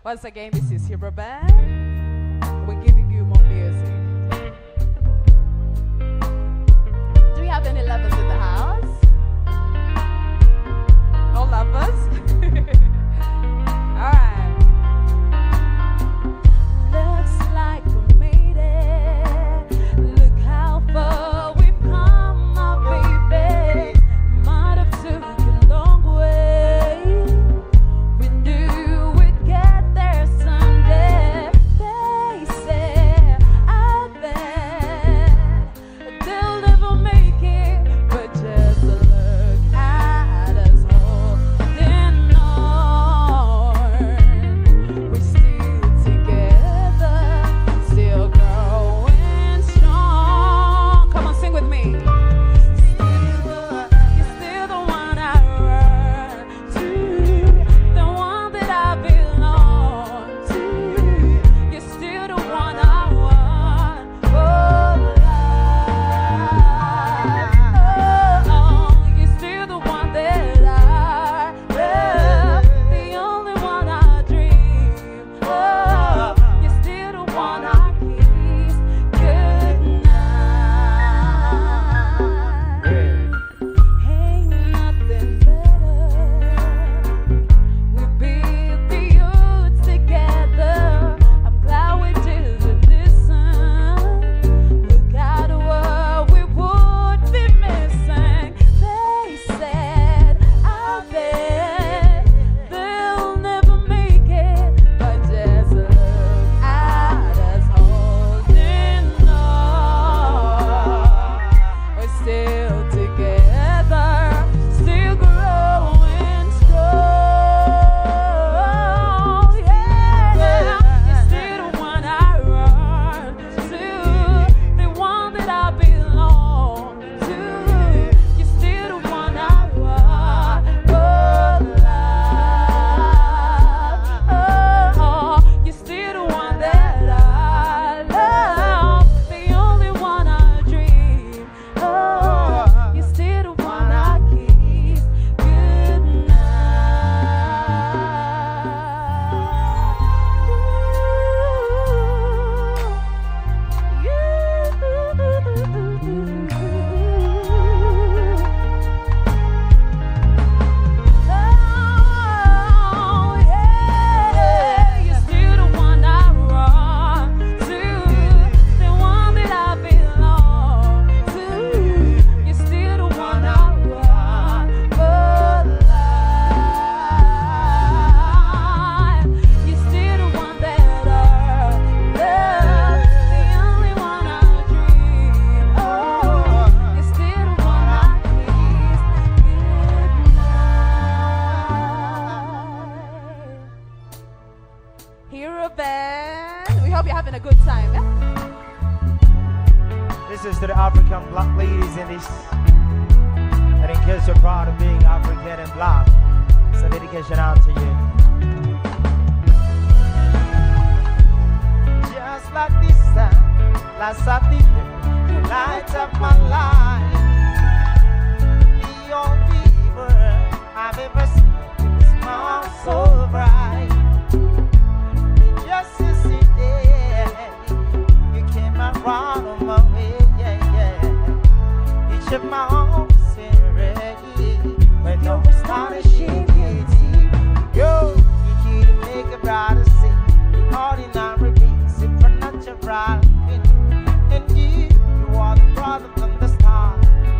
Once again, this is Hero Band. We're giving you more music. Do we have any lovers in the house? No lovers? All right. Looks like we made it. Look how far we've come, my baby. Might have took a long way. We knew we'd get there someday. They said, I bet they'll never make it, but just look at us holding on. We're still together, still growing strong. Come on, sing with me. You're still the one I run to, the one that I belong to. You're still the one I want for life. Oh, you're still the one that I love, the only one I dream of. You're still the one I kiss goodnight. Ain't nothing better. We built the youth together. I'm glad we did listen. Look at what we would be missing. They said, I bet they'll never make it, but just look at us holding on. We're still together, still growing strong. Yeah, you're still the one I run to, the one that I belong to. You're still the one I want for life. Oh, you're still the one that I love, the only one I dream of. You're still the one I kiss goodnight. Oh, yeah, you're still the one I run to, the one that I belong to. You're still the one I want for life. You're still the one that I love, the only one I dream of. You're still the one I kiss goodnight. Hero Band. We hope you're having a good time. Yeah? This is to the African black ladies in this. And in case you're proud of being African and black, it's a dedication out to you. Just like this sun, last Saturday, you light up my life. The only word I've ever seen, you smile so bright. Just yesterday, you came around on my way, yeah, yeah. You took my arms already when you were starting shaking. Yo, you didn't make a brother sing. The ordinary being supernatural. And you are the brother than the star,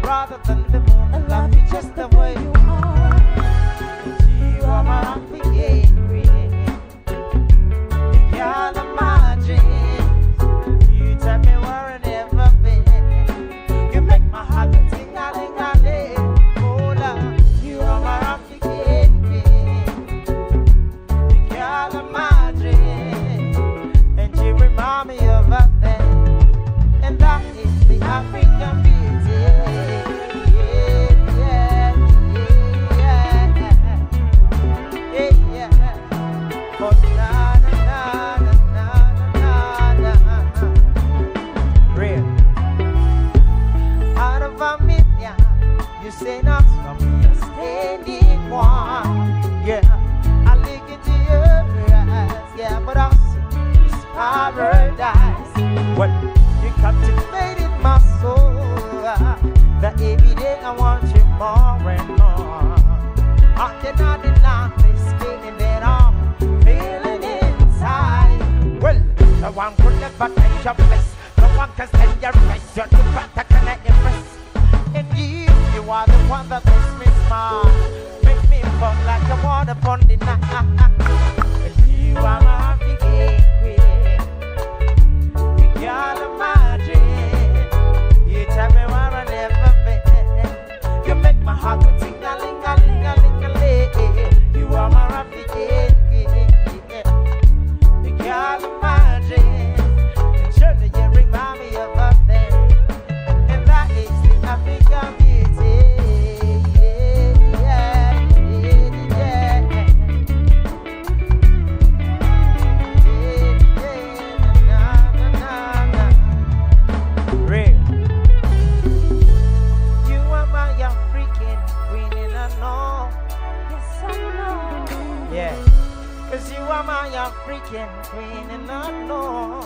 brother than the moon. I love you just the way you are. And you are my African queen. You're the my dreams. You tell me where I never been. You make my heart ting-a-ling-a-ling. Oh, love, you are my African captivated my soul. That every day I want you more and more. I cannot deny this feeling that I'm feeling inside. Well, no one could never take your place. No one can stand your race. You're too fat to connect your wrist. And you are the one that makes me smile. Make me feel like a water upon the night. And you are my African queen. You're the magic. You tell me where I never been. You make my heart go ting-a-ling-a-ling-a-ling-a-ling. You are my African queen. You're the magic. And surely you remind me of a thing. And that is the African beauty. Cause you are my African queen and I know.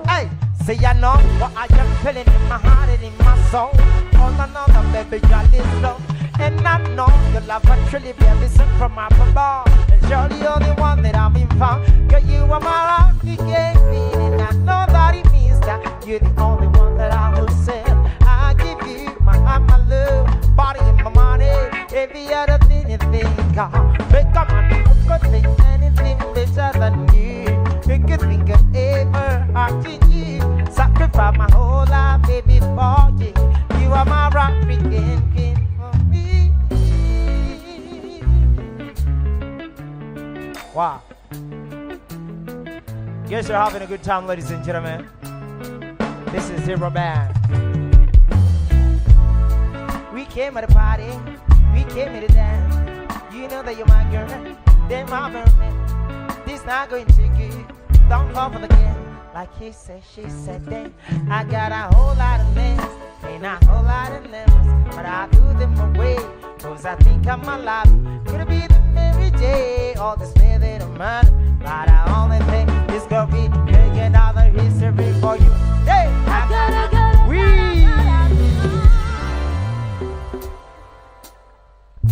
Hey, say I know what I am feeling in my heart and in my soul. All another baby girl is love. And I know your love are truly very sent from up above. And surely you're the one that I've been found. Cause you are my African queen and I know that it means that you're the only one that I will sell. I give you my heart, my love, body and my money. Every other thing you think of. Make up my could think anything better than you. You could think of ever after you. Sacrifice my whole life, baby, for you. You are my African queen for me. Wow. Guess you're having a good time, ladies and gentlemen. This is Zero Band. We came at a party. We came here to dance. You know that you're my girl. Then my man, this not going to good. Don't fall for the game. Like he said, she said, then I got a whole lot of names and a whole lot of numbers, but I threw them away, cause I think I'm alive. Could be the Mary J, all this feather of murder, but I only think this could be making all the history for you. Hey, I gotta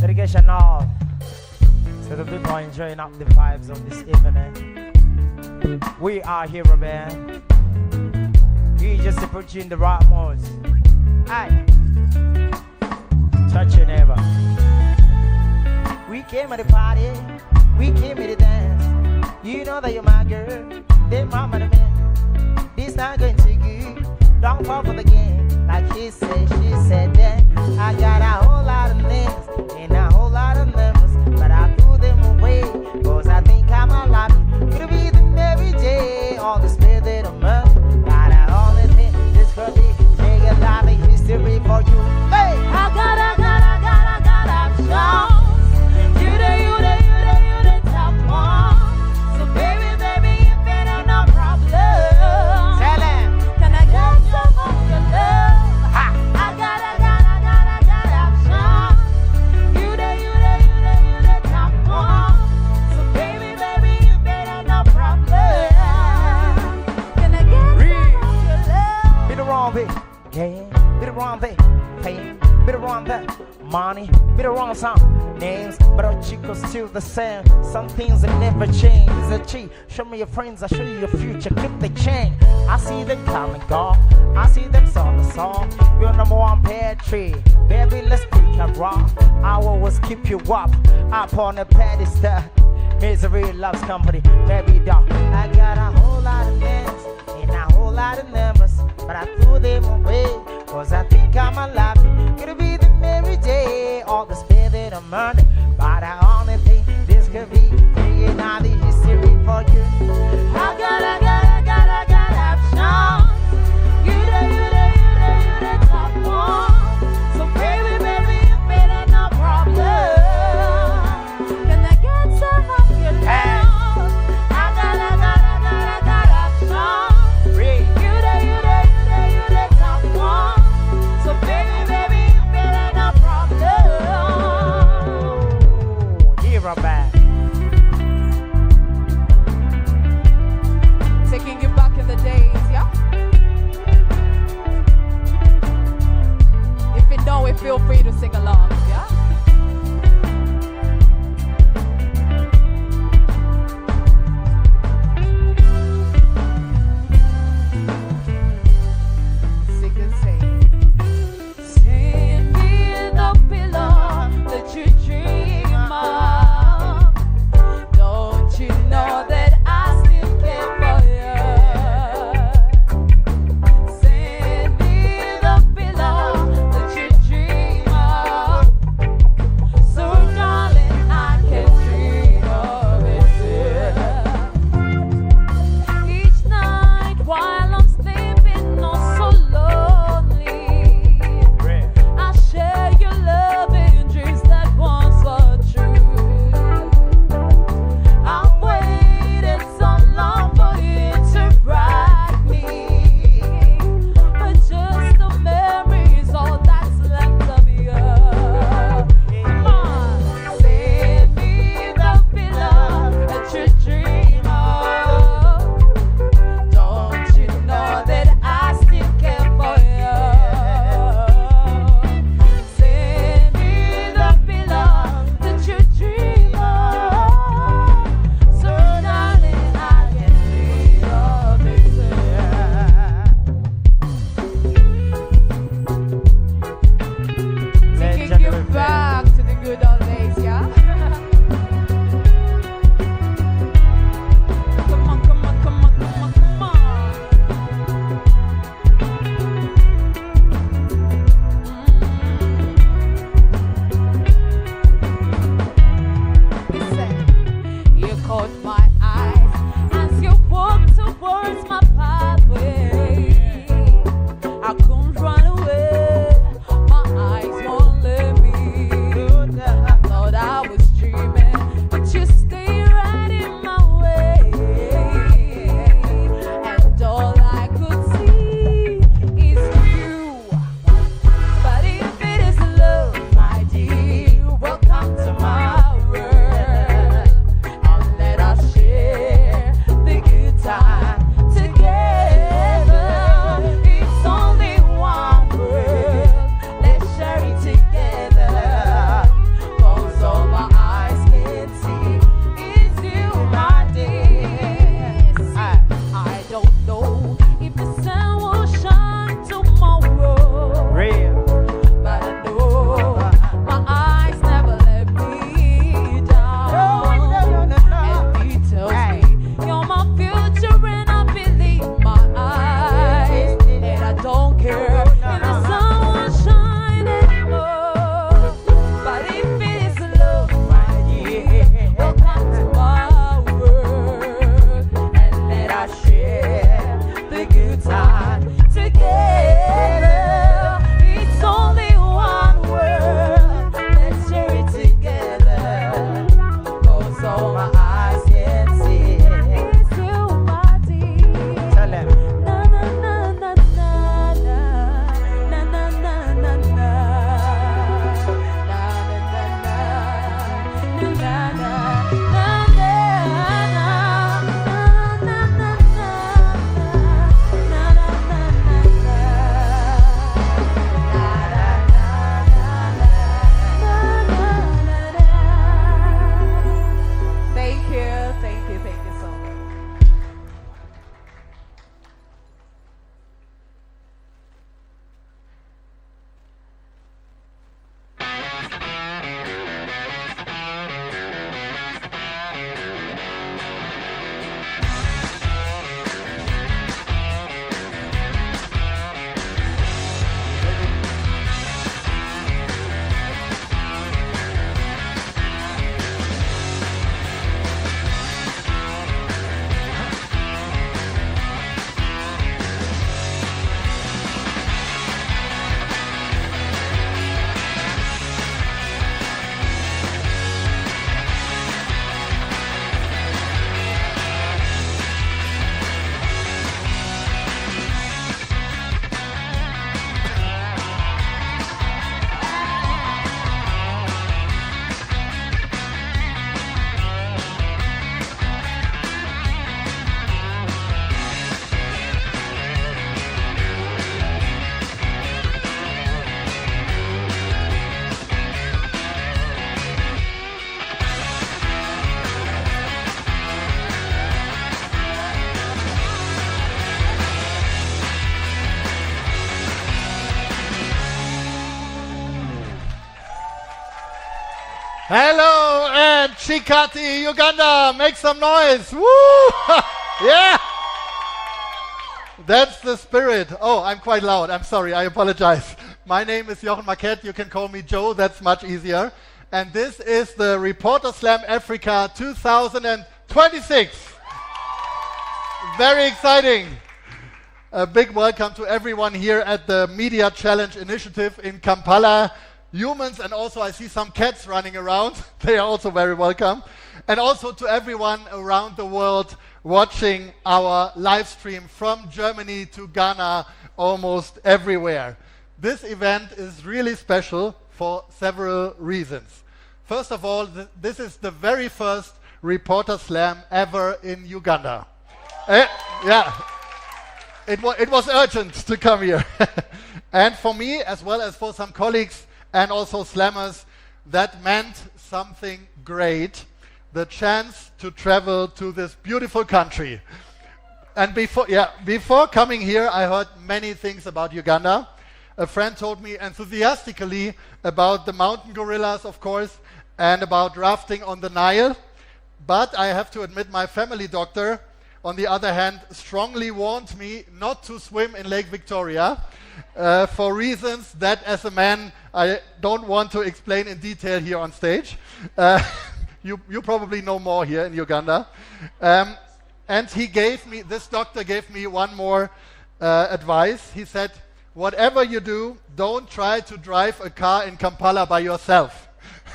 dedication all to the people enjoying up the vibes of this evening. We are here, man. We just to put you in the right mood. Aye. Touch your neighbor. We came at the party. We came here to dance. You know that you're my girl. Then mama the man. This not going to good. Don't fall for the game. Like he said, she said that. I got a whole lot of names and a whole lot of numbers, but I threw them away, cause I think I'm alive. Could be the Mary J, all the spirit of murder, but I only think this could be take a lot of history for you. Hey! I got options. You the top one. So baby, you better no problem. Tell him. Can I get some of your love? Ha! I got options. You the top one. So baby, you better no problem. Can I get some of your love? Be the wrong way, yeah. Be the wrong way, fame. Be the wrong way, money. Be the wrong song, names, but our chicos still the same. Some things that never change. It's a cheat. Show me your friends, I'll show you your future. Keep the chain. I see them come and go. I see them song the song. You're number one pear tree. Baby, let's pick a rock. I will always keep you up on a pedestal. Misery loves company, baby doll. I got a whole lot of names and a whole lot of numbers, but I threw them away, cause I think I'm alive. Could be the Mary J, all the spirit of murder, but I only think this could be bringing all the history for you. I got options. You the top one. So baby, you better no problem. Can I get some of your love? I got options. You the top one. So baby, you better no problem. Here I'm back. Hello and Chikati, Uganda, make some noise. Woo! Yeah! That's the spirit. Oh, I'm quite loud. I'm sorry. I apologize. My name is Jochen Marquette. You can call me Joe. That's much easier. And this is the Reporter Slam Africa 2026. Very exciting. A big welcome to everyone here at the Media Challenge Initiative in Kampala. Humans and also I see some cats running around. They are also very welcome. And also to everyone around the world watching our live stream from Germany to Ghana, almost everywhere. This event is really special for several reasons. First of all, this is the very first Reporter Slam ever in Uganda. Yeah, it was urgent to come here. And for me, as well as for some colleagues and also slammers, that meant something great. The chance to travel to this beautiful country. And before coming here, I heard many things about Uganda. A friend told me enthusiastically about the mountain gorillas, of course, and about rafting on the Nile. But I have to admit, my family doctor, on the other hand, strongly warned me not to swim in Lake Victoria for reasons that, as a man, I don't want to explain in detail here on stage. You probably know more here in Uganda. And this doctor gave me one more advice. He said, whatever you do, don't try to drive a car in Kampala by yourself.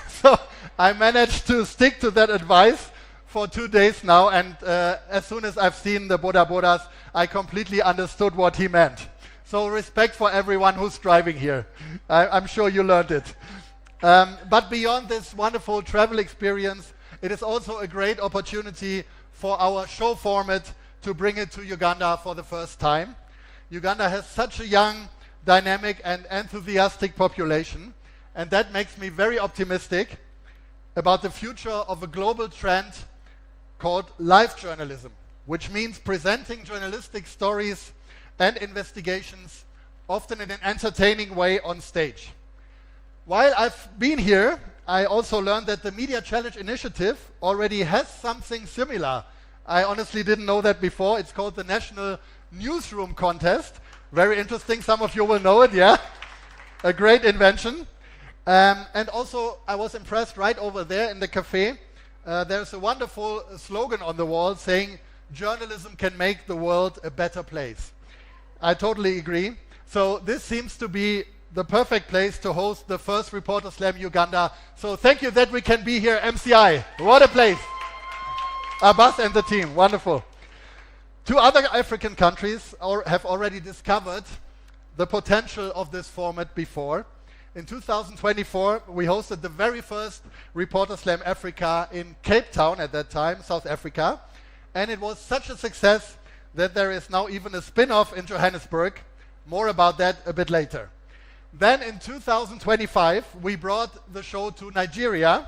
So I managed to stick to that advice for 2 days now, and as soon as I've seen the Boda Bodas, I completely understood what he meant. So respect for everyone who's driving here. I'm sure you learned it. But beyond this wonderful travel experience, it is also a great opportunity for our show format to bring it to Uganda for the first time. Uganda has such a young, dynamic and enthusiastic population, and that makes me very optimistic about the future of a global trend called live journalism, which means presenting journalistic stories and investigations, often in an entertaining way on stage. While I've been here, I also learned that the Media Challenge Initiative already has something similar. I honestly didn't know that before. It's called the National Newsroom Contest. Very interesting. Some of you will know it, yeah? A great invention. And also, I was impressed right over there in the cafe. There's a wonderful slogan on the wall saying, journalism can make the world a better place. I totally agree. So this seems to be the perfect place to host the first Reporter Slam Uganda. So thank you that we can be here, MCI. What a place. Abbas and the team, wonderful. 2 other African countries have already discovered the potential of this format before. In 2024, we hosted the very first Reporter Slam Africa in Cape Town at that time, South Africa. And it was such a success that there is now even a spin-off in Johannesburg. More about that a bit later. Then in 2025, we brought the show to Nigeria,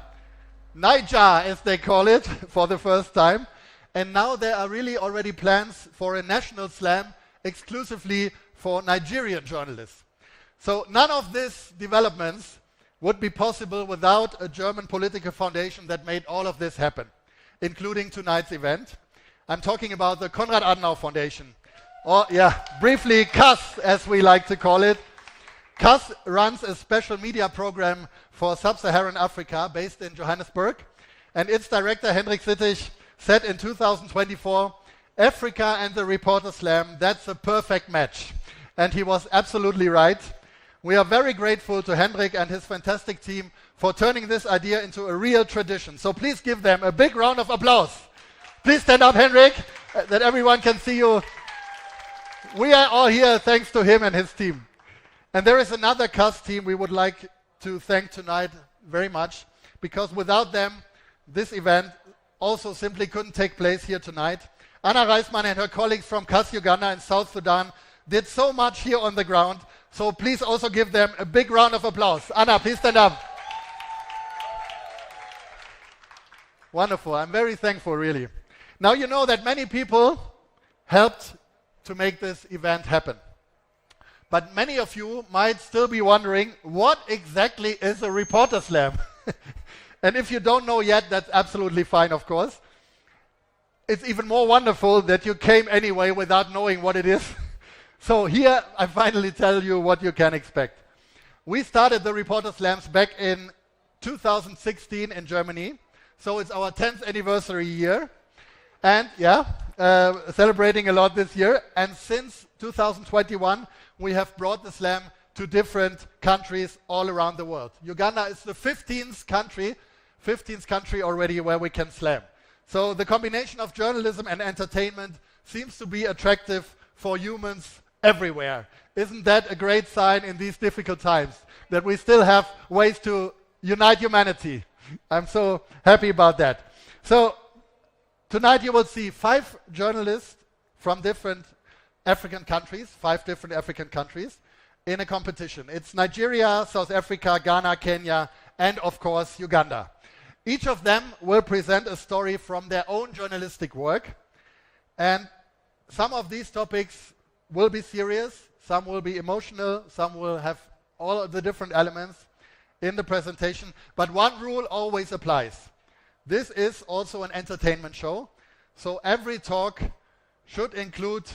Niger as they call it, for the first time. And now there are really already plans for a national slam exclusively for Nigerian journalists. So none of these developments would be possible without a German political foundation that made all of this happen, including tonight's event. I'm talking about the Konrad Adenauer Foundation, or briefly KAS as we like to call it. KAS runs a special media program for Sub-Saharan Africa based in Johannesburg, and its director Hendrik Sittich said in 2024, Africa and the Reporter Slam, that's a perfect match. And he was absolutely right. We are very grateful to Hendrik and his fantastic team for turning this idea into a real tradition. So please give them a big round of applause. Please stand up, Hendrik, that everyone can see you. We are all here thanks to him and his team. And there is another KAS team we would like to thank tonight very much, because without them, this event also simply couldn't take place here tonight. Anna Reisman and her colleagues from KAS Uganda and South Sudan did so much here on the ground. So please also give them a big round of applause. Anna, please stand up. Wonderful. I'm very thankful, really. Now you know that many people helped to make this event happen. But many of you might still be wondering, what exactly is a Reporter Slam? And if you don't know yet, that's absolutely fine, of course. It's even more wonderful that you came anyway without knowing what it is. So here I finally tell you what you can expect. We started the Reporter Slams back in 2016 in Germany. So it's our 10th anniversary year. And celebrating a lot this year. And since 2021, we have brought the slam to different countries all around the world. Uganda is the 15th country already where we can slam. So the combination of journalism and entertainment seems to be attractive for humans everywhere. Isn't that a great sign in these difficult times, that we still have ways to unite humanity? I'm so happy about that. So tonight you will see 5 journalists from different African countries, 5 different African countries, in a competition. It's Nigeria, South Africa, Ghana, Kenya, and of course Uganda. Each of them will present a story from their own journalistic work, and some of these topics will be serious, some will be emotional, some will have all of the different elements in the presentation, but one rule always applies. This is also an entertainment show, so every talk should include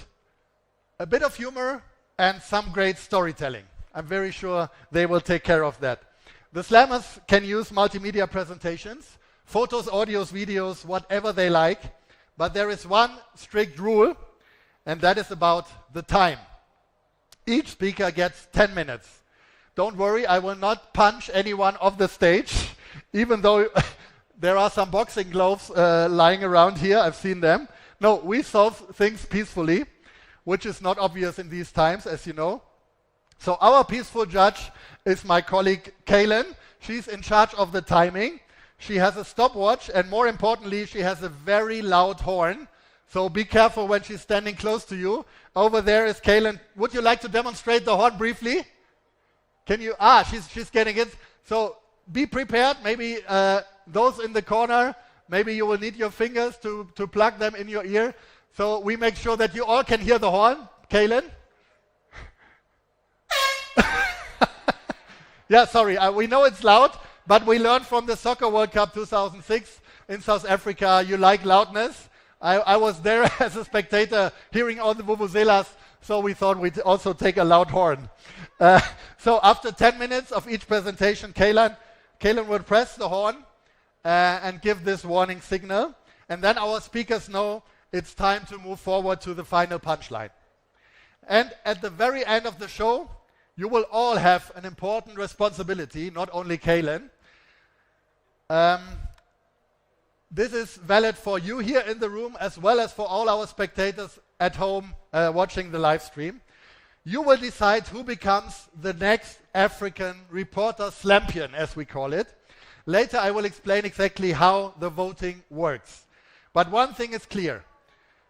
a bit of humor and some great storytelling. I'm very sure they will take care of that. The slammers can use multimedia presentations, photos, audios, videos, whatever they like, but there is one strict rule, and that is about the time. Each speaker gets 10 minutes. Don't worry, I will not punch anyone off the stage, even though there are some boxing gloves lying around here. I've seen them. No, we solve things peacefully, which is not obvious in these times, as you know. So our peaceful judge is my colleague Kaylin. She's in charge of the timing. She has a stopwatch, and more importantly, she has a very loud horn. So be careful when she's standing close to you. Over there is Kaylin. Would you like to demonstrate the horn briefly? Can you? She's getting it. So be prepared. Maybe those in the corner, maybe you will need your fingers to plug them in your ear. So we make sure that you all can hear the horn. Kaylin? Yeah, sorry. We know it's loud, but we learned from the Soccer World Cup 2006 in South Africa, you like loudness. I was there as a spectator hearing all the vuvuzelas, so we thought we'd also take a loud horn. So after 10 minutes of each presentation, Kaylin will press the horn and give this warning signal. And then our speakers know it's time to move forward to the final punchline. And at the very end of the show, you will all have an important responsibility, not only Kaylin. This is valid for you here in the room as well as for all our spectators at home watching the live stream. You will decide who becomes the next African reporter slampion, as we call it. Later I will explain exactly how the voting works. But one thing is clear.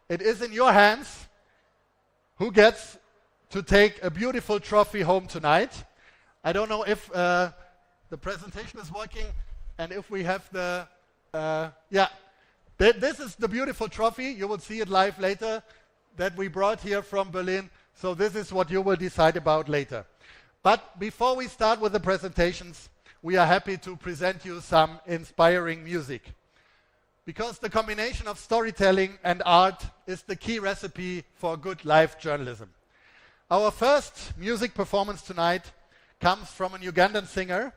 It is in your hands who gets to take a beautiful trophy home tonight. I don't know if the presentation is working and if we have the... This is the beautiful trophy. You will see it live later that we brought here from Berlin. So this is what you will decide about later. But before we start with the presentations, we are happy to present you some inspiring music. Because the combination of storytelling and art is the key recipe for good live journalism. Our first music performance tonight comes from a Ugandan singer.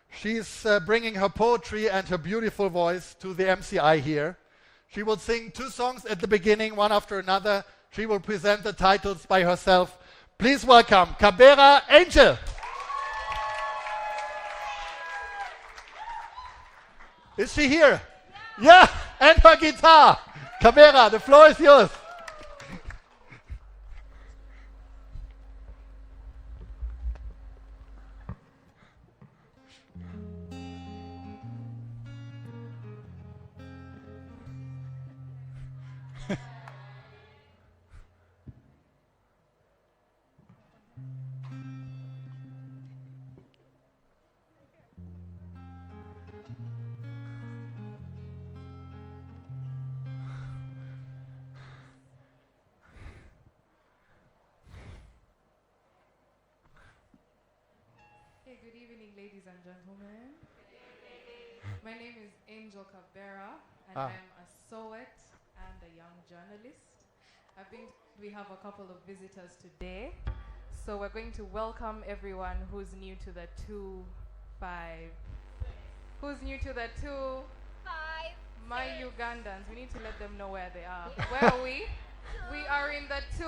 She's bringing her poetry and her beautiful voice to the MCI here. She will sing 2 songs at the beginning, one after another. She will present the titles by herself. Please welcome Cabera Angel. Is she here? Yeah, and her guitar. Cabera, the floor is yours. Good evening, ladies and gentlemen. My name is Angel Cabera, and Ah. I'm a poet and a young journalist. We have a couple of visitors today, so we're going to welcome everyone who's new to the 2-5. Who's new to the 2? 5. My Ugandans. We need to let them know where they are. Where are we? We are in the 2.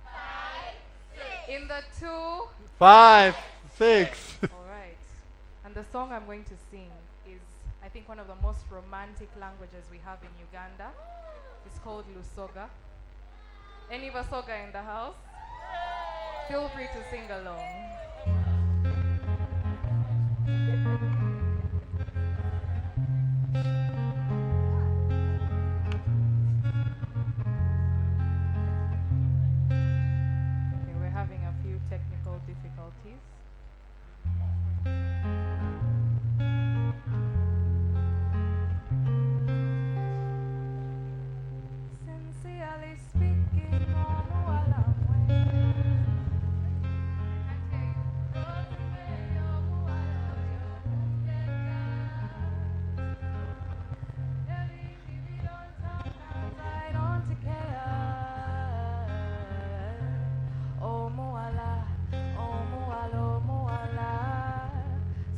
5, 6. In the 2. 5, 6. All right. And the song I'm going to sing is, I think, one of the most romantic languages we have in Uganda. It's called Lusoga. Any Basoga in the house? Feel free to sing along. Okay, we're having a few technical difficulties. Sincerely speaking,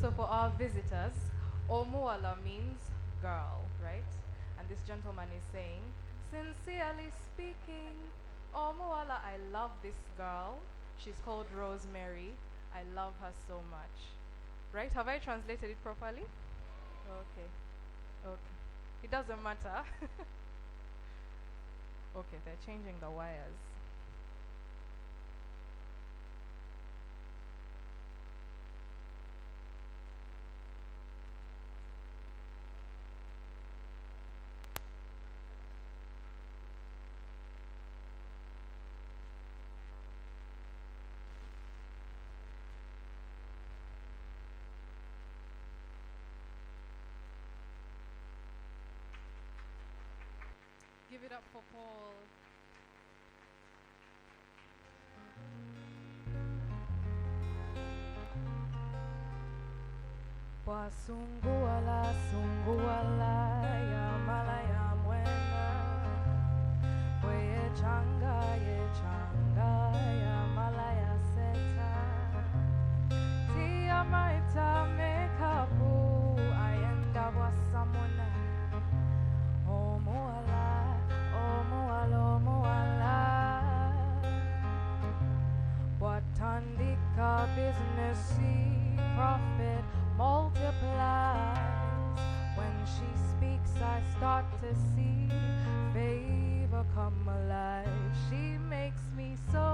so for our visitors, Omuala means girl, right? And this gentleman is saying, sincerely speaking, Omuala, I love this girl. She's called Rosemary. I love her so much. Right? Have I translated it properly? Okay. Okay. It doesn't matter. Okay, they're changing the wires. Give it up for Paul. Sunguala ya mala ya mwena, weye changa ya mala ya seta, tia maita mekapu ayenda wasamona, omuala, watandika business, profit multiplies. When she speaks, I start to see favor come alive. She makes me so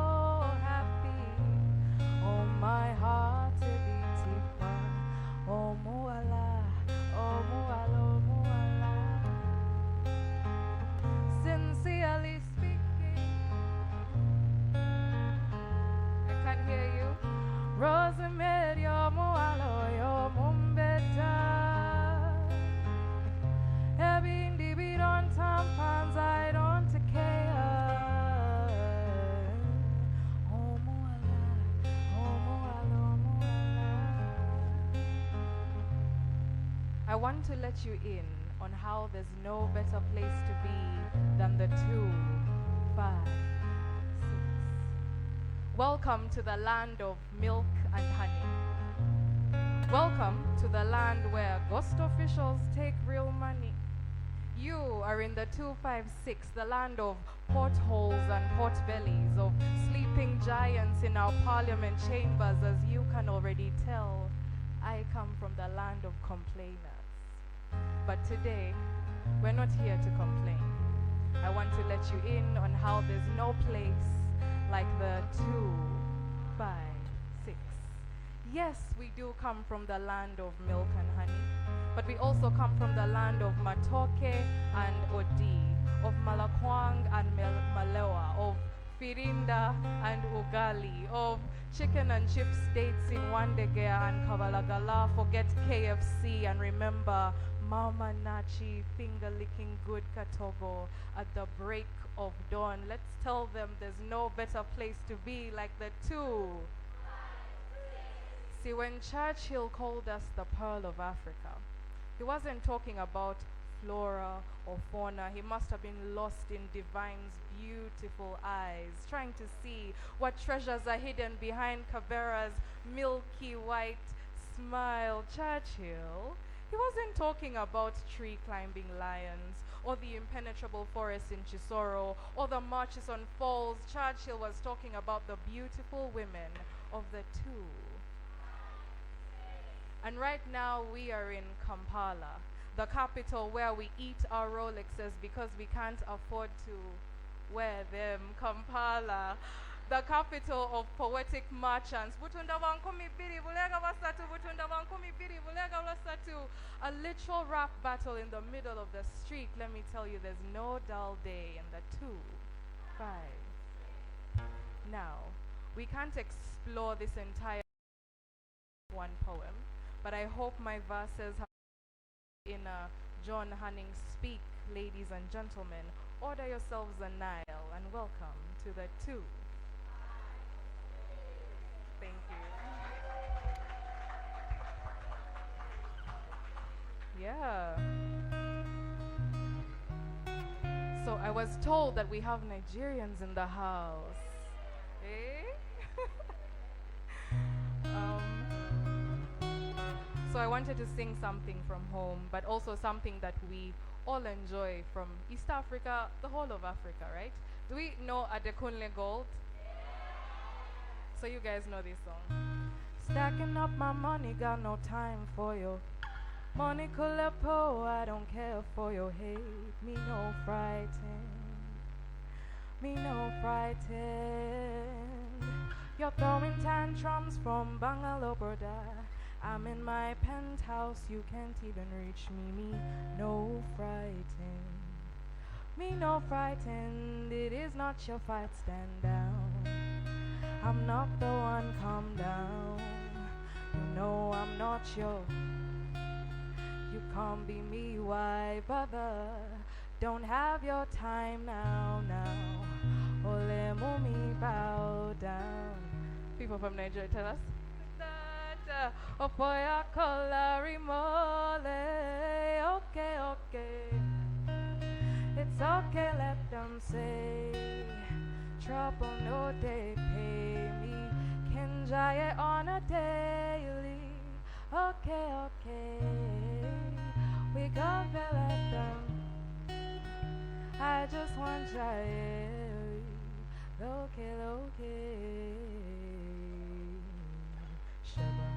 happy. Oh, my heart to be tipa. Oh, muala, oh, muala, oh, muala. Sincerely speaking, I can't hear you. Rosemary, yo mualo, yo mumbeta. Ebindi be on tampons, I don't care. Oh muala, oh mualo, muala. I want to let you in on how there's no better place to be than the 2, 5, 6. Welcome to the land of milk and honey. Welcome to the land where ghost officials take real money. You are in the 256, the land of potholes and pot bellies, of sleeping giants in our parliament chambers. As you can already tell, I come from the land of complainers. But today, we're not here to complain. I want to let you in on how there's no place like the 2, 5, 6. Yes, we do come from the land of milk and honey, but we also come from the land of matoke and odi, of malakwang and malewa, of firinda and ugali, of chicken and chip states in Wandegea and Kabalagala. Forget KFC and remember Mama Nachi finger-licking good katogo at the break of dawn. Let's tell them there's no better place to be like the 2. See, when Churchill called us the Pearl of Africa, He wasn't talking about flora or fauna. He must have been lost in divine's beautiful eyes, trying to see what treasures are hidden behind Cabera's milky white smile. Churchill, he wasn't talking about tree climbing lions or the impenetrable forest in Chisoro or the marches on falls. Churchill was talking about the beautiful women of the two. And right now we are in Kampala, the capital where we eat our Rolexes because we can't afford to wear them. Kampala, the capital of poetic merchants. Butunda wankumi biri bulega wasatu, butunda wankumi biri bulega wasatu. A literal rap battle in the middle of the street. Let me tell you, there's no dull day in the 2-5. Now, we can't explore this entire one poem, but I hope my verses have in a John Hanning speak. Ladies and gentlemen, order yourselves a Nile and welcome to the 2. Thank you. Yeah. So I was told that we have Nigerians in the house. Eh? So I wanted to sing something from home, but also something that we all enjoy from East Africa, the whole of Africa, right? Do we know Adekunle Gold? So you guys know this song. Stacking up my money, got no time for you. Money Kulepo, I don't care for your hate. Me no frightened. Me no frightened. You're throwing tantrums from Bangalore, brother. I'm in my penthouse, you can't even reach me. Me no frightened. Me no frightened. It is not your fight, stand down. I'm not the one, calm down. You know I'm not your. You can't be me, why bother? Don't have your time now. Ole mumi, bow down. People from Nigeria, tell us. Opoya kolari mole. Okay. It's okay, let them say. Trouble no they pay me. Kenjaye on a daily. Okay. We gotta let them. I just want Jaye. Okay. Shaba.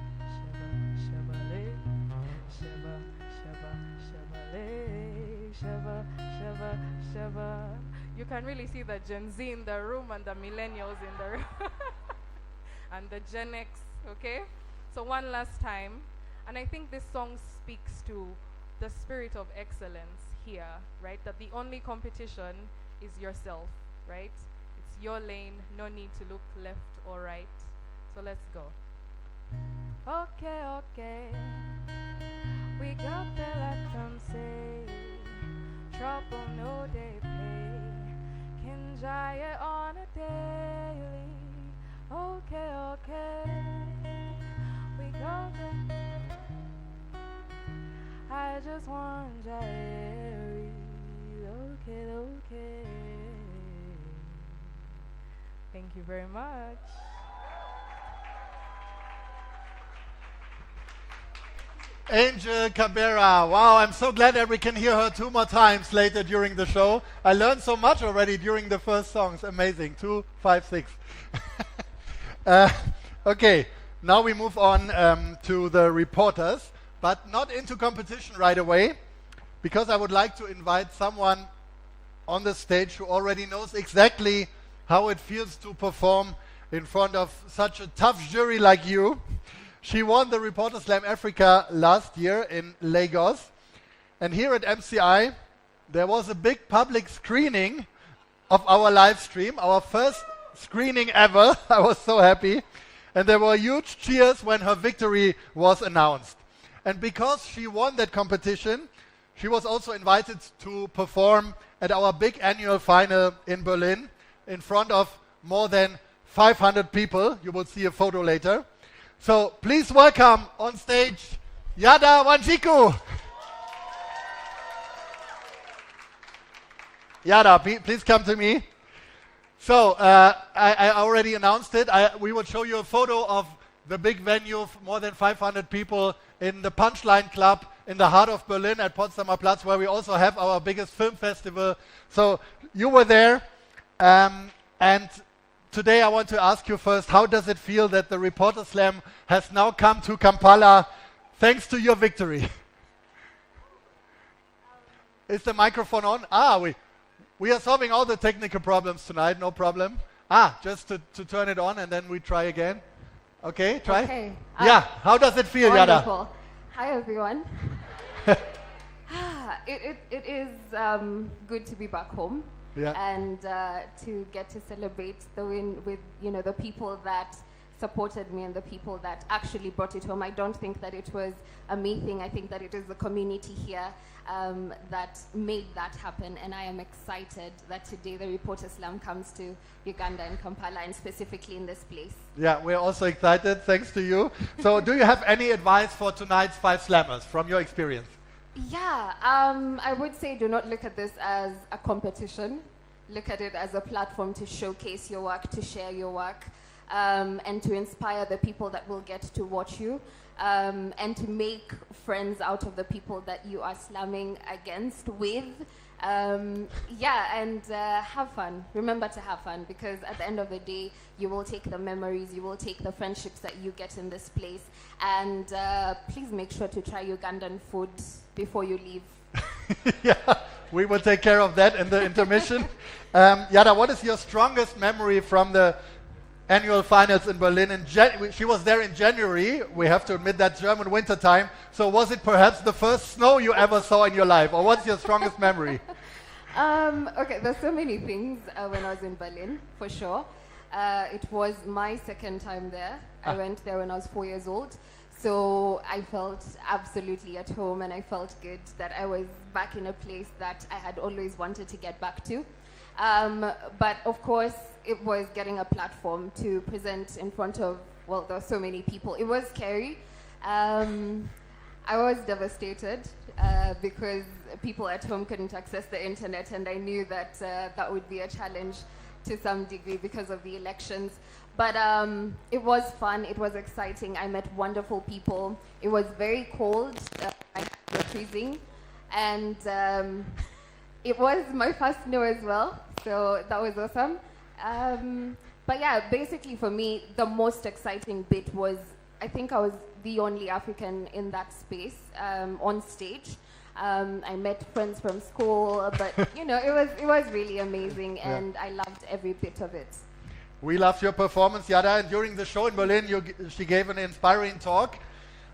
You can really see the Gen Z in the room and the millennials in the room. And the Gen X, okay? So one last time. And I think this song speaks to the spirit of excellence here, right? That the only competition is yourself, right? It's your lane, no need to look left or right. So let's go. Okay. We got to let them say. Trouble no they pay. Kinjaye on a daily. Okay. We got to. I just want Jaye. Okay. Thank you very much. Angel Cabera. Wow, I'm so glad that we can hear her 2 more times later during the show. I learned so much already during the first songs. Amazing. 2, 5, 6. Okay, now we move on to the reporters, but not into competition right away, because I would like to invite someone on the stage who already knows exactly how it feels to perform in front of such a tough jury like you. She won the Reporter Slam Africa last year in Lagos. And here at MCI, there was a big public screening of our live stream, our first screening ever. I was so happy. And there were huge cheers when her victory was announced. And because she won that competition, she was also invited to perform at our big annual final in Berlin in front of more than 500 people. You will see a photo later. So please welcome on stage Yada Wanjiku. Yada, please come to me. So, I already announced it. We will show you a photo of the big venue of more than 500 people in the Punchline Club in the heart of Berlin at Potsdamer Platz, where we also have our biggest film festival. So, you were there. And today I want to ask you first, how does it feel that the Reporter Slam has now come to Kampala thanks to your victory? Is the microphone on? We are solving all the technical problems tonight, no problem. Just to turn it on and then we try again. Okay, try? Okay. Yeah, how does it feel, Yada? Wonderful. Hi, everyone. It is good to be back home. Yeah. And to get to celebrate the win with the people that supported me and the people that actually brought it home. I don't think that it was a me thing. I think that it is the community here that made that happen, and I am excited that today the Reporter Slam comes to Uganda and Kampala, and specifically in this place. Yeah, we're also excited, thanks to you. So do you have any advice for tonight's 5 slammers from your experience? Yeah, I would say do not look at this as a competition. Look at it as a platform to showcase your work, to share your work, and to inspire the people that will get to watch you, and to make friends out of the people that you are slamming against with. And have fun. Remember to have fun, because at the end of the day, you will take the memories, you will take the friendships that you get in this place. And please make sure to try Ugandan food before you leave. Yeah, we will take care of that in the intermission. Yada, what is your strongest memory from the annual finals in Berlin? She was there in January. We have to admit that German winter time. So was it perhaps the first snow you ever saw in your life? Or what's your strongest memory? Okay, there's so many things when I was in Berlin, for sure. It was my second time there. I went there when I was 4 years old. So I felt absolutely at home, and I felt good that I was back in a place that I had always wanted to get back to. But of course, it was getting a platform to present in front of, well, there were so many people. It was scary. I was devastated because people at home couldn't access the internet, and I knew that that would be a challenge to some degree because of the elections. But it was fun, it was exciting. I met wonderful people. It was very cold, I was freezing, and it was my first snow as well, so that was awesome. But yeah, basically for me, the most exciting bit was, I think I was the only African in that space on stage. I met friends from school, but it was really amazing, and I loved every bit of it. We loved your performance, Yada, and during the show in Berlin, she gave an inspiring talk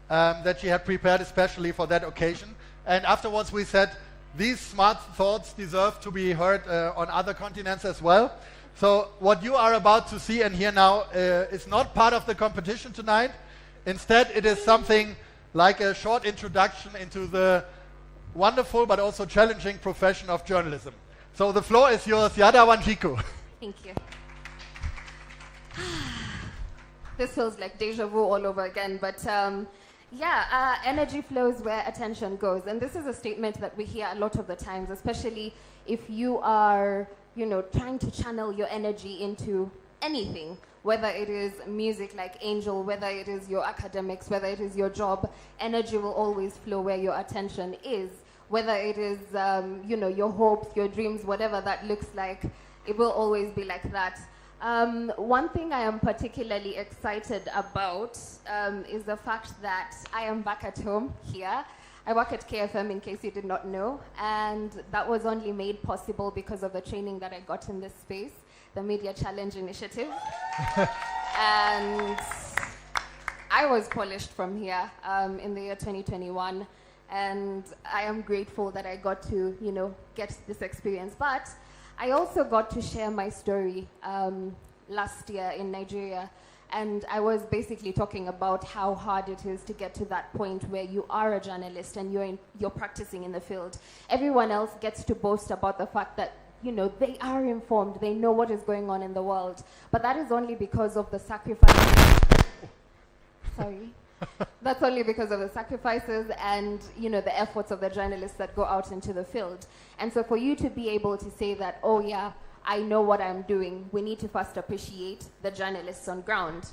that she had prepared especially for that occasion. And afterwards we said, these smart thoughts deserve to be heard on other continents as well. So what you are about to see and hear now is not part of the competition tonight. Instead, it is something like a short introduction into the wonderful but also challenging profession of journalism. So the floor is yours, Yada Wanjiku. Thank you. This feels like deja vu all over again, but energy flows where attention goes. And this is a statement that we hear a lot of the times, especially if you are, trying to channel your energy into anything, whether it is music like Angel, whether it is your academics, whether it is your job. Energy will always flow where your attention is, whether it is, your hopes, your dreams, whatever that looks like, it will always be like that. One thing I am particularly excited about is the fact that I am back at home here. I work at KFM, in case you did not know, and that was only made possible because of the training that I got in this space, the Media Challenge Initiative. And I was polished from here in the year 2021, and I am grateful that I got to, get this experience. But I also got to share my story last year in Nigeria, and I was basically talking about how hard it is to get to that point where you are a journalist and you're practicing in the field. Everyone else gets to boast about the fact that they are informed, they know what is going on in the world, but that is only because of the sacrifice. Sorry. That's only because of the sacrifices and, the efforts of the journalists that go out into the field. And so for you to be able to say that, oh yeah, I know what I'm doing, we need to first appreciate the journalists on ground.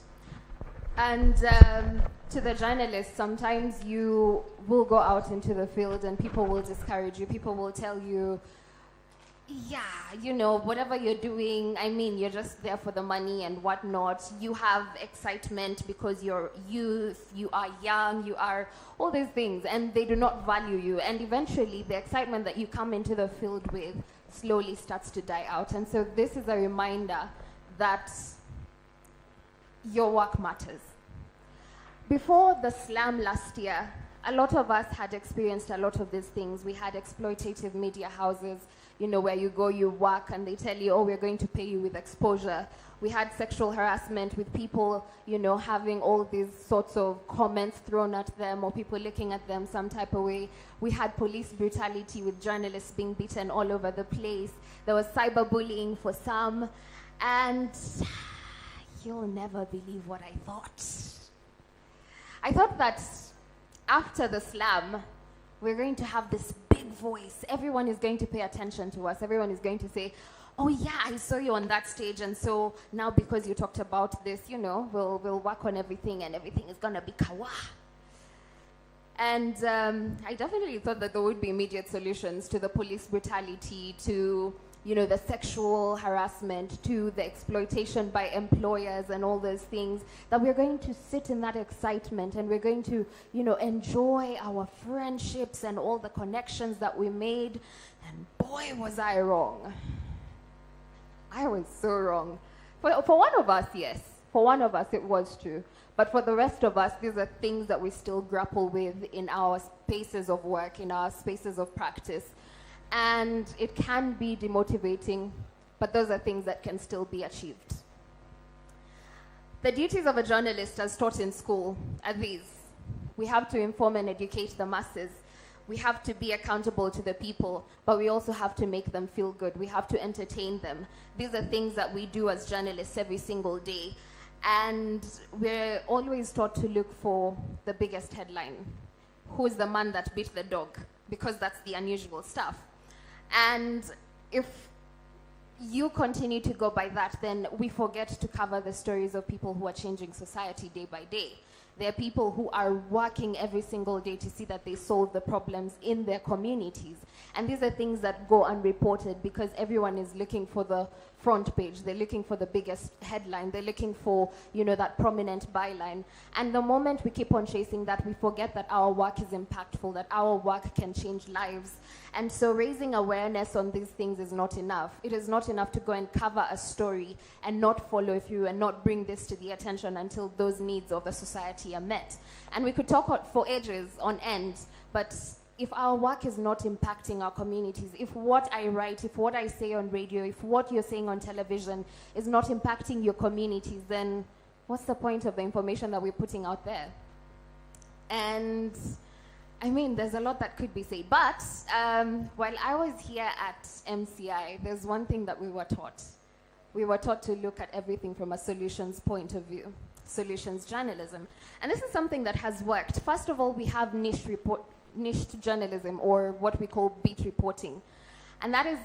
And to the journalists, sometimes you will go out into the field and people will discourage you. People will tell you, yeah, whatever you're doing, you're just there for the money and whatnot. You have excitement because you're youth, you are young, you are all these things, and they do not value you. And eventually, the excitement that you come into the field with slowly starts to die out. And so this is a reminder that your work matters. Before the slam last year, a lot of us had experienced a lot of these things. We had exploitative media houses, where you go, you work, and they tell you, oh, we're going to pay you with exposure. We had sexual harassment with people, having all these sorts of comments thrown at them or people looking at them some type of way. We had police brutality with journalists being beaten all over the place. There was cyberbullying for some. And you'll never believe what I thought. I thought that after the slam, we're going to have this big voice. Everyone is going to pay attention to us. Everyone is going to say, oh yeah, I saw you on that stage, and so now because you talked about this, we'll work on everything and everything is gonna be kawa. And I definitely thought that there would be immediate solutions to the police brutality, to the sexual harassment, to the exploitation by employers and all those things, that we're going to sit in that excitement and we're going to, enjoy our friendships and all the connections that we made. And boy, was I wrong. I was so wrong. For one of us, yes. For one of us, it was true. But for the rest of us, these are things that we still grapple with in our spaces of work, in our spaces of practice. And it can be demotivating, but those are things that can still be achieved. The duties of a journalist as taught in school are these. We have to inform and educate the masses. We have to be accountable to the people, but we also have to make them feel good. We have to entertain them. These are things that we do as journalists every single day. And we're always taught to look for the biggest headline. Who's the man that beat the dog? Because that's the unusual stuff. And if you continue to go by that, then we forget to cover the stories of people who are changing society day by day. There are people who are working every single day to see that they solve the problems in their communities. And these are things that go unreported because everyone is looking for the front page. They're looking for the biggest headline. They're looking for, that prominent byline. And the moment we keep on chasing that, we forget that our work is impactful, that our work can change lives. And so raising awareness on these things is not enough. It is not enough to go and cover a story and not follow through and not bring this to the attention until those needs of the society are met. And we could talk for ages on end, but if our work is not impacting our communities, if what I write, if what I say on radio, if what you're saying on television is not impacting your communities, then what's the point of the information that we're putting out there? And there's a lot that could be said. But while I was here at MCI, there's one thing that we were taught. We were taught to look at everything from a solutions point of view, solutions journalism. And this is something that has worked. First of all, we have niche journalism, or what we call beat reporting. And that is,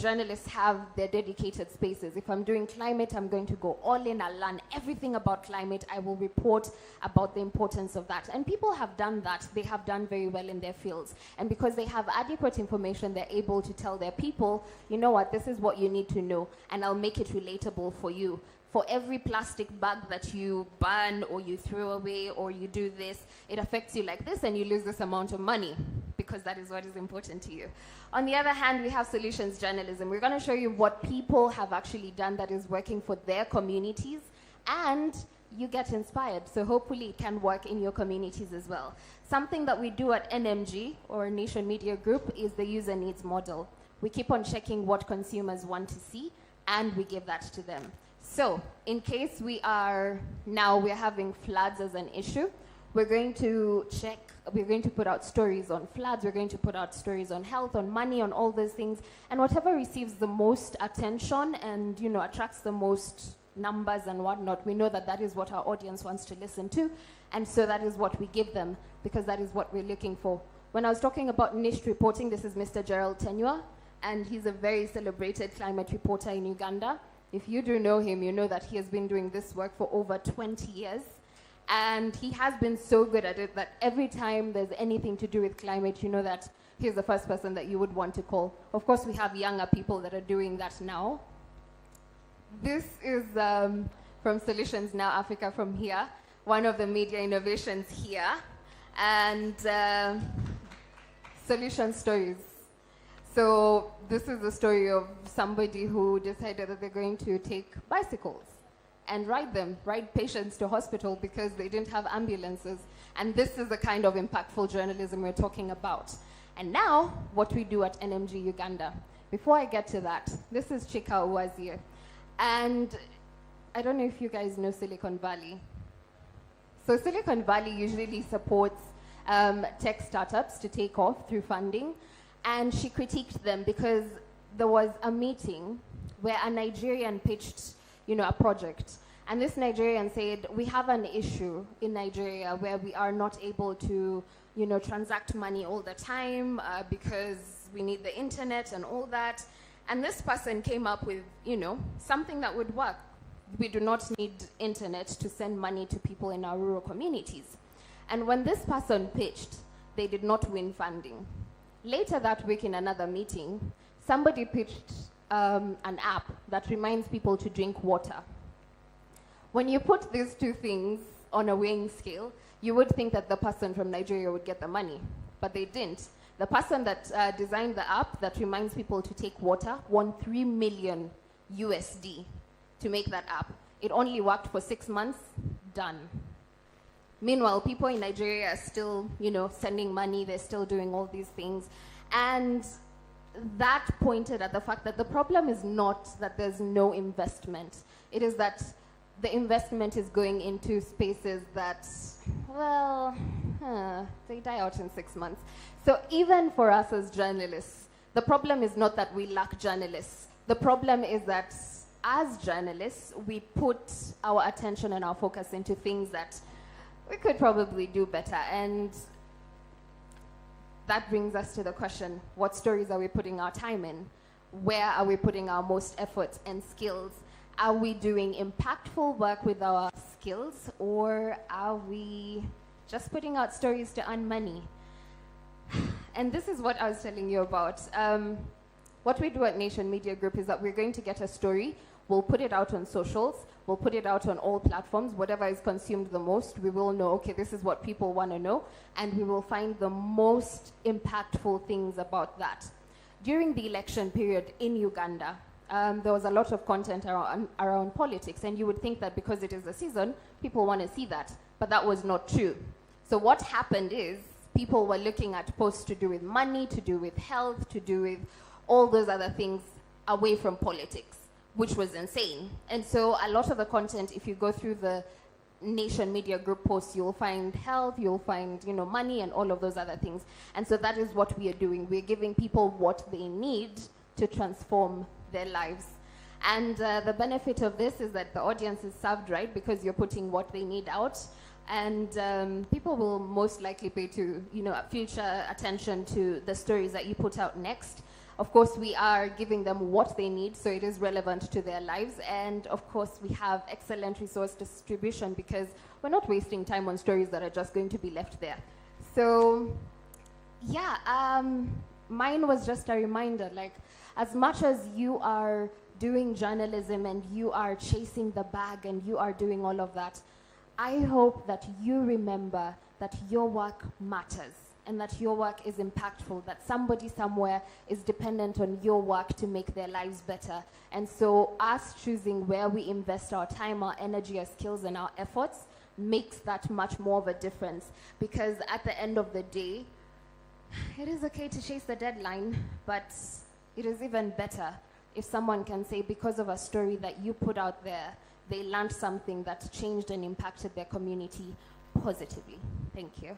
journalists have their dedicated spaces. If I'm doing climate, I'm going to go all in. I'll learn everything about climate. I will report about the importance of that. And people have done that. They have done very well in their fields. And because they have adequate information, they're able to tell their people, you know what, this is what you need to know, and I'll make it relatable for you. For every plastic bag that you burn or you throw away or you do this, it affects you like this and you lose this amount of money because that is what is important to you. On the other hand, we have solutions journalism. We're going to show you what people have actually done that is working for their communities, and you get inspired. So hopefully it can work in your communities as well. Something that we do at NMG, or Nation Media Group, is the user needs model. We keep on checking what consumers want to see, and we give that to them. So, in case we're having floods as an issue, we're going to put out stories on floods, we're going to put out stories on health, on money, on all those things, and whatever receives the most attention and, attracts the most numbers and whatnot. We know that that is what our audience wants to listen to, and so that is what we give them, because that is what we're looking for. When I was talking about niche reporting, this is Mr. Gerald Tenua, and he's a very celebrated climate reporter in Uganda. If you do know him, you know that he has been doing this work for over 20 years. And he has been so good at it that every time there's anything to do with climate, you know that he's the first person that you would want to call. Of course, we have younger people that are doing that now. This is from Solutions Now Africa from here, one of the media innovations here, and Solution Stories. So this is the story of somebody who decided that they're going to take bicycles and ride patients to hospital because they didn't have ambulances. And this is the kind of impactful journalism we're talking about. And now, what we do at NMG Uganda. Before I get to that, this is Chika Uwazie. And I don't know if you guys know Silicon Valley. So Silicon Valley usually supports tech startups to take off through funding. And she critiqued them because there was a meeting where a Nigerian pitched a project. And this Nigerian said, we have an issue in Nigeria where we are not able to, transact money all the time because we need the internet and all that. And this person came up with, something that would work. We do not need internet to send money to people in our rural communities. And when this person pitched, they did not win funding. Later that week in another meeting, somebody pitched an app that reminds people to drink water. When you put these two things on a weighing scale, you would think that the person from Nigeria would get the money, but they didn't. The person that designed the app that reminds people to take water won $3 million USD to make that app. It only worked for 6 months, done. Meanwhile, people in Nigeria are still, sending money, they're still doing all these things. And that pointed at the fact that the problem is not that there's no investment. It is that the investment is going into spaces that, they die out in 6 months. So even for us as journalists, the problem is not that we lack journalists. The problem is that as journalists, we put our attention and our focus into things that we could probably do better. And that brings us to the question, what stories are we putting our time in? Where are we putting our most effort and skills? Are we doing impactful work with our skills, or are we just putting out stories to earn money? And this is what I was telling you about. What we do at Nation Media Group is that we're going to get a story, we'll put it out on socials, we'll put it out on all platforms, whatever is consumed the most, we will know, okay, this is what people want to know, and we will find the most impactful things about that. During the election period in Uganda, there was a lot of content around politics, and you would think that because it is a season, people want to see that, but that was not true. So what happened is, people were looking at posts to do with money, to do with health, to do with all those other things away from politics, which was insane. And so a lot of the content, if you go through the Nation Media Group posts, you'll find health, you'll find money and all of those other things. And so that is what we are doing. We're giving people what they need to transform their lives. And the benefit of this is that the audience is served right because you're putting what they need out. And people will most likely pay to future attention to the stories that you put out next. Of course, we are giving them what they need, so it is relevant to their lives. And of course, we have excellent resource distribution because we're not wasting time on stories that are just going to be left there. So, yeah, mine was just a reminder, like, as much as you are doing journalism and you are chasing the bag and you are doing all of that, I hope that you remember that your work matters and that your work is impactful, that somebody somewhere is dependent on your work to make their lives better. And so us choosing where we invest our time, our energy, our skills, and our efforts makes that much more of a difference. Because at the end of the day, it is okay to chase the deadline, but it is even better if someone can say, because of a story that you put out there, they learned something that changed and impacted their community positively. Thank you.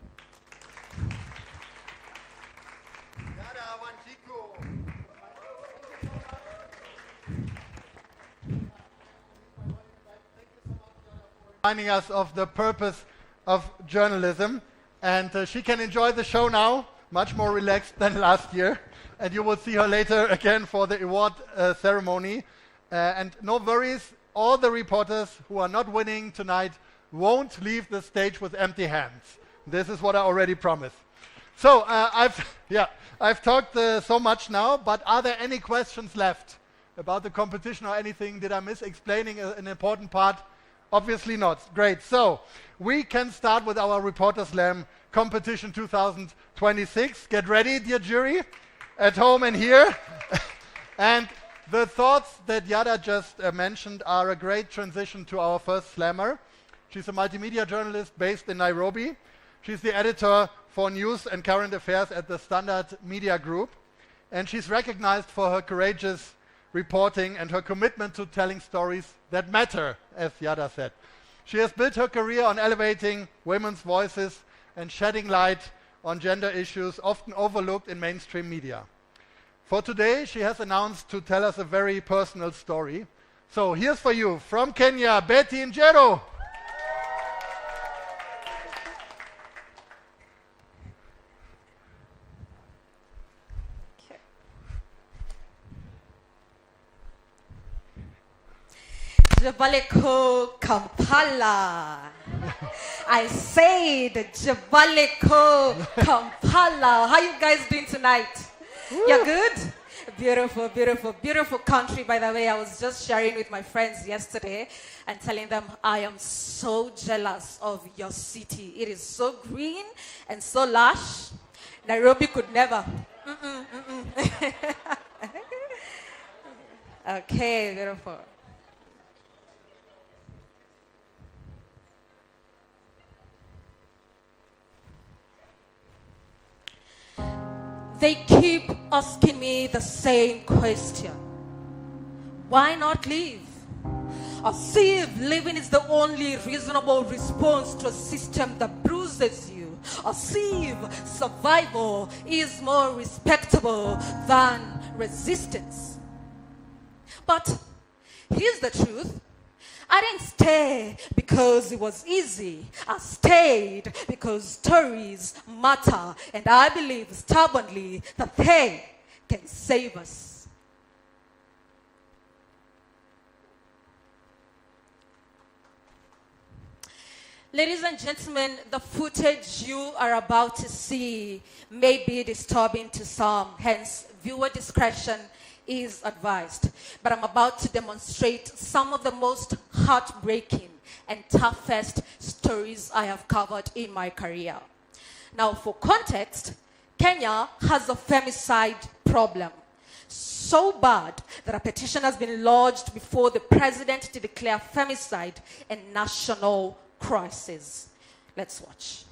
reminding us of the purpose of journalism. And she can enjoy the show now, much more relaxed than last year. And you will see her later again for the award ceremony. And no worries, all the reporters who are not winning tonight won't leave the stage with empty hands. This is what I already promised. So I've talked so much now, but are there any questions left about the competition or anything? Did I miss explaining an important part? Obviously not. Great. So we can start with our Reporter Slam competition 2026. Get ready, dear jury, at home and here. And the thoughts that Yada just mentioned are a great transition to our first slammer. She's a multimedia journalist based in Nairobi. She's the editor for news and current affairs at the Standard Media Group. And she's recognized for her courageous reporting and her commitment to telling stories that matter, as Yada said. She has built her career on elevating women's voices and shedding light on gender issues often overlooked in mainstream media. For today, she has announced to tell us a very personal story. So here's for you, from Kenya, Betty Njeru. Jabaleko Kampala. I said Jabaleko Kampala. How you guys doing tonight? You're good? Beautiful, beautiful, beautiful country, by the way. I was just sharing with my friends yesterday and telling them I am so jealous of your city. It is so green and so lush. Nairobi could never. Okay, beautiful. They keep asking me the same question. Why not leave? As if living is the only reasonable response to a system that bruises you. As if survival is more respectable than resistance. But here's the truth. I didn't stay because it was easy. I stayed because stories matter, and I believe stubbornly that they can save us. Ladies and gentlemen, the footage you are about to see may be disturbing to some, hence viewer discretion is advised. But I'm about to demonstrate some of the most heartbreaking and toughest stories I have covered in my career. Now, for context, Kenya has a femicide problem. So bad that a petition has been lodged before the president to declare femicide a national crisis. Let's watch.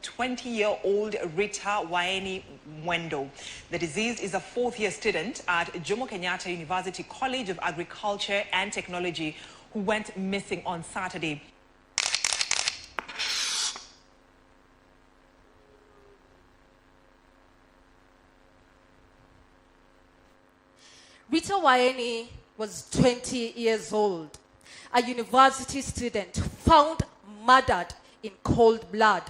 20-year-old Rita Waeni Mwendo. The deceased is a fourth-year student at Jomo Kenyatta University College of Agriculture and Technology who went missing on Saturday. Rita Waeni was 20 years old, a university student found murdered in cold blood.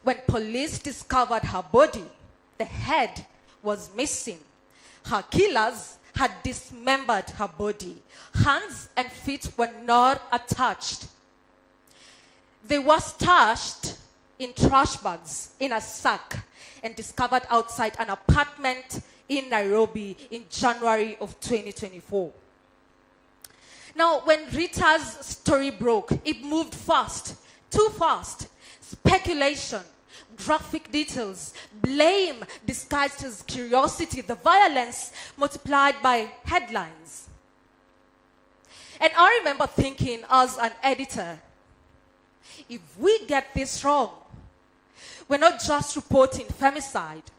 When police discovered her body, the head was missing. Her killers had dismembered her body. Hands and feet were not attached. They were stashed in trash bags in a sack and discovered outside an apartment in Nairobi in January of 2024. Now, when Rita's story broke, it moved fast, too fast. Speculation, graphic details, blame disguised as curiosity, the violence multiplied by headlines. And I remember thinking as an editor, if we get this wrong, we're not just reporting femicide,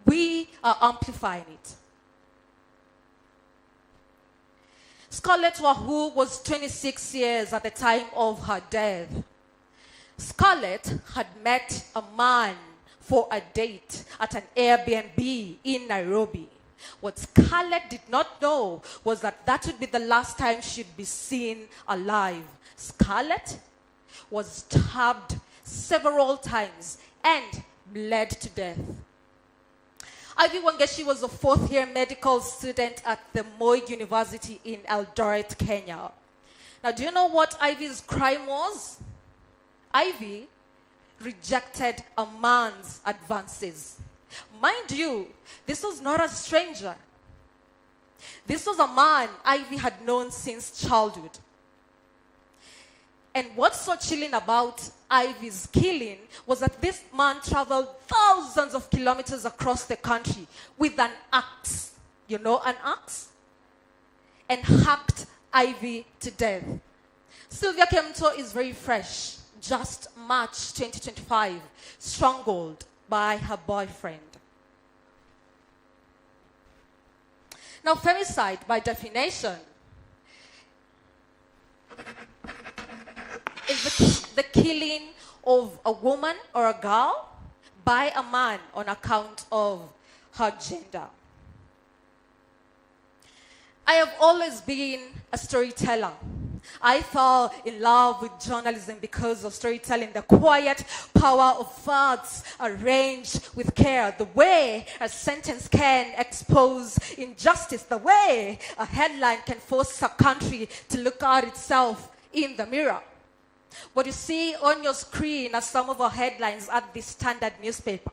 we are amplifying it. Scarlett Wahoo was 26 years at the time of her death. Scarlett had met a man for a date at an Airbnb in Nairobi. What Scarlett did not know was that that would be the last time she'd be seen alive. Scarlett was stabbed several times and bled to death. Ivy Wangeshi was a fourth-year medical student at the Moi University in Eldoret, Kenya. Now, do you know what Ivy's crime was? Ivy rejected a man's advances. Mind you, this was not a stranger. This was a man Ivy had known since childhood. And what's so chilling about Ivy's killing was that this man traveled thousands of kilometers across the country with an axe. You know an axe? And hacked Ivy to death. Sylvia Kemto is very fresh, just March 2025, strangled by her boyfriend. Now, femicide, by definition, is the killing of a woman or a girl by a man on account of her gender. I have always been a storyteller. I fell in love with journalism because of storytelling, the quiet power of facts arranged with care, the way a sentence can expose injustice, the way a headline can force a country to look at itself in the mirror. What you see on your screen are some of our headlines at the Standard newspaper.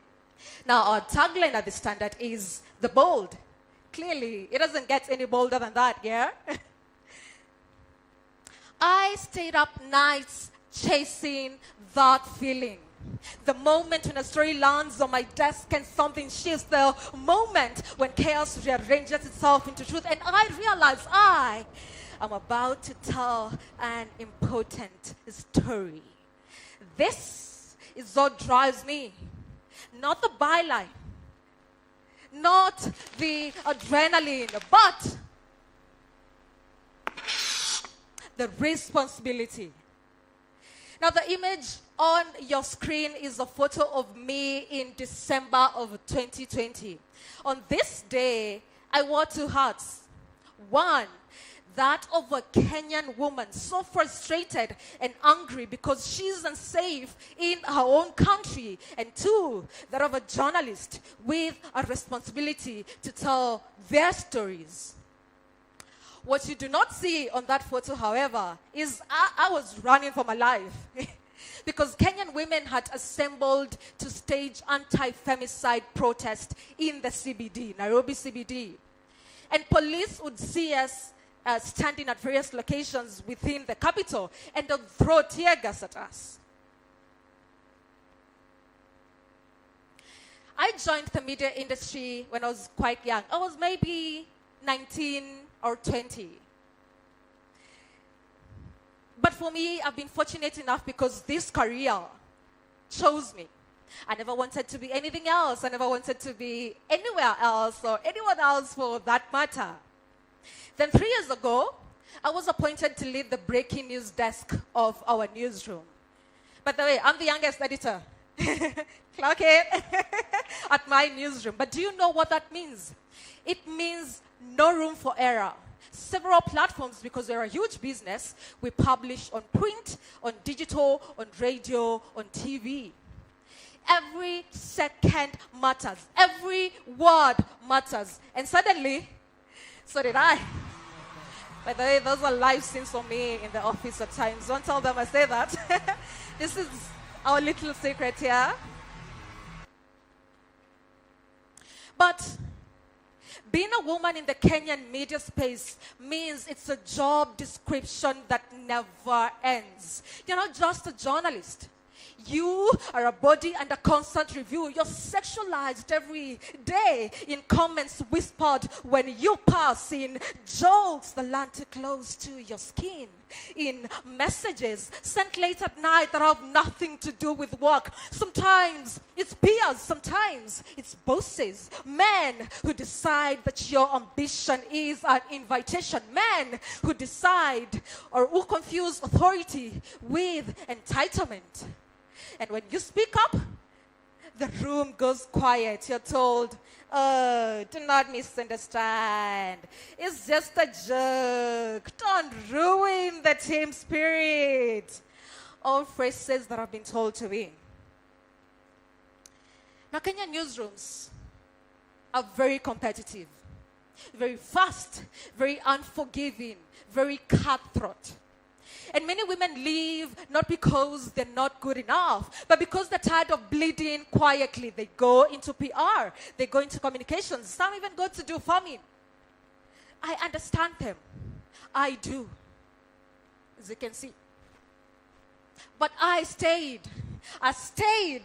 Now, our tagline at the Standard is the bold. Clearly, it doesn't get any bolder than that, yeah? I stayed up nights chasing that feeling. The moment when a story lands on my desk and something shifts, the moment when chaos rearranges itself into truth, and I realize I'm about to tell an important story. This is what drives me. Not the byline, not the adrenaline, but the responsibility. Now, the image on your screen is a photo of me in December of 2020. On this day, I wore two hats. One, that of a Kenyan woman so frustrated and angry because she's unsafe in her own country. And two, that of a journalist with a responsibility to tell their stories. What you do not see on that photo, however, is I was running for my life. Because Kenyan women had assembled to stage anti-femicide protest in the CBD, Nairobi CBD. And police would see us standing at various locations within the capital and they'd throw tear gas at us. I joined the media industry when I was quite young. I was maybe 19 or 20. But for me, I've been fortunate enough because this career chose me. I never wanted to be anything else. I never wanted to be anywhere else or anyone else for that matter. Then 3 years ago, I was appointed to lead the breaking news desk of our newsroom. By the way, I'm the youngest editor. Clock it. At my newsroom. But do you know what that means? It means no room for error. Several platforms, because we're a huge business, we publish on print, on digital, on radio, on TV. Every second matters. Every word matters. And suddenly, so did I. By the way, those are live scenes for me in the office at times. Don't tell them I say that. This is our little secret here. But being a woman in the Kenyan media space means it's a job description that never ends. You're not just a journalist. You are a body under constant review. You're sexualized every day in comments whispered when you pass, in jokes that land too close to your skin, in messages sent late at night that have nothing to do with work. Sometimes it's peers, sometimes it's bosses, men who decide that your ambition is an invitation, men who decide or who confuse authority with entitlement. And when you speak up, the room goes quiet. You're told, oh, do not misunderstand. It's just a joke. Don't ruin the team spirit. All phrases that I've been told to me. Now, Kenyan newsrooms are very competitive, very fast, very unforgiving, very cutthroat. And many women leave not because they're not good enough, but because they're tired of bleeding quietly. They go into PR, they go into communications, some even go to do farming. I understand them. I do, as you can see. But I stayed. I stayed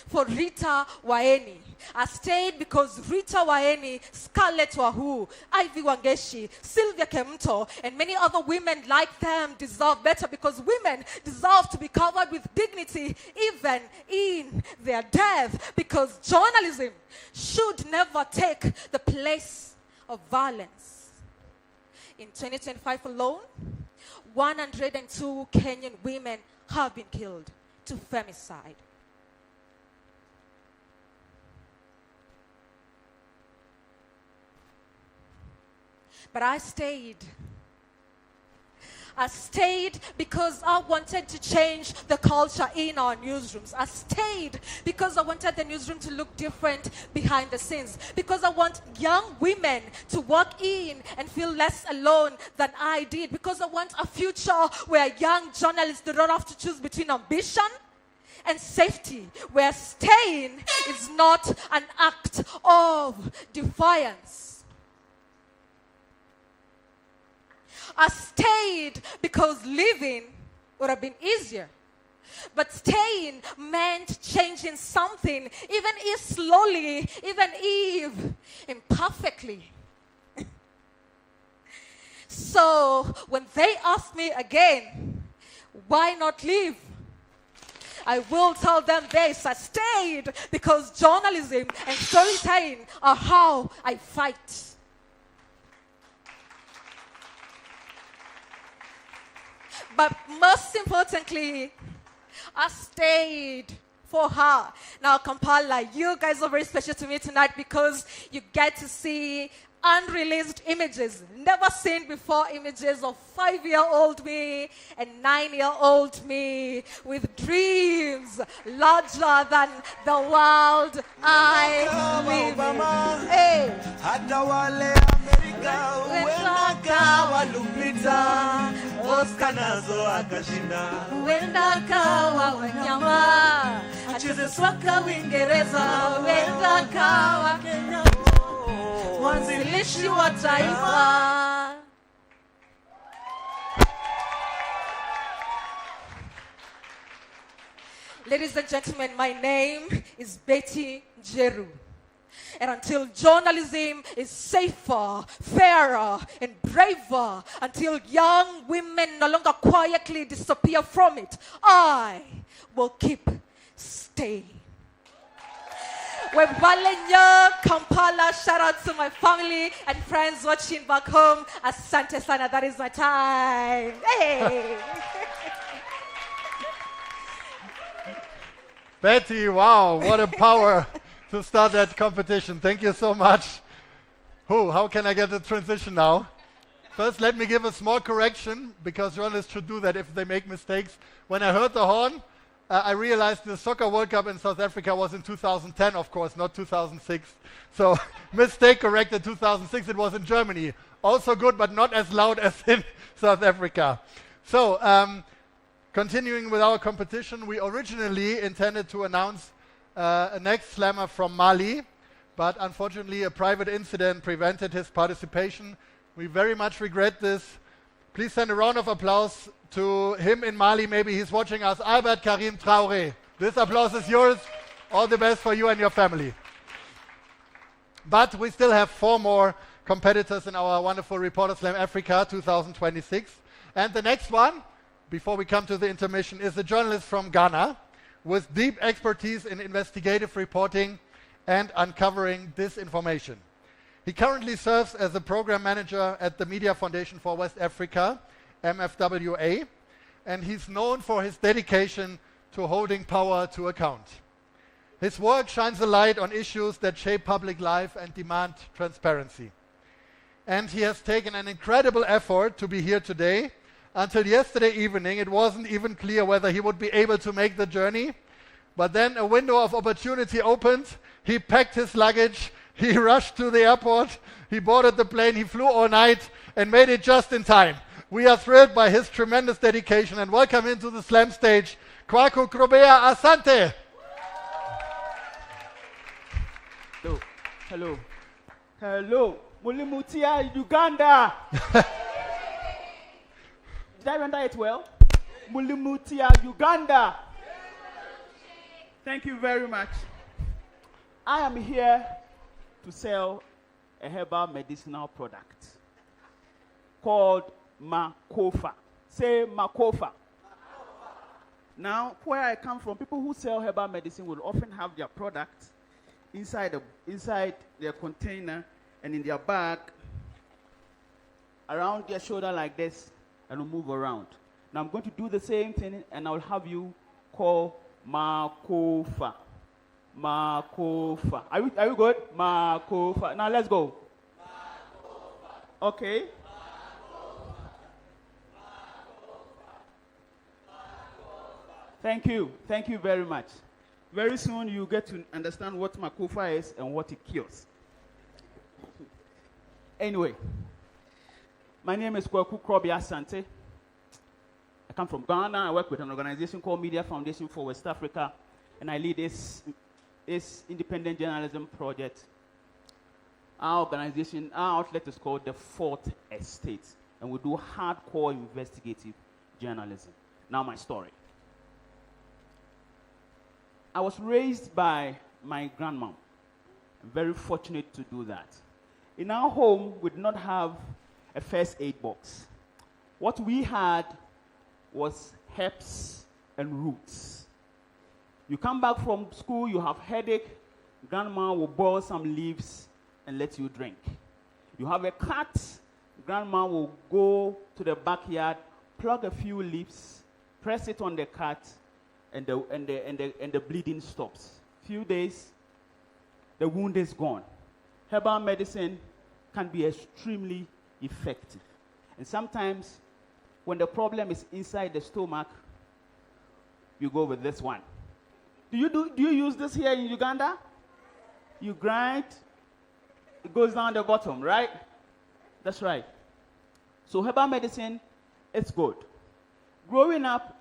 for Rita Waeni. I stayed because Rita Waeni, Scarlett Wahu, Ivy Wangeshi, Sylvia Kemto, and many other women like them deserve better, because women deserve to be covered with dignity even in their death, because journalism should never take the place of violence. In 2025 alone, 102 Kenyan women have been killed to femicide. But I stayed. I stayed because I wanted to change the culture in our newsrooms. I stayed because I wanted the newsroom to look different behind the scenes. Because I want young women to walk in and feel less alone than I did. Because I want a future where young journalists do not have to choose between ambition and safety, where staying is not an act of defiance. I stayed because living would have been easier. But staying meant changing something, even if slowly, even if imperfectly. So when they ask me again, why not leave? I will tell them this: I stayed because journalism and storytelling are how I fight. But most importantly, I stayed for her. Now, Kampala, you guys are very special to me tonight because you get to see unreleased images, never seen before images of 5-year-old me and 9-year-old me with dreams larger than the world I live in. Hey. Wenda kawa wanyama, acheze swaka Uingereza, wenda kawa Kenya, mwanzilishi wa taifa. Ladies and gentlemen, my name is Betty Njeru. And until journalism is safer, fairer, and braver, until young women no longer quietly disappear from it, I will keep staying. Webalenya, Kampala, shout out to my family and friends watching back home. Asante sana, that is my time. Hey! Betty, wow, what a power to start that competition. Thank you so much. How can I get the transition now? First, let me give a small correction, because journalists should do that if they make mistakes. When I heard the horn, I realized the Soccer World Cup in South Africa was in 2010, of course, not 2006. So, mistake corrected, 2006, it was in Germany. Also good, but not as loud as in South Africa. So, continuing with our competition, we originally intended to announce a next slammer from Mali, but unfortunately a private incident prevented his participation. We very much regret this. Please send a round of applause to him in Mali. Maybe he's watching us. Albert Karim Traoré. This applause is yours. All the best for you and your family. But we still have 4 more competitors in our wonderful Reporter Slam Africa 2026. And the next one, before we come to the intermission, is a journalist from Ghana with deep expertise in investigative reporting and uncovering disinformation. He currently serves as a program manager at the Media Foundation for West Africa, MFWA, and he's known for his dedication to holding power to account. His work shines a light on issues that shape public life and demand transparency. And he has taken an incredible effort to be here today. Until yesterday evening, it wasn't even clear whether he would be able to make the journey. But then a window of opportunity opened. He packed his luggage. He rushed to the airport. He boarded the plane. He flew all night and made it just in time. We are thrilled by his tremendous dedication and welcome him to the slam stage, Koku Croa. Asante. Hello. Mulimutia, Uganda. Did I render it well? Mulimutia, Uganda. Thank you very much. I am here to sell a herbal medicinal product called Makofa. Say Makofa. Now, where I come from, people who sell herbal medicine will often have their product inside their container and in their bag, around their shoulder like this, and will move around. Now I'm going to do the same thing, and I'll have you call Makofa. Makofa. Are you good? Makofa. Now let's go. Makofa. Okay. Thank you. Thank you very much. Very soon you get to understand what Makofa is and what it cures. Anyway, my name is Koku Croa. I come from Ghana. I work with an organization called Media Foundation for West Africa, and I lead this independent journalism project. Our organization, our outlet is called the Fourth Estate, and we do hardcore investigative journalism. Now my story. I was raised by my grandmom. I'm very fortunate to do that. In our home, we did not have a first aid box. What we had was herbs and roots. You come back from school, you have headache, grandma will boil some leaves and let you drink. You have a cut, grandma will go to the backyard, plug a few leaves, press it on the cut, and the bleeding stops. Few days, the wound is gone. Herbal medicine can be extremely effective. And sometimes, when the problem is inside the stomach, you go with this one. Do you use this here in Uganda? You grind, it goes down the bottom, right? That's right. So herbal medicine, it's good. Growing up,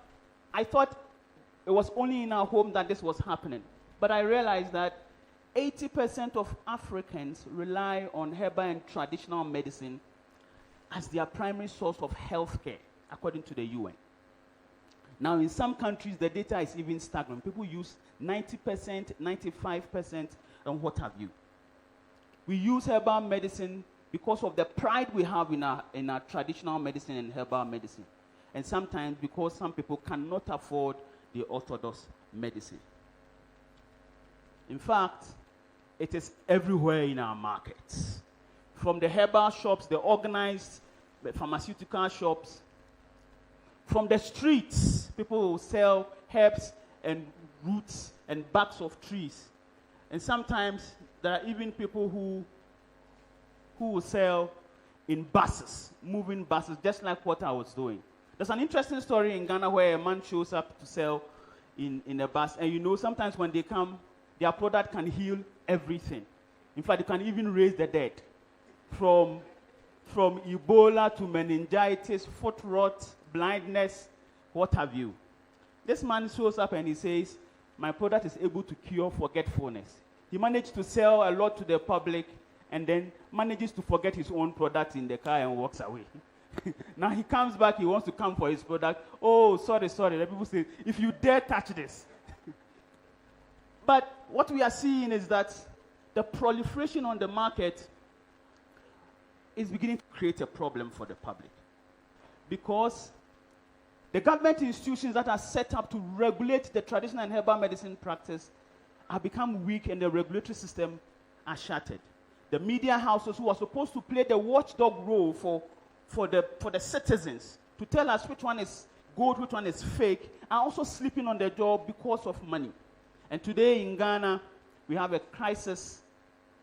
I thought it was only in our home that this was happening. But I realized that 80% of Africans rely on herbal and traditional medicine as their primary source of health care, according to the UN. Now, in some countries, the data is even staggering. People use 90%, 95%, and what have you. We use herbal medicine because of the pride we have in our traditional medicine and herbal medicine. And sometimes because some people cannot afford the orthodox medicine. In fact, it is everywhere in our markets. From the herbal shops, the organized pharmaceutical shops, from the streets, people will sell herbs and roots and barks of trees. And sometimes there are even people who will sell in buses, moving buses, just like what I was doing. There's an interesting story in Ghana where a man shows up to sell in a bus. And you know, sometimes when they come, their product can heal everything. In fact, it can even raise the dead. From Ebola to meningitis, foot rot, blindness, what have you. This man shows up and he says, my product is able to cure forgetfulness. He managed to sell a lot to the public and then manages to forget his own product in the car and walks away. Now he comes back, he wants to come for his product. Oh, sorry. The people say, if you dare touch this. But what we are seeing is that the proliferation on the market is beginning to create a problem for the public. Because the government institutions that are set up to regulate the traditional and herbal medicine practice have become weak and the regulatory system are shattered. The media houses who are supposed to play the watchdog role for the citizens to tell us which one is good, which one is fake, are also sleeping on their job because of money. And today in Ghana, we have a crisis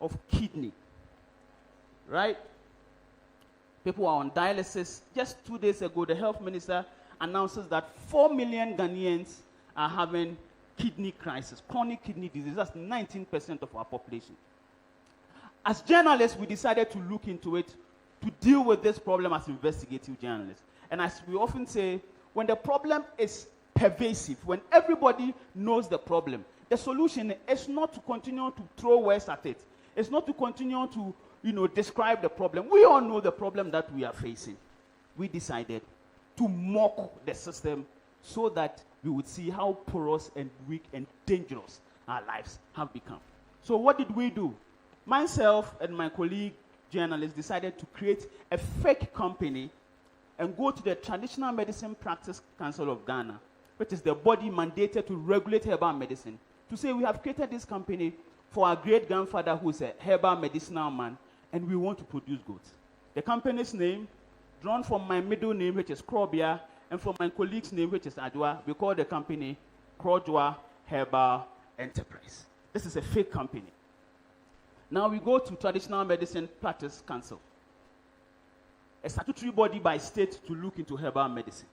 of kidney, right? People are on dialysis. Just 2 days ago, the health minister announces that 4 million Ghanaians are having kidney crisis, chronic kidney disease. That's 19% of our population. As journalists, we decided to look into it, to deal with this problem as investigative journalists. And as we often say, when the problem is pervasive, when everybody knows the problem, the solution is not to continue to throw words at it. It's not to continue to, describe the problem. We all know the problem that we are facing. We decided to mock the system so that we would see how porous and weak and dangerous our lives have become. So what did we do? Myself and my colleague journalists decided to create a fake company and go to the Traditional Medicine Practice Council of Ghana, which is the body mandated to regulate herbal medicine, to say we have created this company for our great-grandfather who is a herbal medicinal man, and we want to produce goods. The company's name, drawn from my middle name, which is Krobia, and from my colleague's name, which is Adwa, we call the company Krojwa Herbal Enterprise. This is a fake company. Now we go to Traditional Medicine Practice Council, a statutory body by state to look into herbal medicine.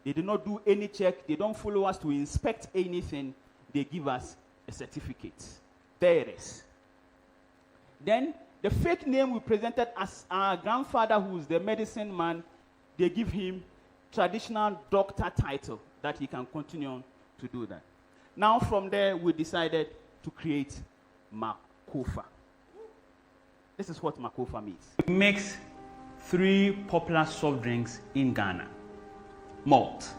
They do not do any check. They don't follow us to inspect anything. They give us a certificate. There it is. Then the fake name we presented as our grandfather, who is the medicine man, they give him traditional doctor title that he can continue to do that. Now from there, we decided to create Makofa. This is what Makofa means. It makes 3 popular soft drinks in Ghana. Malt,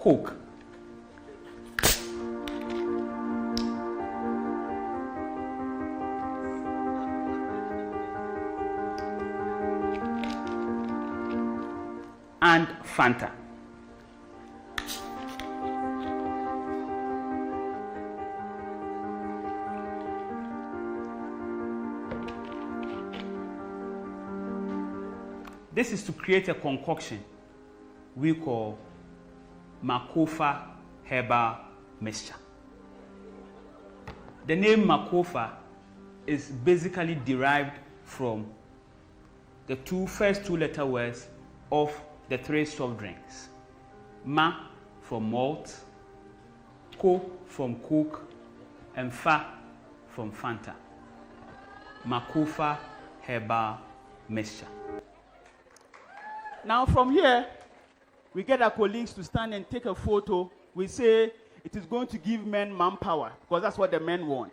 Coke, and Fanta. This is to create a concoction we call Makofa Herbal Mixture. The name Makofa is basically derived from the first two letter words of the 3 soft drinks. Ma from malt, Ko from Coke, and Fa from Fanta. Makofa Herbal Mixture. Now from here, we get our colleagues to stand and take a photo. We say it is going to give men manpower, because that's what the men want.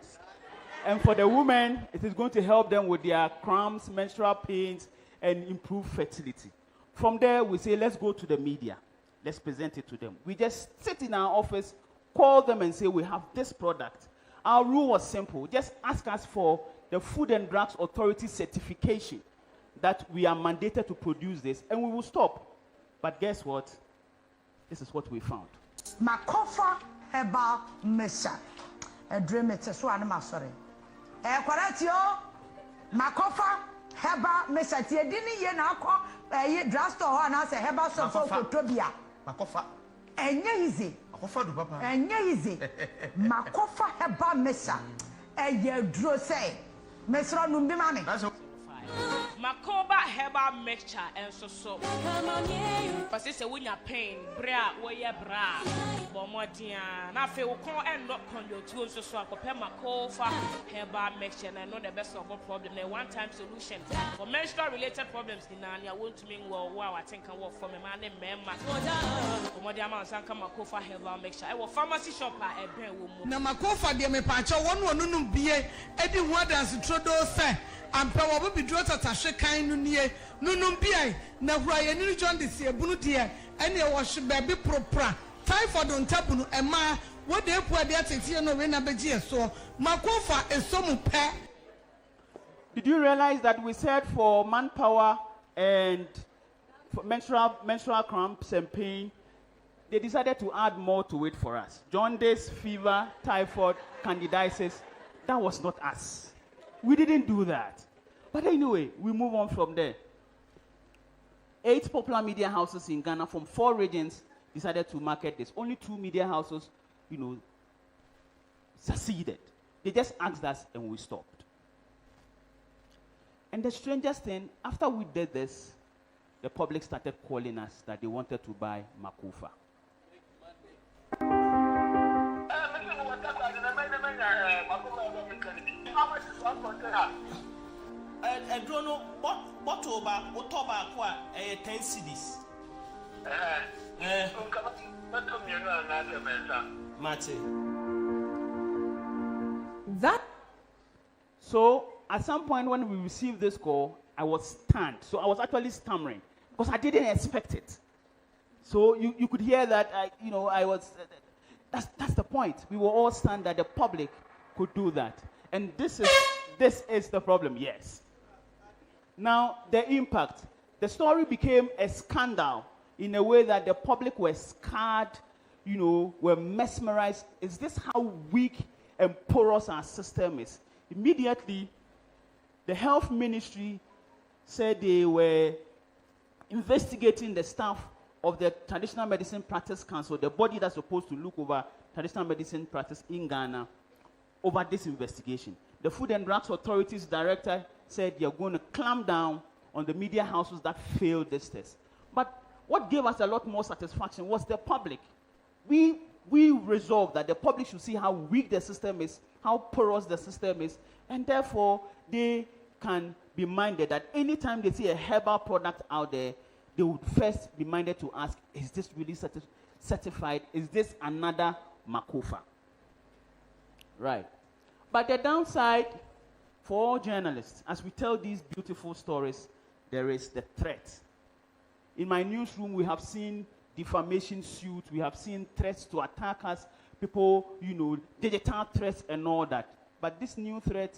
And for the women, it is going to help them with their cramps, menstrual pains, and improve fertility. From there, we say, let's go to the media. Let's present it to them. We just sit in our office, call them and say, we have this product. Our rule was simple. Just ask us for the Food and Drugs Authority certification that we are mandated to produce this, and we will stop. But guess what? This is what we found. Makofa Herbal Mixture. A dream it's a swan mastery. Correctio Makofa Herbal Mixture. Didn't you know a drugstore and as a herbal soap for Tobia? Makofa. And easy. And easy. Makofa Herbal Mixture. A year draw say. Mesra Numbimani. Makoba herbal mixture and so. But it's a winner pain, bra, waya bra, bomodia. Now, if you can't end up on your tools, so I compare Makofa herbal mixture and I know the best of all problem. A one-time solution for menstrual related problems. In Nanya won't mean well, wow, I think I work for me, man, and member. Bomodia man, Sanka Makofa herbal mixture. I will pharmacy shop at a pen. Now, Makofa, dear me, Pacha, one be Eddie Waters, Trudeau, say. And probably be drawn at a shake near no be now Ryan John this year, Bunutia, and you wash baby proper. Typhoid on Tabunu, and ma, what they put there to see no Renabegia, so Makofa is some pair. Did you realize that we said for manpower and for menstrual cramps and pain, they decided to add more to it for us? Jaundice, fever, typhoid, candidiasis, that was not us. We didn't do that. But anyway, we move on from there. 8 popular media houses in Ghana from 4 regions decided to market this. Only 2 media houses, succeeded. They just asked us and we stopped. And the strangest thing, after we did this, the public started calling us that they wanted to buy Makofa. I don't know what over 10 CDs. That. So at some point when we received this call, I was stunned. So I was actually stammering because I didn't expect it. So you could hear that I was. That's the point. We were all stunned that the public could do that, and this is the problem. Yes. Now the impact. The story became a scandal in a way that the public were scared, were mesmerized. Is this how weak and porous our system is? Immediately, the health ministry said they were investigating the staff of the Traditional Medicine Practice Council, the body that's supposed to look over traditional medicine practice in Ghana, over this investigation. The Food and Drugs Authority's director said you're going to clamp down on the media houses that failed this test. But what gave us a lot more satisfaction was the public. We resolved that the public should see how weak the system is, how porous the system is, and therefore they can be minded that anytime they see a herbal product out there, they would first be minded to ask, is this really certified? Is this another Makofa? Right. But the downside for all journalists, as we tell these beautiful stories, there is the threat. In my newsroom, we have seen defamation suits, we have seen threats to attack us, people, digital threats and all that. But this new threat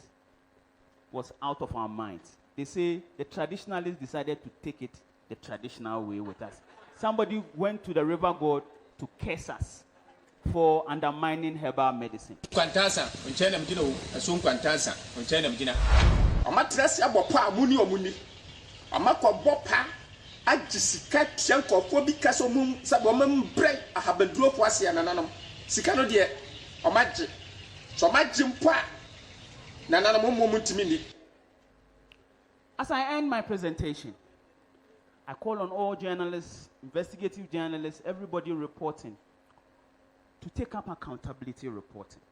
was out of our minds. They say the traditionalists decided to take it the traditional way with us. Somebody went to the river god to curse us for undermining herbal medicine. Quantasa, unchena mjina asum quantasa, unchena mjina. Amatrasi abopa amuni omuni. Amakwa bopa ajisika tianko fobi kaso mum sabomam bre ahabedro foase ananam. Sika no de omaji. So maji mpa nananam mumutimi ni. As I end my presentation, I call on all journalists, investigative journalists, everybody reporting, to take up accountability reporting.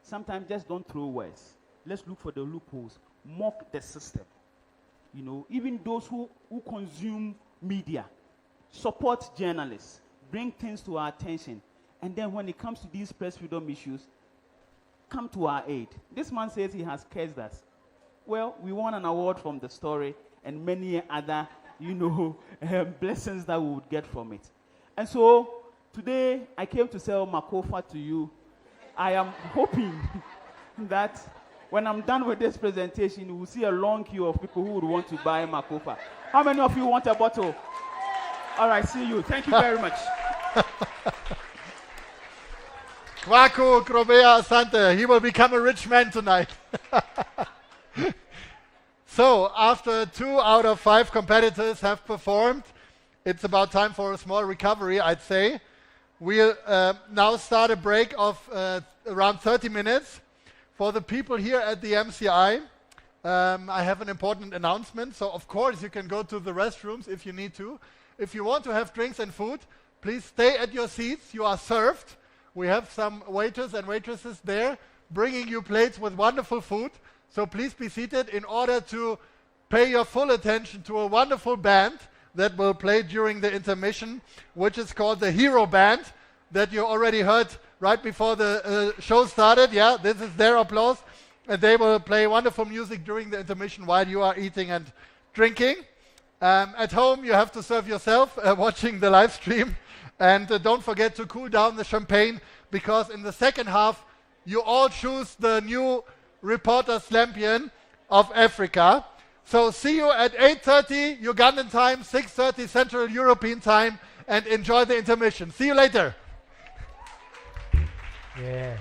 Sometimes just don't throw words. Let's look for the loopholes. Mock the system. Even those who consume media, support journalists, bring things to our attention. And then when it comes to these press freedom issues, come to our aid. This man says he has cursed us. Well, we won an award from the story and many other, blessings that we would get from it. And so today I came to sell Makofa to you. I am hoping that when I'm done with this presentation, you will see a long queue of people who would want to buy Makofa. How many of you want a bottle? All right, see you. Thank you very much. Koku Croa Asante, he will become a rich man tonight. So, after 2 out of 5 competitors have performed, it's about time for a small recovery, I'd say. We'll now start a break of around 30 minutes. For the people here at the MCI, I have an important announcement. So, of course, you can go to the restrooms if you need to. If you want to have drinks and food, please stay at your seats. You are served. We have some waiters and waitresses there bringing you plates with wonderful food. So please be seated in order to pay your full attention to a wonderful band that will play during the intermission, which is called the Hero Band, that you already heard right before the show started. Yeah, this is their applause. And they will play wonderful music during the intermission while you are eating and drinking. At home, you have to serve yourself watching the live stream. And don't forget to cool down the champagne, because in the second half, you all choose the new Reporter Champion of Africa. So see you at 8:30 Ugandan time, 6:30 Central European time, and enjoy the intermission. See you later. Yeah.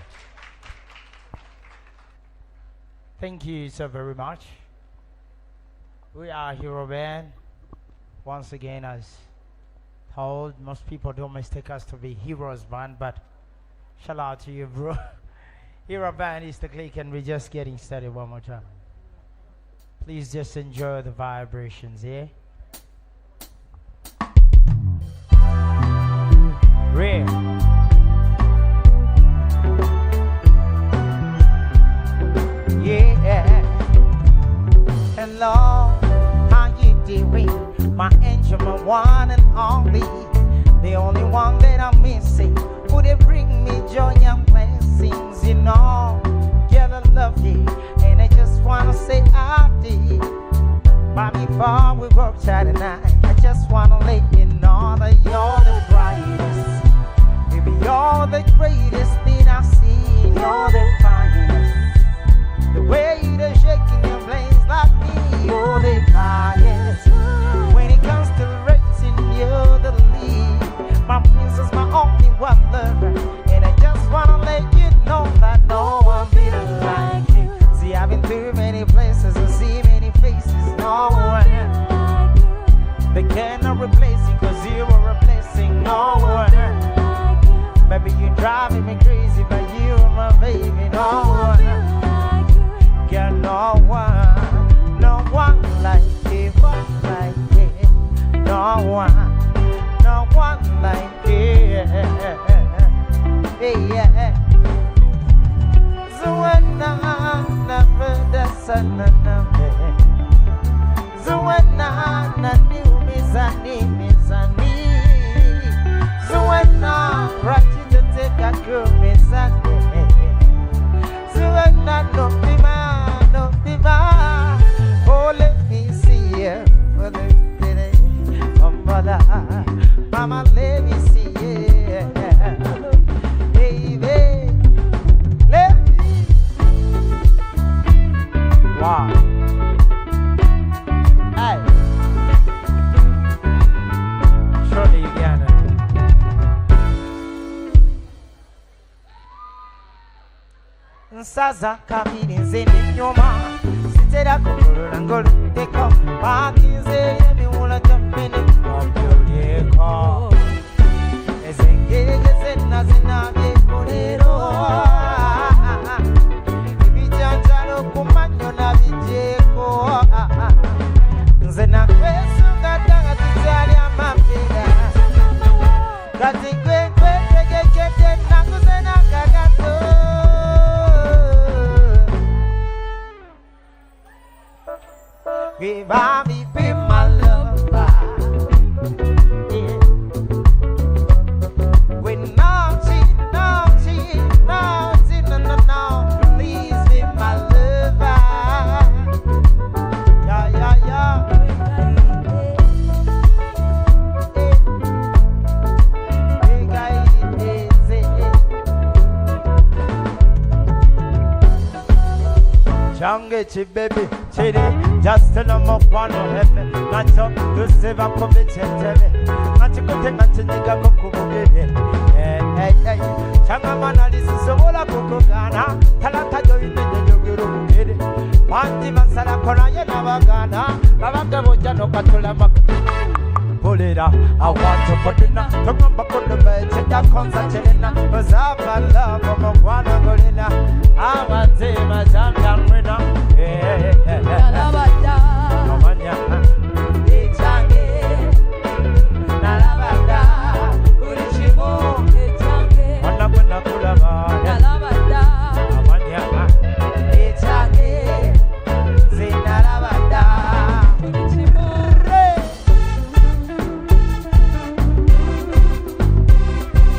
Thank you so very much. We are Hero Band. Once again, as told, most people don't mistake us to be Heroes Band, but shout out to you, bro. Hero Band is the click, and we're just getting started one more time. Please just enjoy the vibrations, yeah? Real. Yeah. Hello, how you doing? My angel, my one and only, the only one that I'm missing. Would it bring me joy and blessings? You know, girl, I love you, and I just wanna say I did. But before we work tonight, I just wanna let you know that you're the brightest. Baby, you're the greatest thing I see. You're the finest. The way you're shaking your flames like me, you're the highest. When it comes to rating, you're the lead. My princess, my only one lover, and I just wanna let you know that no one be like you. See, I've been through many places and see many faces. No one, they cannot replace you, 'cause you are a blessing. No one, baby, you're driving me crazy, but you are my baby. No one. Girl, no one like you, like you. No one like you. Yeah. So when I never the sun so when I knew me zani. So when I brought you to take a girl me zani. So when I know oh, let me see you for the minute. Oh, mother, mama, let me see you. Baby, let me. Wow. Hey. Surely Uganda. Saza kamini zeni nyoma. Sitera kukuru ngolu teko. Pakize yemi wula jamini mabiyeko. Ezengege zena vyekorero. Ibijanjalo kumanyo na vijeko. Nzena kwesu ngatanga tizali amapira. Kati kwe kete nangu zena kagato. Give me be my lover. Yeah. When naughty, no. Please be my lover. Yeah. Change baby, chidi, just tell them up one heaven. Not up to save up of the chete. Not to go take a nigga go hey. Changamana, this is a whole Gana. Talata join the Joguru. Panti Masala Koraya Navagana. Navaka Bojano Patula. Pull it out, I want to put it up. Come on, back on the bed, take that concert. Cause I've got love from a guana gorilla. I'm a team, a champion winner. Nalabada, Echange, Nalabada, Urichibo, Echange, Wanakuna Kulaba, Nalabada, Echange, Zinalabada, Urichibo.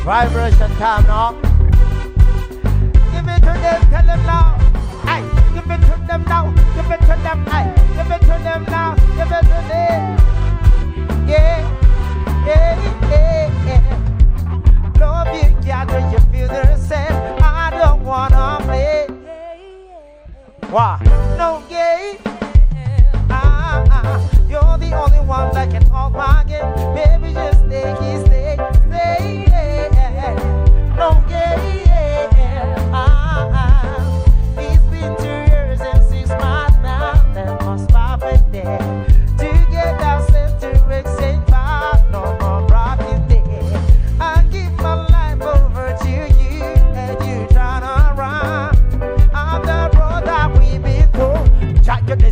Vibration time now. Give it to them, tell them now. Hey, give it to them now. Give it to them, hey. Give it to them now. Give it to them. Yeah. Love you, gather, you feel the same. I don't wanna play. Why? No game. You're the only one that can hold my game. Baby, just stay. No game. It's been 2 years and 6 months now. That must be there.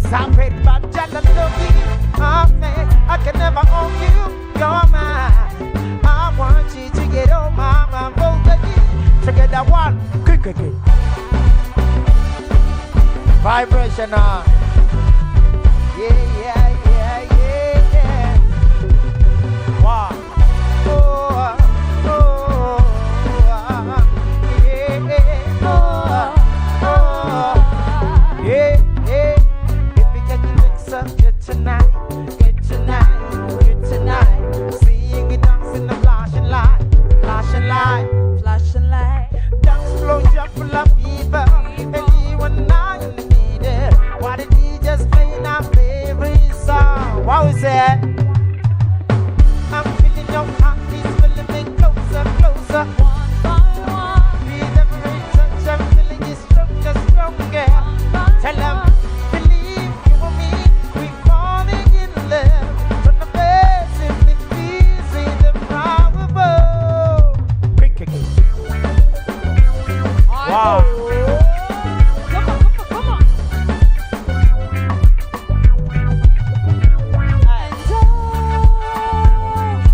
Yes, I prayed about Jack and Loki. I can never own you. You're mine. I want you to get on my mind. Check that one. Quick. Vibration on. Yeah. Wow. Yeah. If you get your licks up, get tonight. Seeing you dancing the flashing light. Dance flow jump full of fever. And you and I in the middle. Why did he just play our favorite song? What was that? I'm feeling your heart, he's feeling me closer. One by one. With every touch, I'm feeling you stronger. Tell him, believe you and me, we falling in love. From the best in the easy, the probable. Quick again. Wow. Come on.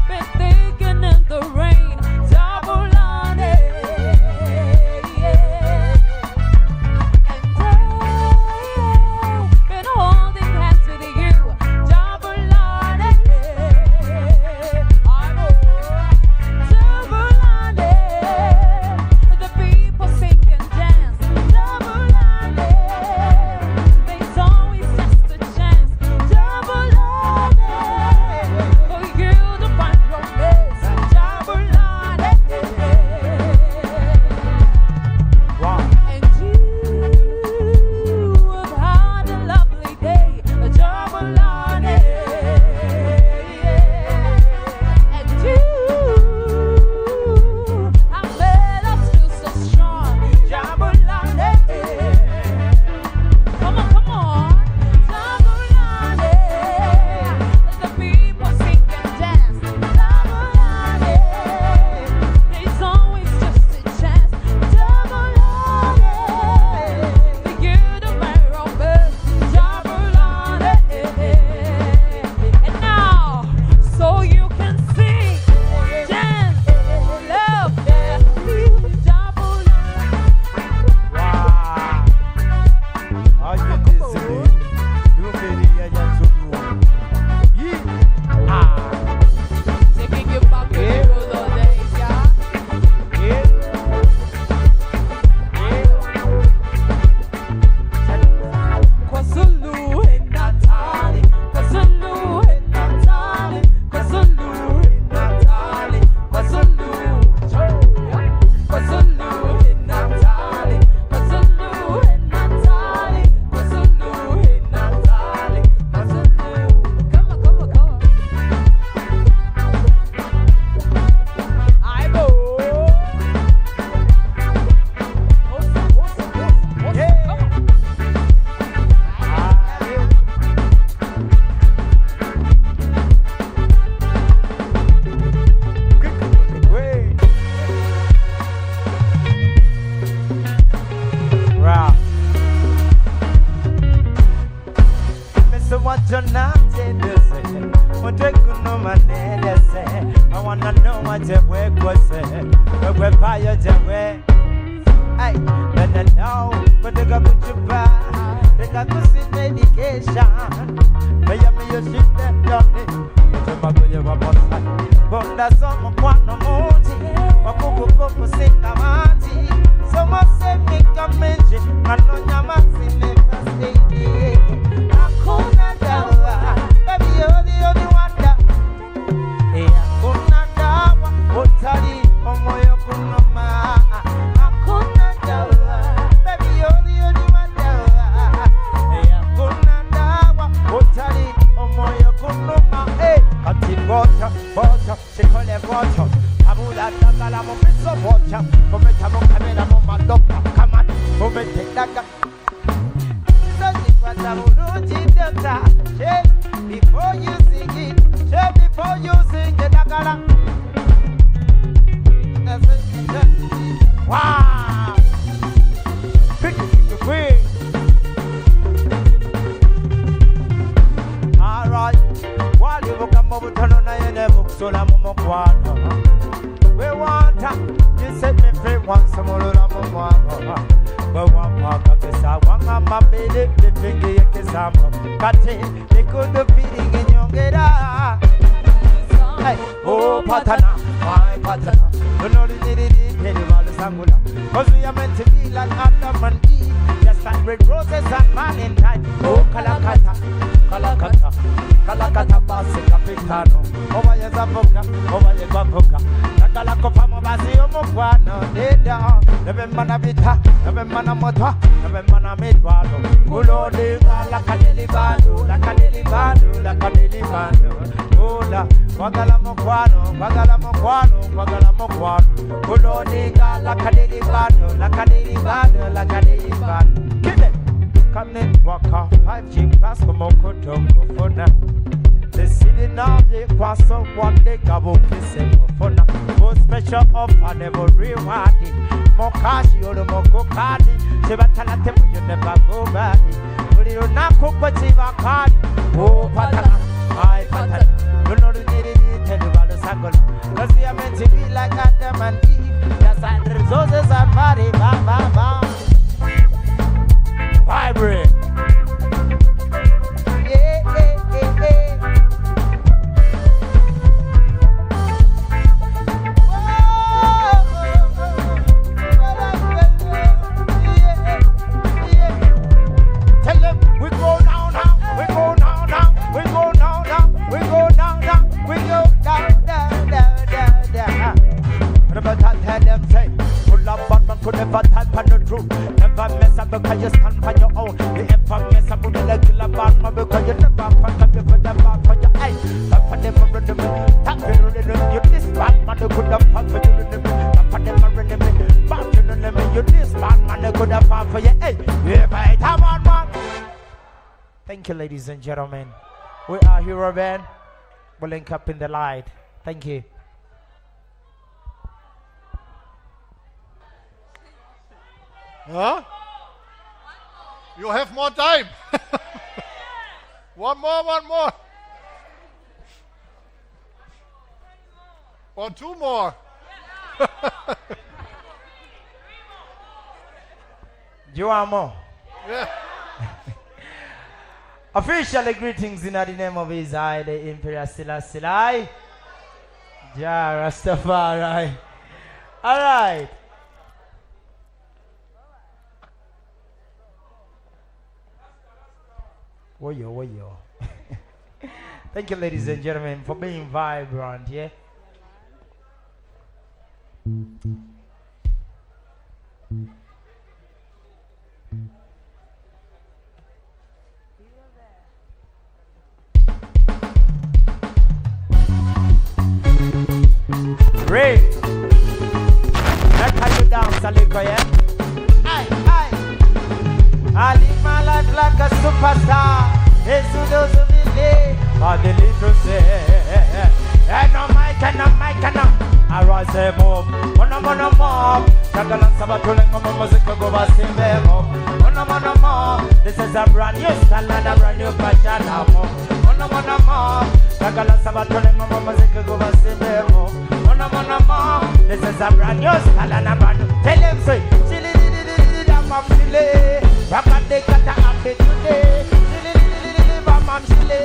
Been thinking in the rain, double on it. And been holding hands with you, double on it. Double on it. The people sing and dance, double on it. There's always just a chance, double on it. For you to find romance, double on it. And you have had a lovely day, double on it. And you have made us feel so strong, double on it. Come on, double on it. The people sing and dance, double on it. There's always just a chance, double on it. For you to marry romance, double on it. And now, so you can sing, dance, love, feel double on it. Wow. Are you listening? You really Taking you back to the good old days, yeah. Kwazulu and Natali, Kwazulu and Natali, Kwazulu and Natali, Kwazulu and Natali, Kwazulu and Natali, Kwazulu and Natali, Kwazulu. Come on. I go. Wow. Mr. What you're not saying, what they could know my name, I wanna know what your work was, but we're by your way. Hey, but I know, but they got put you back, they got to see medication. But you may you shit them down, but you're not going to have a fight. But that's all my one no more. My Koku sing a manti. So much say me come in, I know your man never stay. Hakuna dawa, baby you're the only one that. Hakuna dawa, utali omoyo kunoma. Hakuna dawa, baby you're the only one that. Hakuna dawa, utali omoyo kunoma. Hey, kati water, she call it water. Abula takala mo piso water. Come tamo kamera mo madoka. Come on, come take that. Before you sing it, before you sing it, wow! Pick it, sola mumokwano. We want her, you set me free once more mumokwano. We want her, kesa wanga mabele, the finger yekizamo. Kate, they could be feeding in yongera. Hey, oh patana, my patana. You know the Sangula. Cause we are meant to be like Adam and Eve. Just like red roses and Valentine. Oh, Kalakata, Kalakata, Kalakata, Basi Capitano. Over your Zapoka, over your Bapoka. Nakalako Mobasi, Omoquano, Deda. Never Vita, never Manamota, never Manamedvado. Ulo de Lacadilibado, Lacadilibado, Lacadilibado. Ola, Wagalamoquano, Wagalamoquano, Wagalamoquano. Ulo de Lacadilibado, Lacadilibado, Lacadilibado. Give it. Come in, walk off 5G plus, come on, Kotoko, the city now, they pass on one day, Gabo kissing for now. More special offer, never rewarded. More cash, you're the more cocadi. Sebatana, you never go back. Will you not cook what you are card? Oh, Patana, my Patana. You know the need tell you about the Sangola. Cause we are meant to be like Adam and Eve. Just like the resources are body, bam, bam, bam. Vibrate. Yeah, yeah, yeah, yeah. Could never type on the truth. Never mess up because you stand for your own. You ever mess up with the regular bar because you never fuck up with the bar for your eye. Tap on them around the middle. Tap on them. You this bad man, you could have fought for you in the middle. Tap on them around the middle. Back to the limit. You this bad man, you could have fought for your eye. Yeah, right. Come on, man. Thank you, ladies and gentlemen. We are Hero Band. We'll link up in the light. Thank you. Huh? You have more time. One more. Or two more. You want more? Yeah. Officially greetings in the name of His High, the Imperial Selassie. Ja, Rastafari. All right. Woyo. Thank you, ladies and gentlemen, for being vibrant, yeah? Ray, let's how you dance, Aliko, yeah? Aye. I live my life like a superstar. It's to those who believe or the little say. And no mic. I rise them up. Mono mob. Shagalan Sabatuleng, Momo music go over sing them up. Mono mob. This is a brand new style and a brand new fashion. Mono mob. Shagalan Sabatuleng, Momo music go over sing them up. Mono mob. This is a brand new style and a brand new. Tell them say, chili, I'm chili. Rockade kata update today. Bam chile.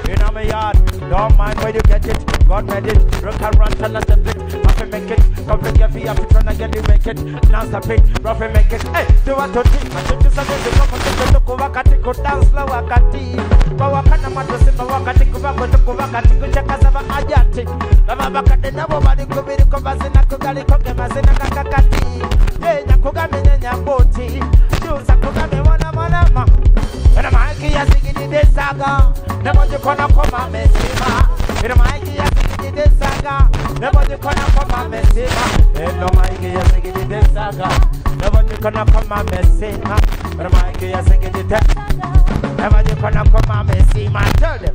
In my yard, don't mind where you get it. God made it. Rock around, tell us the bit. Have to make it. Come bring your feet up, trying to get it, make it. Now stop it, rough and make it. Hey, do what to do. I took this and this. Come and take a wakati, go dance slow wakati. Bawakana matrasi, bawakati, kubakati, kuchakasava ajati. Lava bakati, nobody could be the conversing. Kugali kogemazina kakakati. Yeah, nyakugami nyamboti. Jusa kugami wana. When I'm Mikey, I sing it in this saga. Never you gonna come and mess him up. When I'm Mikey, I sing it in this saga. Never you gonna come and mess him up. When I'm Mikey, I sing it in this saga. Never you gonna come and mess him up. When I'm Mikey, I sing it in this saga. Never you gonna come and mess him up. Tell them.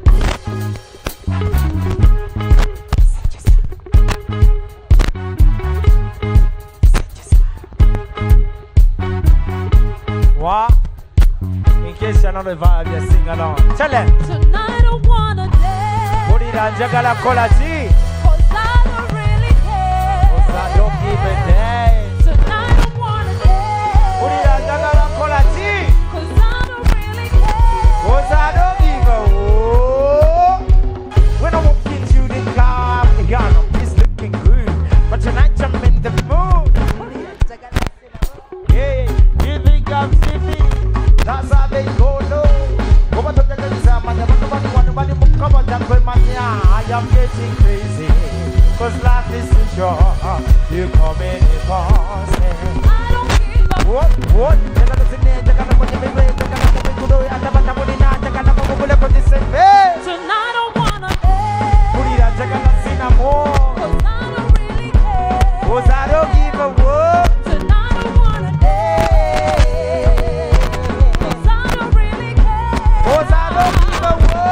What? In case you're not a vibe, you sing along. Tell them. Tonight I wanna dance. Put it Pulira njagala kola ki? 'Cause I don't really care. 'Cause I don't give a damn. Tonight I wanna dance. Pulira njagala kola ki? 'Cause I don't really care. 'Cause I don't give a whoop. When I walk into the car, the gun is looking good. But tonight I'm in the mood. Yeah, you think I'm sleepy? That's how they go low. Come on, come on, I am getting crazy. 'Cause life is too short. You come in the past. I don't give a what? Tonight I wanna dance. 'Cause I don't really care. 'Cause I don't give a whoop. Tonight I wanna dance. 'Cause I don't really care. 'Cause I don't give a whoop.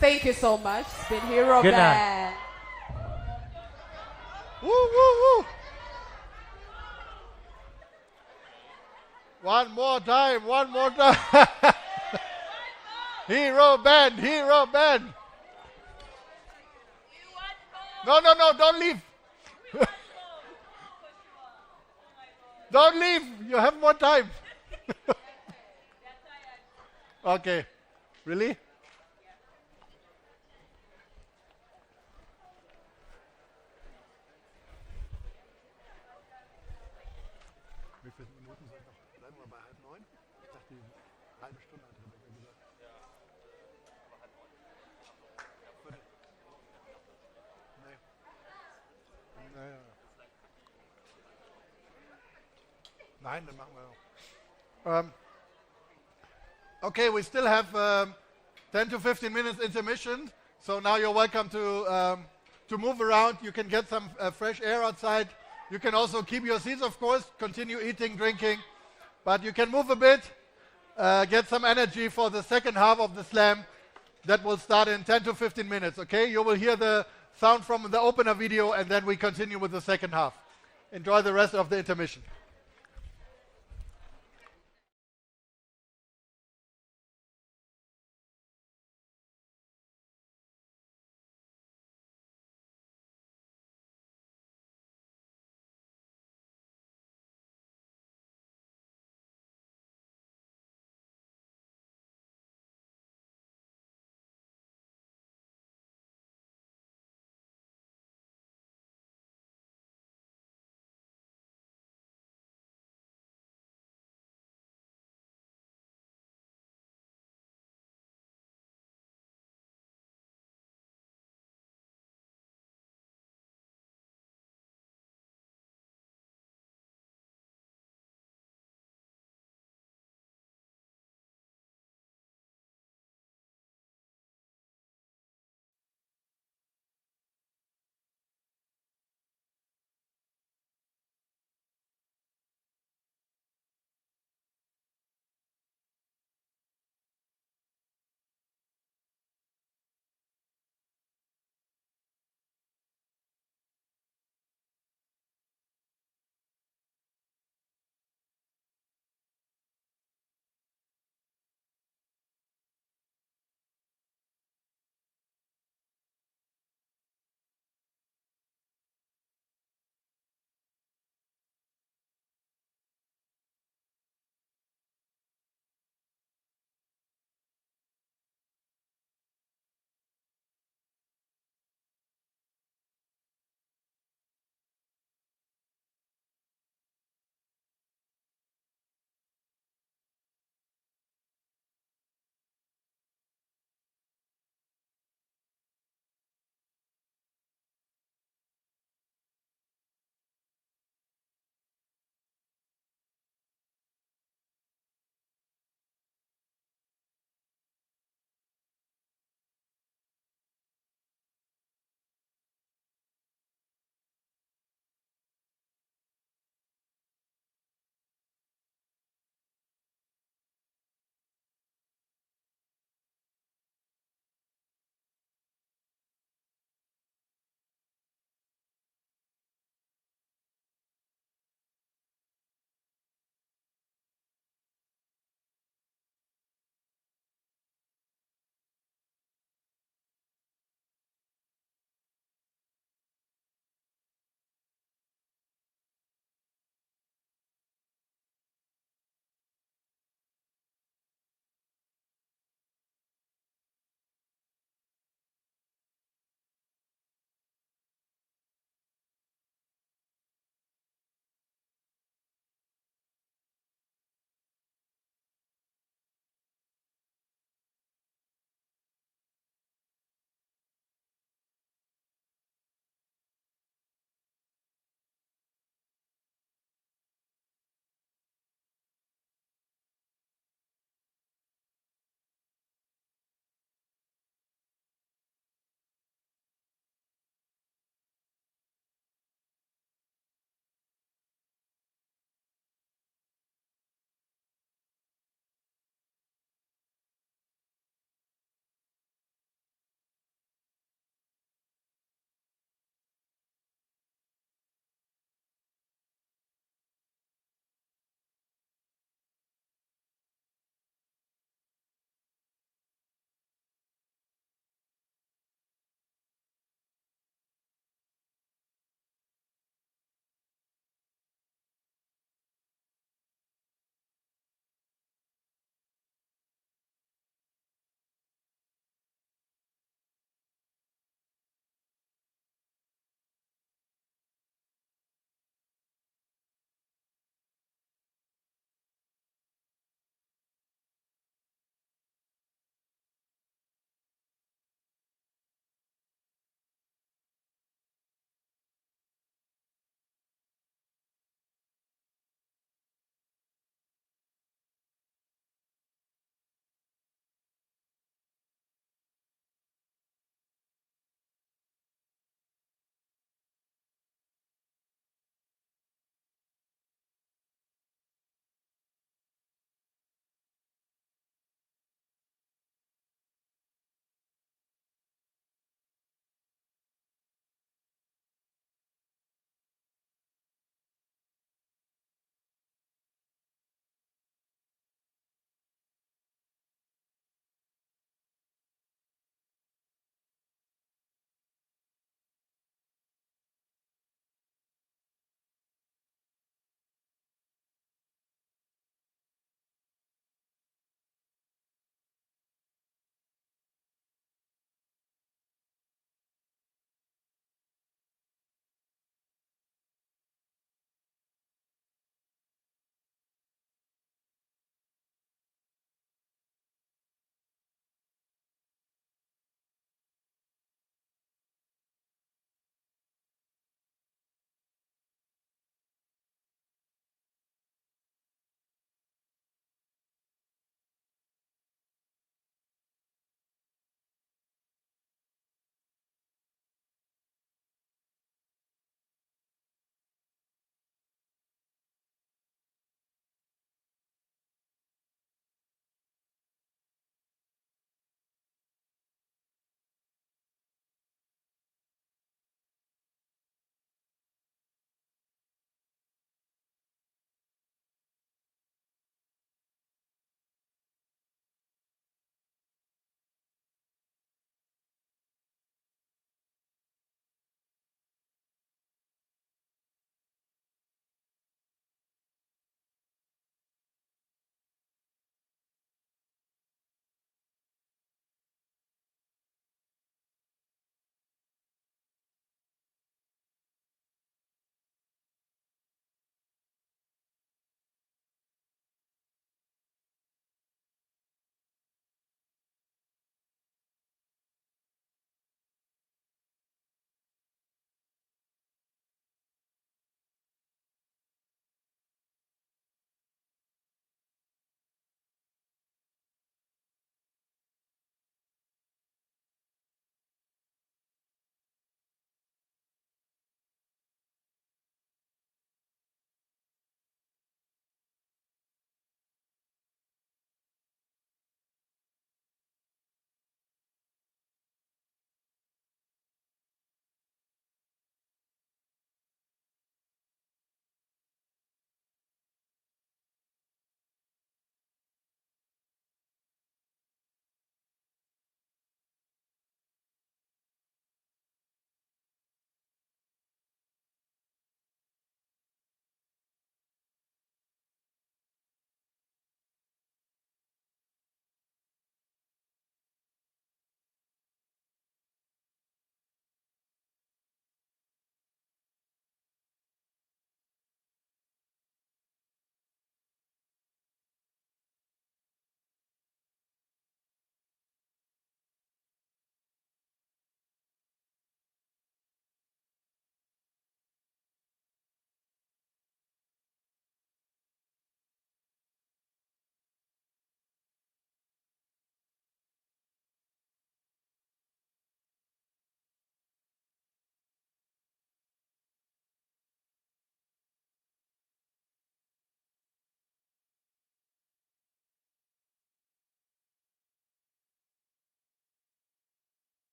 Thank you so much. It's been Hero Good night. Band. Woo, woo, woo. One more time, one more time. Hero band, hero band. No, don't leave. Don't leave, you have more time. Okay, really? Wie viele Minuten sind noch? Bleiben wir bei 8:30? Ich dachte, die halbe Stunde hat Rebecca gesagt. Viertel. Nee. Naja. Nein, dann machen wir noch. Okay, we still have 10 to 15 minutes intermission. So now you're welcome to move around. You can get some fresh air outside. You can also keep your seats, of course, continue eating, drinking, but you can move a bit, get some energy for the second half of the slam that will start in 10 to 15 minutes, okay? You will hear the sound from the opener video and then we continue with the second half. Enjoy the rest of the intermission.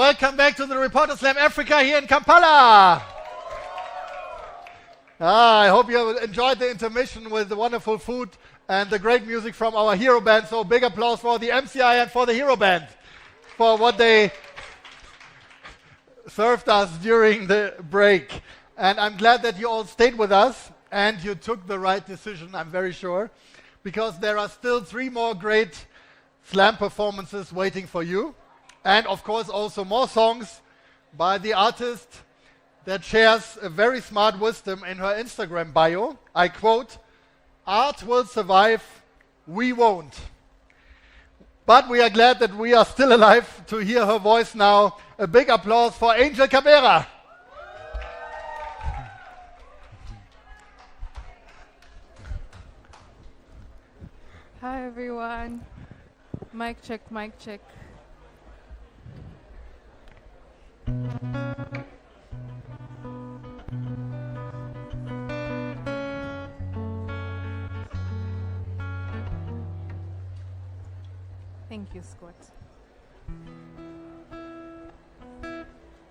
welcome back to the Reporter Slam Africa here in Kampala. I hope you have enjoyed the intermission with the wonderful food and the great music from our hero band. So big applause for the MCI and for the hero band for what they served us during the break. And I'm glad that you all stayed with us and you took the right decision, I'm very sure, because there are still 3 more great slam performances waiting for you. And of course also more songs by the artist that shares a very smart wisdom in her Instagram bio. I quote, "Art will survive, we won't." But we are glad that we are still alive to hear her voice now. A big applause for Angel Cabera. Hi everyone. Mic check, mic check. Thank you, Scott.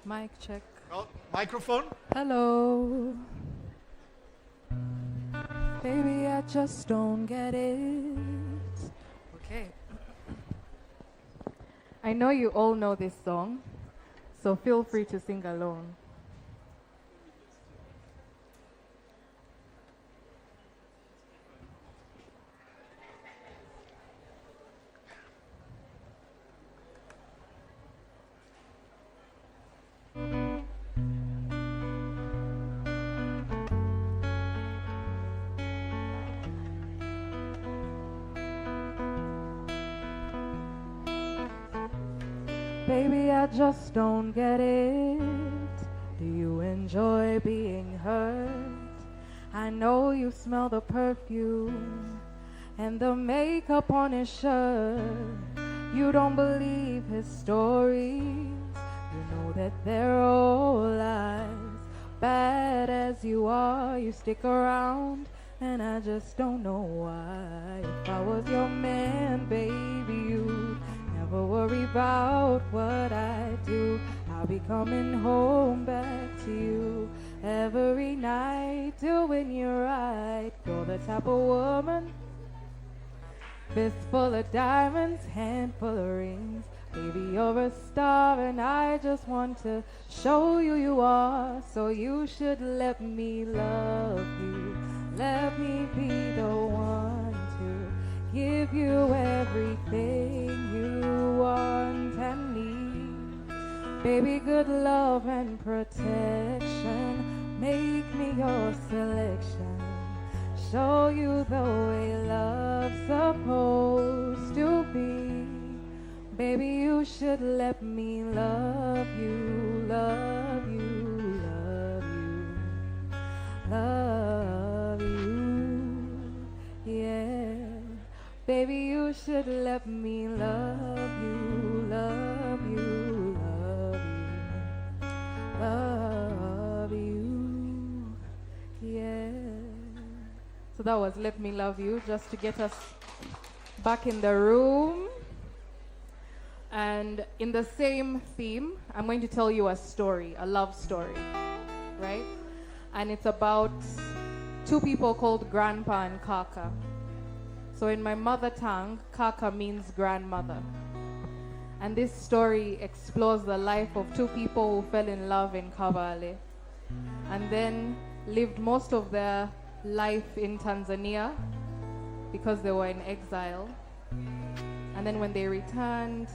Mic check. Oh, microphone. Hello. Baby, I just don't get it. Okay. I know you all know this song, so feel free to sing along. Baby, I just don't get it. Do you enjoy being hurt? I know you smell the perfume and the makeup on his shirt. You don't believe his stories. You know that they're all lies. Bad as you are, you stick around, and I just don't know why. If I was your man, baby, you'd never worry about what I do. I'll be coming home back to you every night, doing you right. You're the type of woman, fist full of diamonds, hand full of rings. Baby, you're a star, and I just want to show you you are. So you should let me love you. Let me be the one to give you everything you want and need. Baby, good love and protection. Make me your selection. Show you the way love's supposed to be. Baby, you should let me love you, love you, love you, love you, yeah. Baby, you should let me love you, love you, love you, love you, yeah. So that was Let Me Love You, just to get us back in the room. And in the same theme, I'm going to tell you a story, a love story, right? And it's about 2 people called Grandpa and Kaka. So in my mother tongue, Kaka means grandmother. And this story explores the life of 2 people who fell in love in Kampala and then lived most of their life in Tanzania because they were in exile. And then when they returned,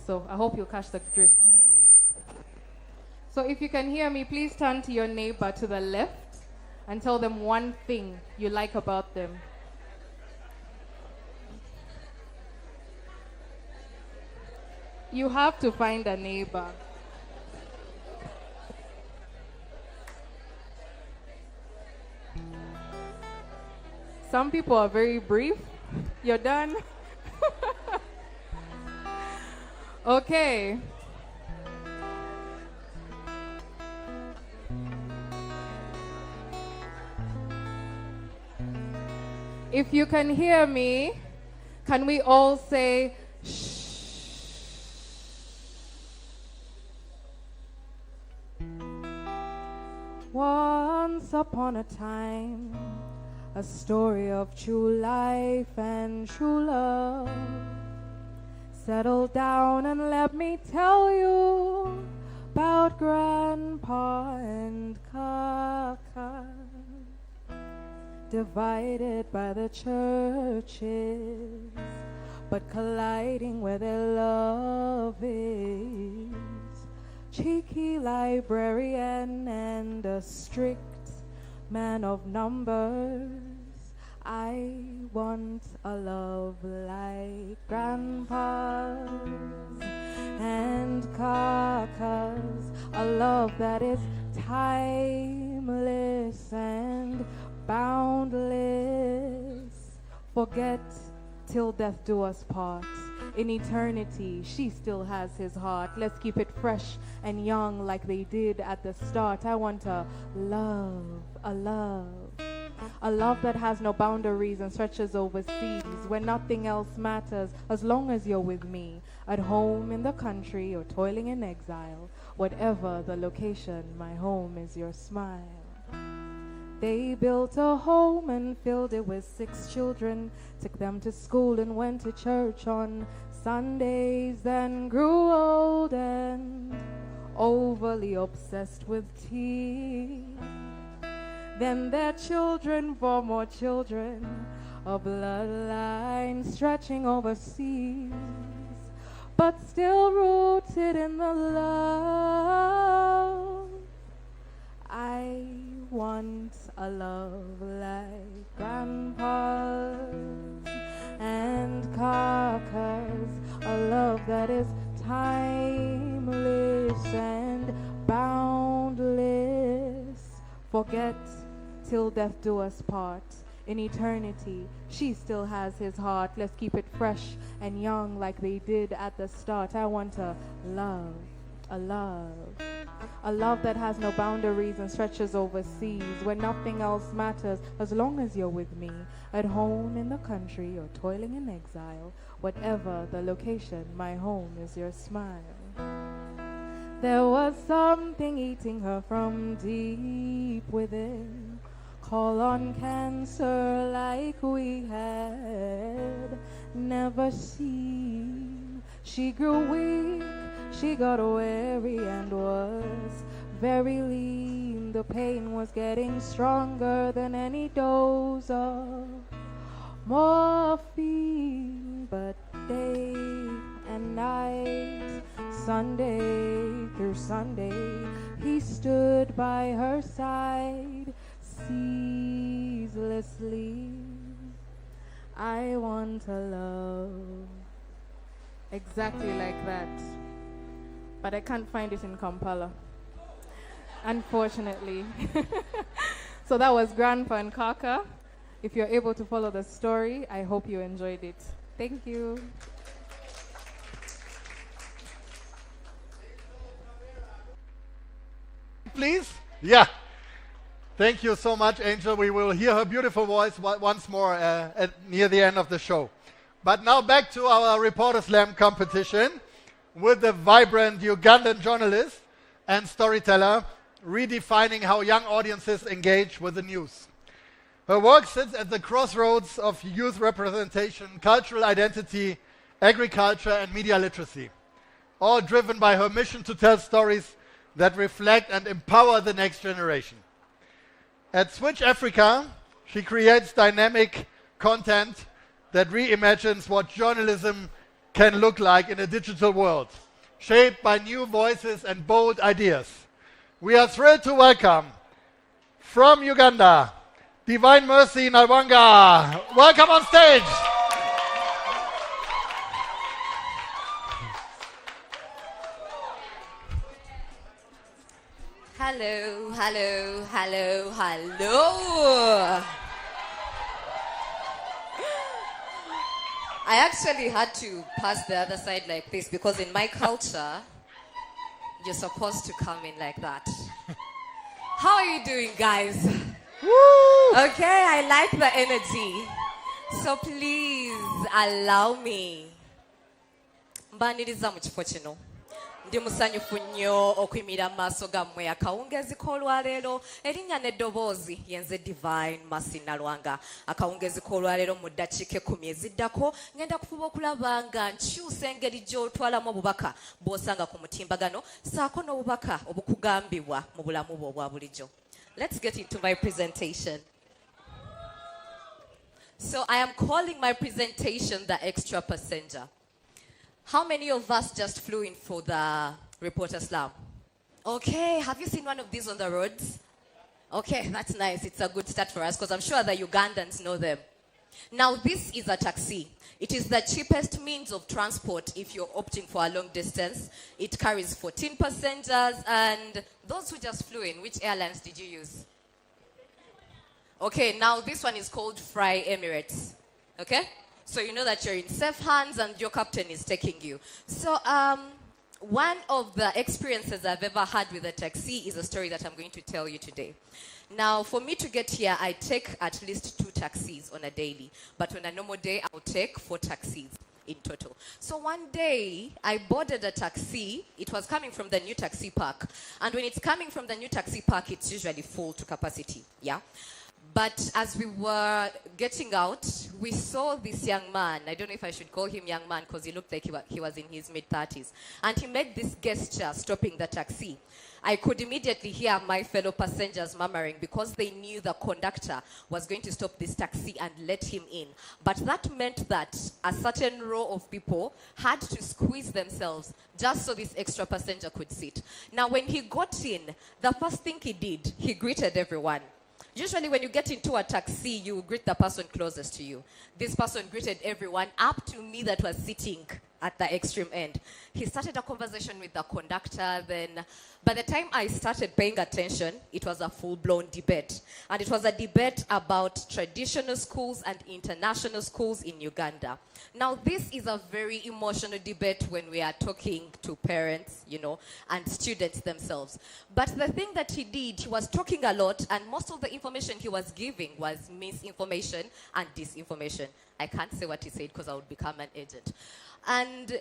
so I hope you'll catch the drift. So if you can hear me, please turn to your neighbor to the left and tell them one thing you like about them. You have to find a neighbor. Some people are very brief. You're done? Okay. If you can hear me, can we all say shh? Once upon a time, a story of true life and true love. Settle down and let me tell you about Grandpa and Kaka, divided by the churches, but colliding where their love is. Cheeky librarian and a strict man of numbers. I want a love like Grandpa's and Kaka's, a love that is timeless and boundless. Forget till death do us part. In eternity, she still has his heart. Let's keep it fresh and young like they did at the start. I want a love that has no boundaries and stretches overseas, where nothing else matters as long as you're with me. At home in the country or toiling in exile, whatever the location, my home is your smile. They built a home and filled it with 6 children, took them to school and went to church on Sundays, then grew old and overly obsessed with tea. Then their children bore more children, a bloodline stretching overseas, but still rooted in the love. I want a love like Grandpa's and Kaka's, a love that is timeless and boundless. Forget till death do us part. In eternity, she still has his heart. Let's keep it fresh and young like they did at the start. I want a love that has no boundaries and stretches overseas, where nothing else matters as long as you're with me. At home in the country or toiling in exile, whatever the location, my home is your smile. There was something eating her from deep within. Call on cancer like we had never seen. She grew weak, she got weary and was very lean. The pain was getting stronger than any dose of morphine. But day and night, Sunday through Sunday, he stood by her side ceaselessly. I want a love exactly like that, but I can't find it in Kampala, unfortunately. So that was Grandpa and Kaka. If you're able to follow the story, I hope you enjoyed it. Thank you. Please? Yeah. Thank you so much, Angel. We will hear her beautiful voice once more near the end of the show. But now back to our Reporter Slam competition with the vibrant Ugandan journalist and storyteller redefining how young audiences engage with the news. Her work sits at the crossroads of youth representation, cultural identity, agriculture, and media literacy, all driven by her mission to tell stories that reflect and empower the next generation. At Switch Africa, she creates dynamic content that reimagines what journalism can look like in a digital world, shaped by new voices and bold ideas. We are thrilled to welcome, from Uganda, Divine Mercy Nalwanga. Welcome on stage. Hello, hello, hello, hello. I actually had to pass the other side like this because in my culture, you're supposed to come in like that. How are you doing, guys? Woo! Okay, I like the energy. So please allow me. Mbaniriza mu kifo kino. Ndi musanyufu nnyo okuyimira mu maaso gammwe akawungeezi k'olwaleero erinnya n'eddoboozi yenze Divine Masinalwanga. Akawungeezi k'olwaleero mu ddakiika 10 eziddako ngenda kufuba okulaba nga nkyusa engeri gy'otwalamu obubaka bw'osanga ku mutimbagano saako n'obubaka obukugambibwa mu bulamu bwo obwa bulijjo. Let's get into my presentation. So I am calling my presentation the extra passenger. How many of us just flew in for the reporter slam? Okay, have you seen one of these on the roads? Okay, that's nice. It's a good start for us because I'm sure the Ugandans know them. Now, this is a taxi. It is the cheapest means of transport if you're opting for a long distance. It carries 14 passengers, and those who just flew in, which airlines did you use? Okay, now this one is called Fly Emirates. Okay? So you know that you're in safe hands and your captain is taking you. So one of the experiences I've ever had with a taxi is a story that I'm going to tell you today. Now, for me to get here, I take at least 2 taxis on a daily. But on a normal day, I'll take 4 taxis in total. So one day, I boarded a taxi. It was coming from the new taxi park. And when it's coming from the new taxi park, it's usually full to capacity. Yeah? But as we were getting out, we saw this young man. I don't know if I should call him young man because he looked like he was in his mid-30s. And he made this gesture stopping the taxi. I could immediately hear my fellow passengers murmuring because they knew the conductor was going to stop this taxi and let him in. But that meant that a certain row of people had to squeeze themselves just so this extra passenger could sit. Now, when he got in, the first thing he did, he greeted everyone. Usually when you get into a taxi, you greet the person closest to you. This person greeted everyone up to me that was sitting at the extreme end. He started a conversation with the conductor. Then by the time I started paying attention, it was a full-blown debate. And it was a debate about traditional schools and international schools in Uganda. Now, this is a very emotional debate when we are talking to parents, you know, and students themselves. But the thing that he did, he was talking a lot, and most of the information he was giving was misinformation and disinformation. I can't say what he said because I would become an agent. And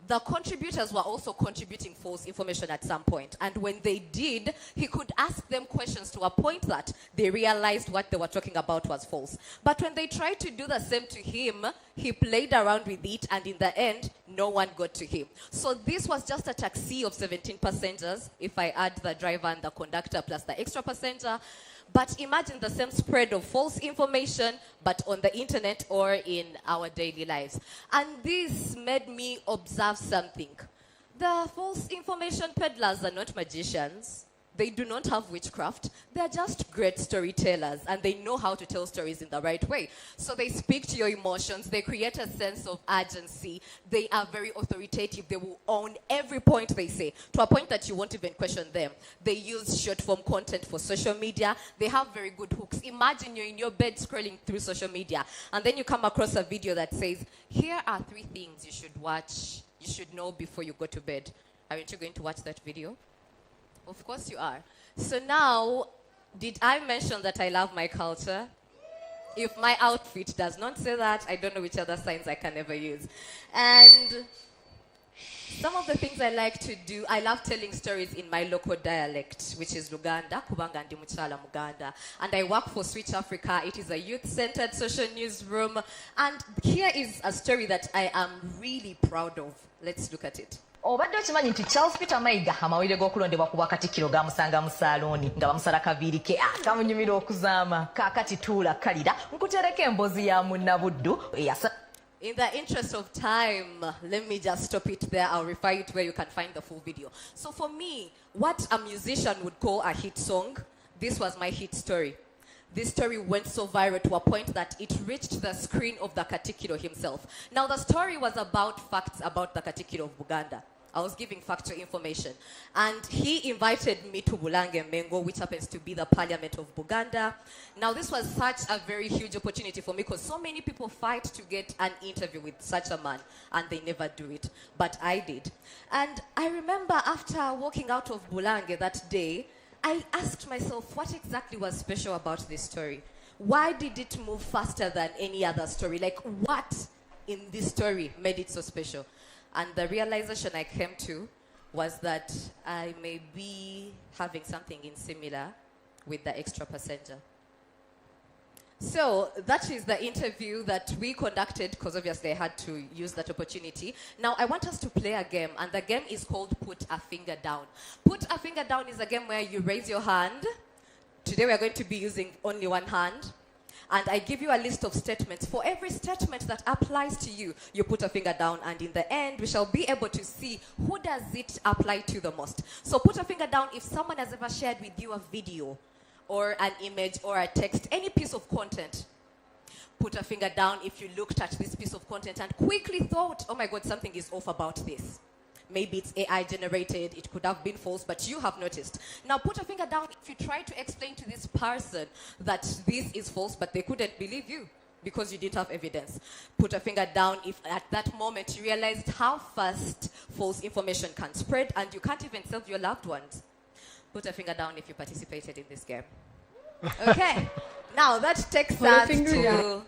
the contributors were also contributing false information at some point. And when they did, he could ask them questions to a point that they realized what they were talking about was false. But when they tried to do the same to him, he played around with it, and in the end, no one got to him. So this was just a taxi of 17 passengers, if I add the driver and the conductor plus the extra passenger. But imagine the same spread of false information, but on the internet or in our daily lives. And this made me observe something. The false information peddlers are not magicians. They do not have witchcraft. They're just great storytellers, and they know how to tell stories in the right way. So they speak to your emotions. They create a sense of urgency. They are very authoritative. They will own every point they say, to a point that you won't even question them. They use short-form content for social media. They have very good hooks. Imagine you're in your bed scrolling through social media, and then you come across a video that says, here are 3 things you should watch, you should know before you go to bed. Aren't you going to watch that video? Of course you are. So now, did I mention that I love my culture? If my outfit does not say that, I don't know which other signs I can ever use. And some of the things I like to do, I love telling stories in my local dialect, which is Luganda, kubanga ndi mukyala Muganda. And I work for Switch Africa. It is a youth-centered social newsroom. And here is a story that I am really proud of. Let's look at it. Obadde okimanyi nti Charles Peter Mayiga amawulire g'okulondebwa ku bwakatikkiro gamusanga mu saalooni nga bamusala kaviiri ke akamunyumira okuzaama kaakati tuula kalira nkutereka embozi ya munnabuddu eyasa. In the interest of time, let me just stop it there. I'll refer you to where you can find the full video. So for me, what a musician would call a hit song, this was my hit story. This story went so viral to a point that it reached the screen of the Katikiro himself. Now, the story was about facts about the Katikiro of Buganda. I was giving factual information. And he invited me to Bulange Mengo, which happens to be the parliament of Buganda. Now, this was such a very huge opportunity for me because so many people fight to get an interview with such a man, and they never do it. But I did. And I remember after walking out of Bulange that day, I asked myself, what exactly was special about this story? Why did it move faster than any other story? Like, what in this story made it so special? And the realization I came to was that I may be having something in similar with the extra passenger. So that is the interview that we conducted, because obviously I had to use that opportunity. Now I want us to play a game, and the game is called Put a Finger Down. Put a Finger Down is a game where you raise your hand. Today we are going to be using only one hand. And I give you a list of statements. For every statement that applies to you, you put a finger down, and in the end, we shall be able to see who does it apply to the most. So put a finger down if someone has ever shared with you a video or an image or a text, any piece of content. Put a finger down if you looked at this piece of content and quickly thought, oh my God, something is off about this. Maybe it's AI generated, it could have been false, but you have noticed. Now put a finger down if you try to explain to this person that this is false, but they couldn't believe you because you didn't have evidence. Put a finger down if at that moment you realized how fast false information can spread and you can't even save your loved ones. Put a finger down if you participated in this game. Okay, now that takes us to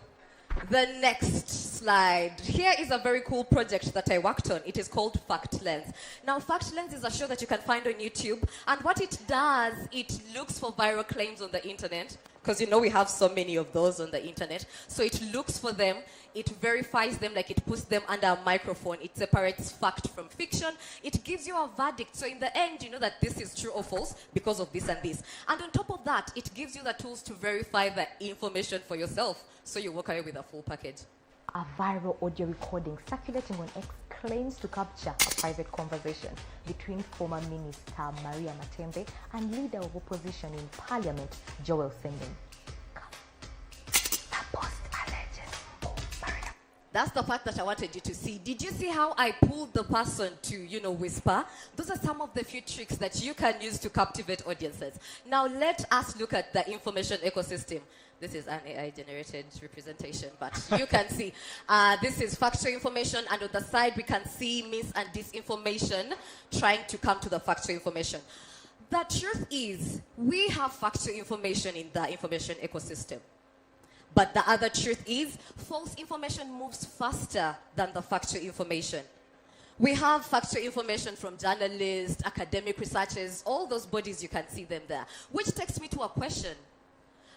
the next slide. Here is a very cool project that I worked on. It is called Fact Lens. Now, Fact Lens is a show that you can find on YouTube. And what it does, it looks for viral claims on the internet. Because you know we have so many of those on the internet. So it looks for them. It verifies them, like it puts them under a microphone. It separates fact from fiction. It gives you a verdict. So in the end, you know that this is true or false because of this and this. And on top of that, it gives you the tools to verify the information for yourself. So you walk away with a full package. A viral audio recording circulating on X claims to capture a private conversation between former Minister Maria Matembe and leader of opposition in Parliament, Joel Sending. That's the part that I wanted you to see. Did you see how I pulled the person to, whisper? Those are some of the few tricks that you can use to captivate audiences. Now let us look at the information ecosystem. This is an AI-generated representation, but you can see. This is factual information, and on the side we can see mis- and disinformation trying to come to the factual information. The truth is, we have factual information in the information ecosystem. But the other truth is, false information moves faster than the factual information. We have factual information from journalists, academic researchers, all those bodies, you can see them there. Which takes me to a question.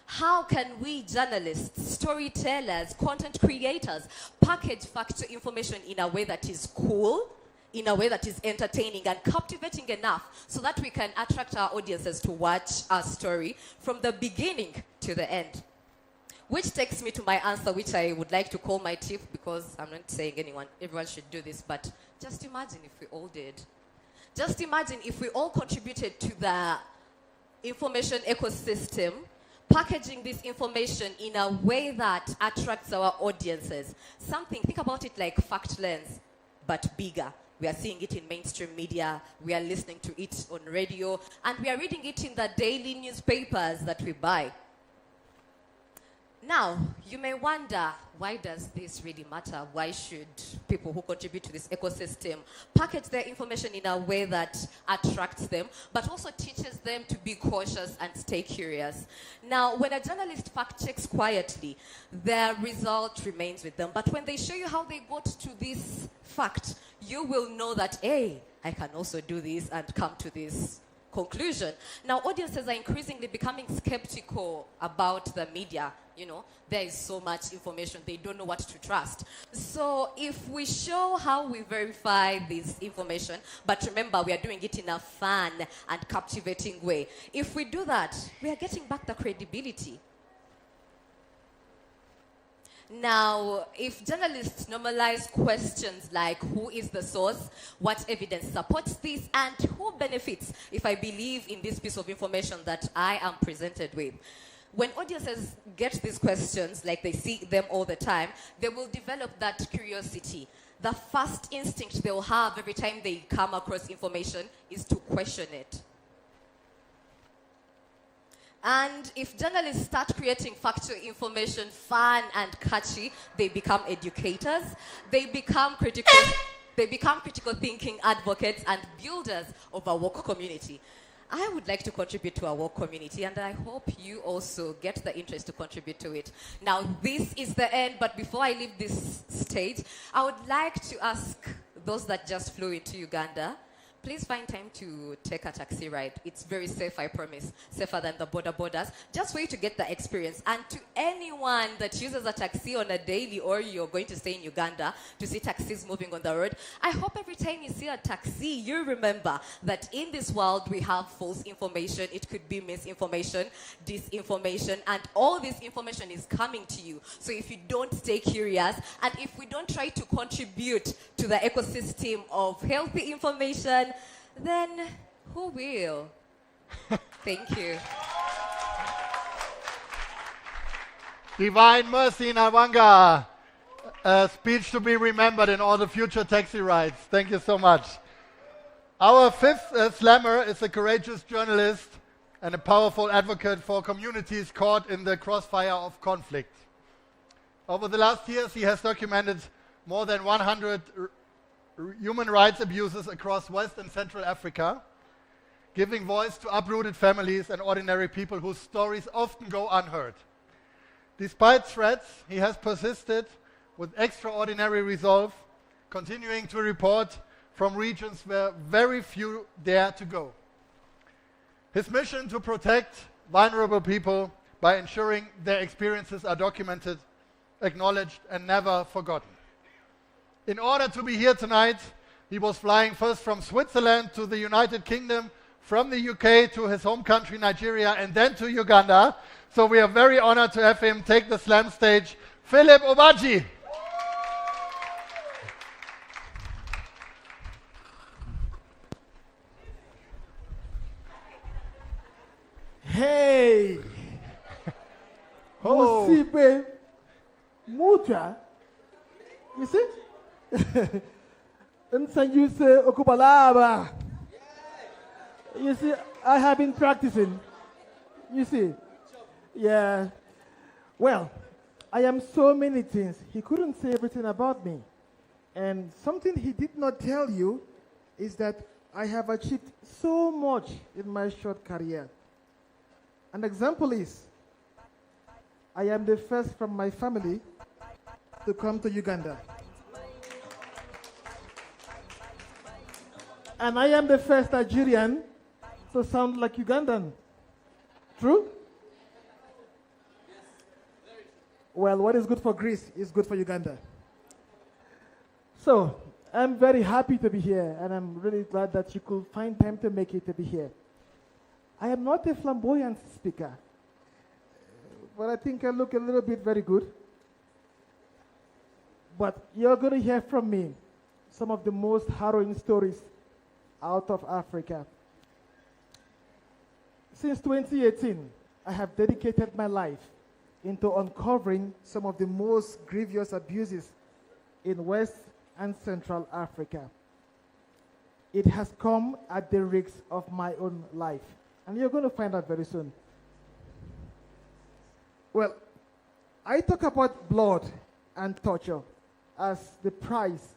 How can we journalists, storytellers, content creators package factual information in a way that is cool, in a way that is entertaining and captivating enough so that we can attract our audiences to watch our story from the beginning to the end? Which takes me to my answer, which I would like to call my tip, because I'm not saying everyone should do this, but just imagine if we all did. Just imagine if we all contributed to the information ecosystem, packaging this information in a way that attracts our audiences. Think about it like Fact Lens, but bigger. We are seeing it in mainstream media, we are listening to it on radio, and we are reading it in the daily newspapers that we buy. Now, you may wonder, why does this really matter? Why should people who contribute to this ecosystem package their information in a way that attracts them, but also teaches them to be cautious and stay curious? Now, when a journalist fact checks quietly, their result remains with them. But when they show you how they got to this fact, you will know that, hey, I can also do this and come to this conclusion. Now, audiences are increasingly becoming skeptical about the media. There is so much information, they don't know what to trust. So if we show how we verify this information, but remember, we are doing it in a fun and captivating way. If we do that, we are getting back the credibility. Now, if journalists normalize questions like who is the source, what evidence supports this, and who benefits if I believe in this piece of information that I am presented with, when audiences get these questions, like they see them all the time, they will develop that curiosity. The first instinct they will have every time they come across information is to question it. And if journalists start creating factual information fun and catchy, they become educators, they become critical thinking advocates and builders of a woke community. I would like to contribute to our woke community, and I hope you also get the interest to contribute to it. Now, this is the end, but before I leave this stage, I would like to ask those that just flew into Uganda, please find time to take a taxi ride. It's very safe, I promise. Safer than the borders. Just for you to get the experience. And to anyone that uses a taxi on a daily, or you're going to stay in Uganda to see taxis moving on the road, I hope every time you see a taxi, you remember that in this world we have false information. It could be misinformation, disinformation, and all this information is coming to you. So if you don't stay curious, and if we don't try to contribute to the ecosystem of healthy information, then who will? Thank you. Divine Mercy Nawanga. A speech to be remembered in all the future taxi rides. Thank you so much. Our fifth slammer is a courageous journalist and a powerful advocate for communities caught in the crossfire of conflict. Over the last years, he has documented more than 100 human rights abuses across West and Central Africa, giving voice to uprooted families and ordinary people whose stories often go unheard. Despite threats, he has persisted with extraordinary resolve, continuing to report from regions where very few dare to go. His mission to protect vulnerable people by ensuring their experiences are documented, acknowledged, and never forgotten. In order to be here tonight, he was flying first from Switzerland to the United Kingdom, from the UK to his home country, Nigeria, and then to Uganda. So we are very honored to have him take the slam stage. Philip Obaji. Hey! Oh. Musibe Mucha. You see? And so you say Okubalaba. You see, I have been practicing. You see? Yeah. Well, I am so many things. He couldn't say everything about me. And something he did not tell you is that I have achieved so much in my short career. An example is, I am the first from my family to come to Uganda. And I am the first Nigerian to sound like Ugandan. True? Well, what is good for Greece is good for Uganda. So, I'm very happy to be here, and I'm really glad that you could find time to make it to be here. I am not a flamboyant speaker, but I think I look a little bit very good. But you're going to hear from me some of the most harrowing stories out of Africa. Since 2018, I have dedicated my life into uncovering some of the most grievous abuses in West and Central Africa. It has come at the risk of my own life, and you're going to find out very soon. Well, I talk about blood and torture as the price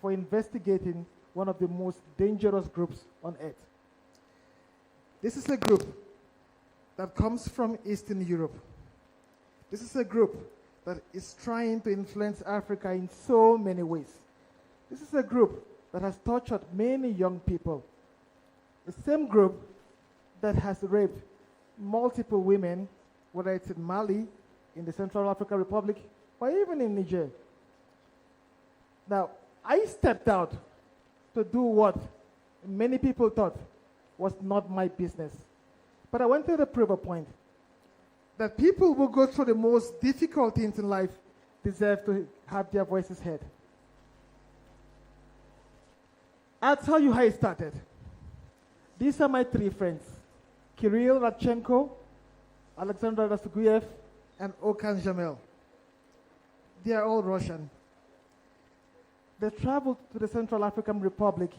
for investigating one of the most dangerous groups on earth. This is a group that comes from Eastern Europe. This is a group that is trying to influence Africa in so many ways. This is a group that has tortured many young people. The same group that has raped multiple women, whether it's in Mali, in the Central African Republic, or even in Niger. Now, I stepped out to do what many people thought was not my business. But I wanted to prove a point, that people who go through the most difficult things in life deserve to have their voices heard. I'll tell you how it started. These are my three friends, Kirill Radchenko, Alexander Rastoguyev, and Okan Jamel. They are all Russian. They traveled to the Central African Republic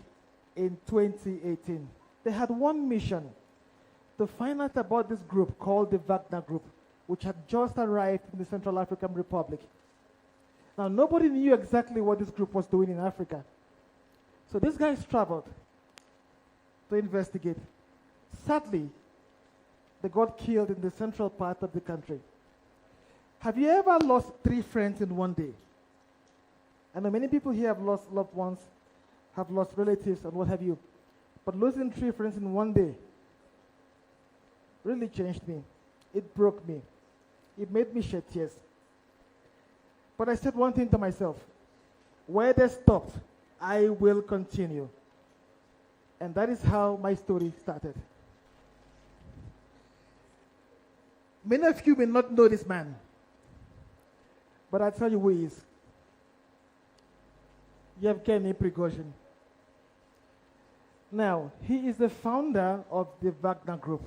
in 2018. They had one mission, to find out about this group called the Wagner Group, which had just arrived in the Central African Republic. Now, nobody knew exactly what this group was doing in Africa. So these guys traveled to investigate. Sadly, they got killed in the central part of the country. Have you ever lost 3 friends in one day? I know many people here have lost loved ones. have lost relatives and what have you. But losing 3 friends in one day really changed me. It broke me. It made me shed tears. But I said one thing to myself: where they stopped, I will continue. And that is how my story started. Many of you may not know this man, but I'll tell you who he is. Yevgeny Prigozhin. Now, he is the founder of the Wagner Group.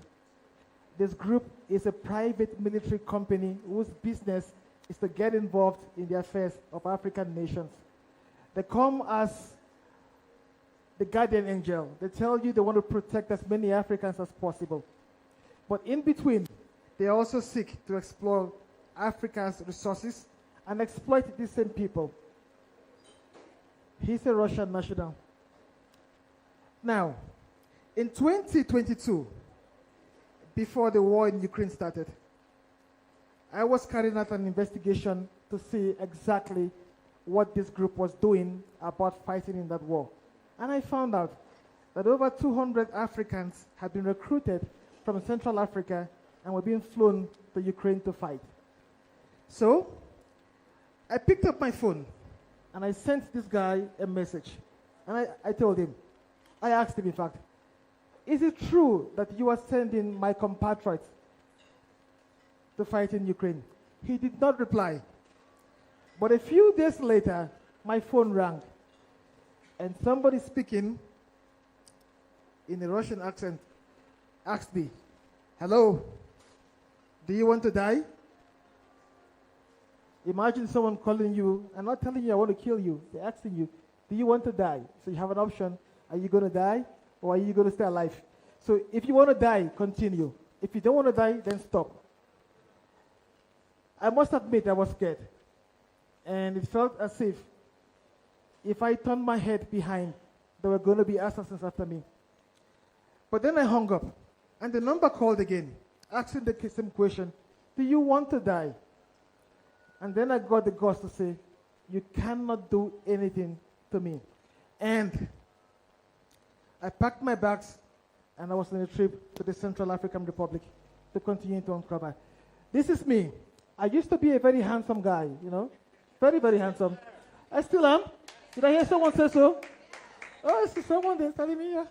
This group is a private military company whose business is to get involved in the affairs of African nations. They come as the guardian angel. They tell you they want to protect as many Africans as possible. But in between, they also seek to explore Africa's resources and exploit these same people. He's a Russian national. Now, in 2022, before the war in Ukraine started, I was carrying out an investigation to see exactly what this group was doing about fighting in that war. And I found out that over 200 Africans had been recruited from Central Africa and were being flown to Ukraine to fight. So, I picked up my phone and I sent this guy a message. And I told him, I asked him in fact, is it true that you are sending my compatriots to fight in Ukraine? He did not reply. But a few days later, my phone rang. And somebody speaking in a Russian accent asked me, hello, do you want to die? Imagine someone calling you and not telling you I want to kill you. They're asking you, do you want to die? So you have an option. Are you going to die or are you going to stay alive? So if you want to die, continue. If you don't want to die, then stop. I must admit I was scared. And it felt as if I turned my head behind, there were going to be assassins after me. But then I hung up. And the number called again, asking the same question, do you want to die? And then I got the guts to say, you cannot do anything to me. And I packed my bags and I was on a trip to the Central African Republic to continue to uncover. This is me. I used to be a very handsome guy, you know, very, very handsome. I still am. Did I hear someone say so? Oh, I see someone there telling me, yeah.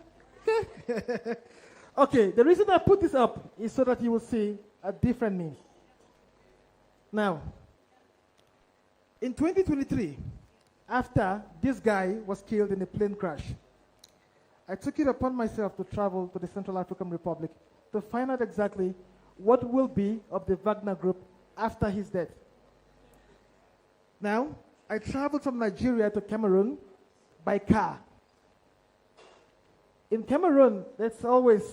Okay. Okay, the reason I put this up is so that you will see a different me. Now, in 2023, after this guy was killed in a plane crash, I took it upon myself to travel to the Central African Republic to find out exactly what will be of the Wagner Group after his death. Now, I traveled from Nigeria to Cameroon by car. In Cameroon, there's always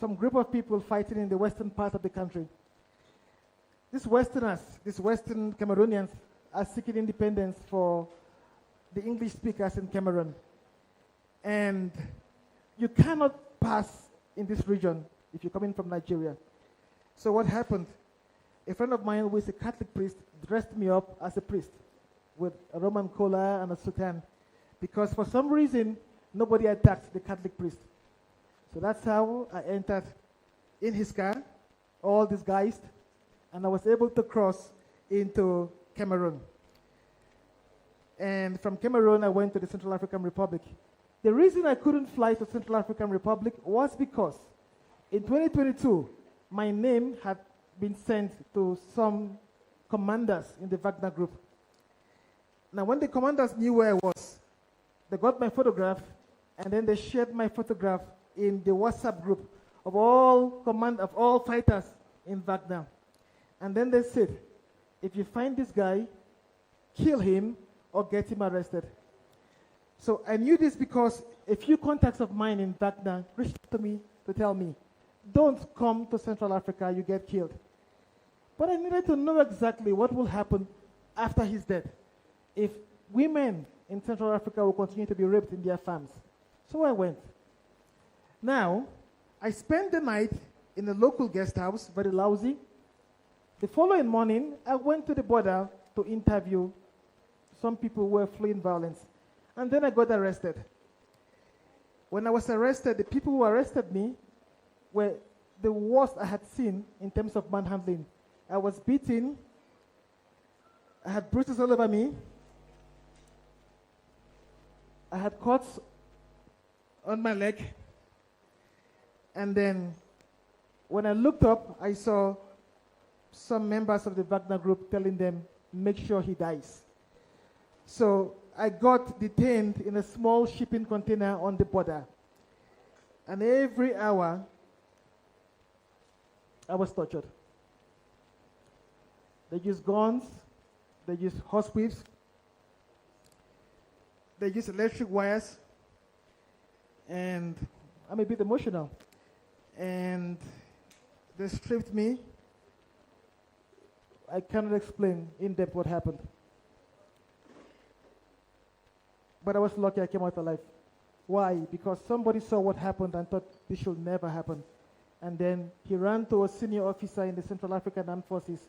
some group of people fighting in the western part of the country. These Westerners, these Western Cameroonians, are seeking independence for the English speakers in Cameroon. And you cannot pass in this region if you're coming from Nigeria. So what happened? A friend of mine who is a Catholic priest dressed me up as a priest with a Roman collar and a soutane, because for some reason, nobody attacked the Catholic priest. So that's how I entered in his car, all disguised, and I was able to cross into Cameroon. And from Cameroon, I went to the Central African Republic. The reason I couldn't fly to Central African Republic was because in 2022, my name had been sent to some commanders in the Wagner Group. Now, when the commanders knew where I was, they got my photograph, and then they shared my photograph in the WhatsApp group of all fighters in Wagner. And then they said, if you find this guy, kill him or get him arrested. So I knew this because a few contacts of mine in Wagner reached out to me to tell me, don't come to Central Africa, you get killed. But I needed to know exactly what will happen after his death, if women in Central Africa will continue to be raped in their farms. So I went. Now, I spent the night in a local guest house, very lousy. The following morning, I went to the border to interview some people who were fleeing violence. And then I got arrested. When I was arrested, the people who arrested me were the worst I had seen in terms of manhandling. I was beaten. I had bruises all over me. I had cuts on my leg. And then when I looked up, I saw some members of the Wagner group telling them, make sure he dies. So I got detained in a small shipping container on the border. And every hour, I was tortured. They used guns, they used horsewhips, they used electric wires, and I'm a bit emotional. And they stripped me. I cannot explain in depth what happened. But I was lucky I came out alive. Why? Because somebody saw what happened and thought this should never happen. And then he ran to a senior officer in the Central African Armed Forces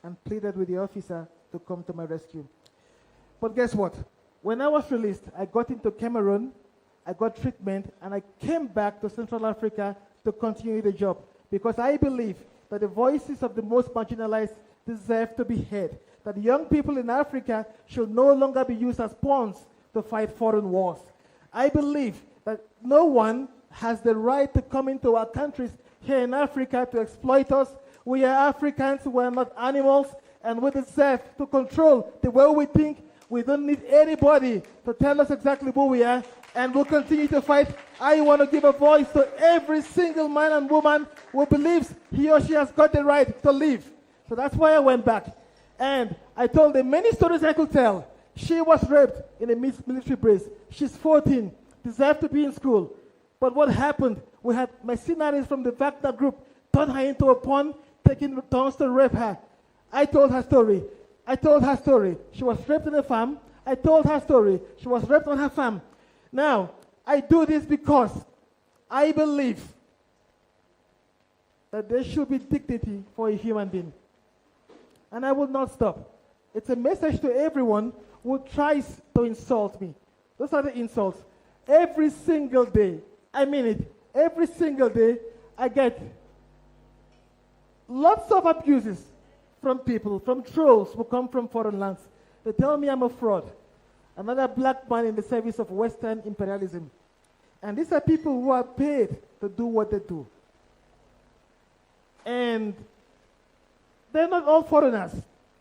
and pleaded with the officer to come to my rescue. But guess what? When I was released, I got into Cameroon, I got treatment, and I came back to Central Africa to continue the job. Because I believe that the voices of the most marginalized deserve to be heard. That young people in Africa should no longer be used as pawns to fight foreign wars. I believe that no one has the right to come into our countries here in Africa to exploit us. We are Africans, we are not animals, and we deserve to control the way we think. We don't need anybody to tell us exactly who we are, and we'll continue to fight. I want to give a voice to every single man and woman who believes he or she has got the right to live. So that's why I went back. And I told them many stories I could tell. She was raped in a military base. She's 14, deserved to be in school. But what happened? We had mercenaries from the Wagner group turn her into a pawn, taking turns to rape her. I told her story. I told her story. She was raped in a farm. I told her story. She was raped on her farm. Now, I do this because I believe that there should be dignity for a human being. And I will not stop. It's a message to everyone who tries to insult me. Those are the insults. Every single day, I mean it, every single day, I get lots of abuses from people, from trolls who come from foreign lands. They tell me I'm a fraud, another black man in the service of Western imperialism. And these are people who are paid to do what they do. And they're not all foreigners.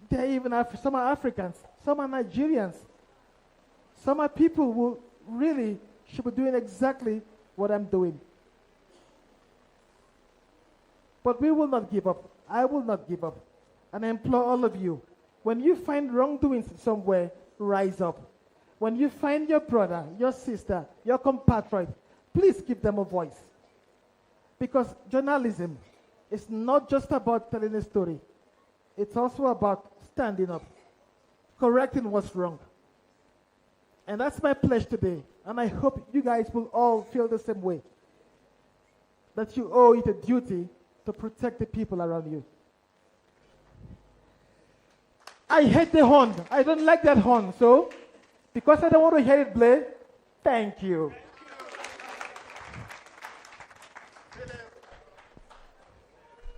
They're even some are Africans, some are Nigerians. Some are people who really should be doing exactly what I'm doing. But we will not give up. I will not give up. And I implore all of you, when you find wrongdoings somewhere, rise up. When you find your brother, your sister, your compatriot, please give them a voice. Because journalism is not just about telling a story. It's also about standing up, correcting what's wrong. And that's my pledge today. And I hope you guys will all feel the same way. That you owe it a duty to protect the people around you. I hate the horn. I don't like that horn. So, because I don't want to hear it play, thank you.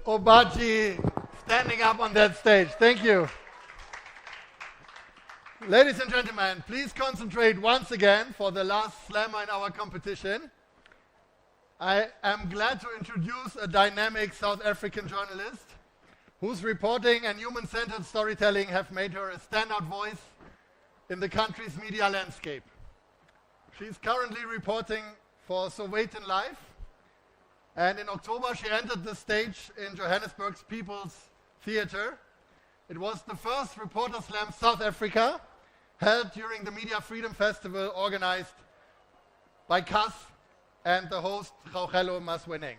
Obaji standing up on that stage. Thank you. Ladies and gentlemen, please concentrate once again for the last slammer in our competition. I am glad to introduce a dynamic South African journalist whose reporting and human-centered storytelling have made her a standout voice in the country's media landscape. She's currently reporting for Sowetan Live, and in October she entered the stage in Johannesburg's People's Theatre. It was the first Reporter Slam South Africa, held during the Media Freedom Festival organized by CAS and the host Rauchelo Masweneng.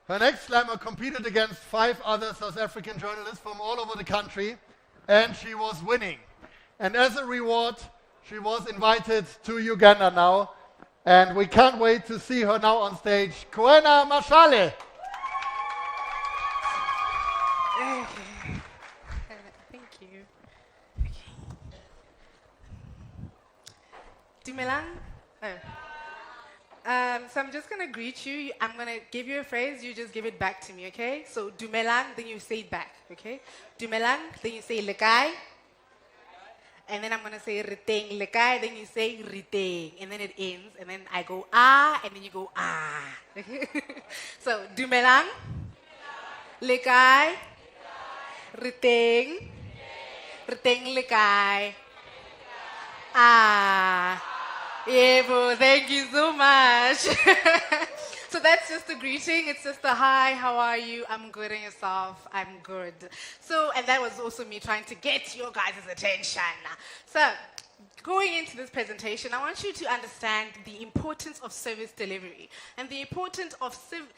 Her next slammer competed against 5 other South African journalists from all over the country, and she was winning. And as a reward, she was invited to Uganda now, and we can't wait to see her now on stage. Qua Mashal. Thank you. Dumelang. So I'm just going to greet you. I'm going to give you a phrase. You just give it back to me, okay? So dumelang, then you say it back, okay? Dumelang, then you say lekai. And then I'm going to say riteng lekai, then you say riteng. And then it ends. And then I go ah, and then you go ah. So dumelang, lekai, riteng, riteng lekai. Ah. Yeah, bro, thank you so much. So that's just a greeting. It's just a hi, how are you? I'm good, and yourself? I'm good. So, and that was also me trying to get your guys' attention. So, going into this presentation, I want you to understand the importance of service delivery and the importance of services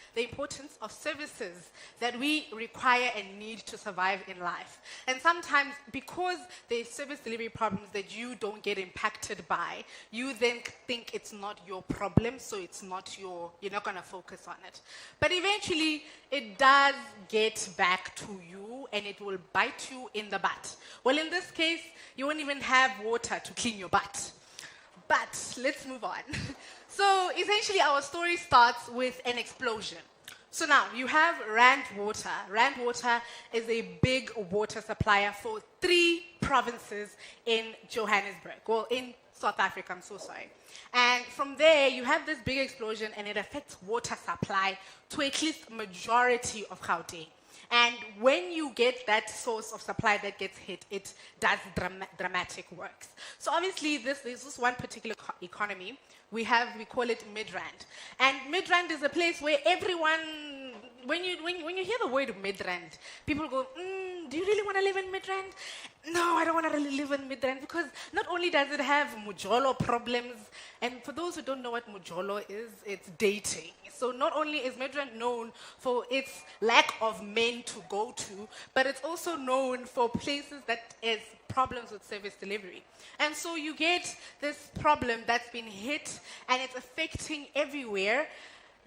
that we require and need to survive in life. And sometimes, because there's service delivery problems that you don't get impacted by, you then think it's not your problem, so it's not you're not going to focus on it. But eventually, it does get back to you, and it will bite you in the butt. Well, in this case, you won't even have water to clean your butt. But let's move on. So essentially, our story starts with an explosion. So now you have Rand Water. Rand Water is a big water supplier for 3 provinces in Johannesburg. Well, in South Africa, I'm so sorry. And from there, you have this big explosion, and it affects water supply to at least majority of Gauteng. And when you get that source of supply that gets hit, it does dramatic works. So obviously, there's this one particular economy. We call it Midrand. And Midrand is a place where everyone, when you hear the word Midrand, people go, do you really want to live in Midrand? No, I don't want to really live in Midrand, because not only does it have Mujolo problems, and for those who don't know what Mujolo is, it's dating. So not only is Midrand known for its lack of men to go to, but it's also known for places that has problems with service delivery. And so you get this problem that's been hit, and it's affecting everywhere.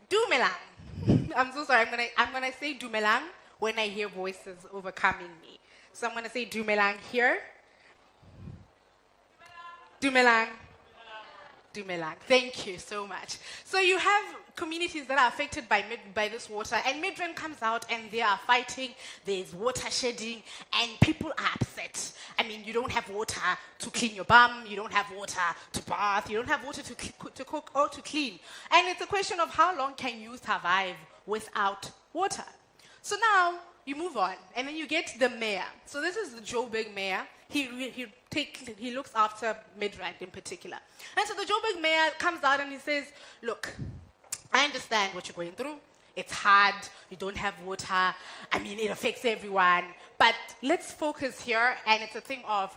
Dumelang. I'm so sorry, I'm gonna say Dumelang when I hear voices overcoming me. So I'm gonna say Dumelang here. Dumelang. Dumelang. Thank you so much. So you have communities that are affected by this water, and Midrand comes out and they are fighting. There's water shedding, and people are upset. I mean, you don't have water to clean your bum, you don't have water to bath, you don't have water to cook or to clean. And it's a question of how long can you survive without water. So now you move on, and then you get the mayor. So this is the Joburg mayor. He looks after Midrand in particular. And so the Joburg mayor comes out and he says, look, I understand what you're going through. It's hard. You don't have water. I mean, it affects everyone. But let's focus here. And it's a thing of,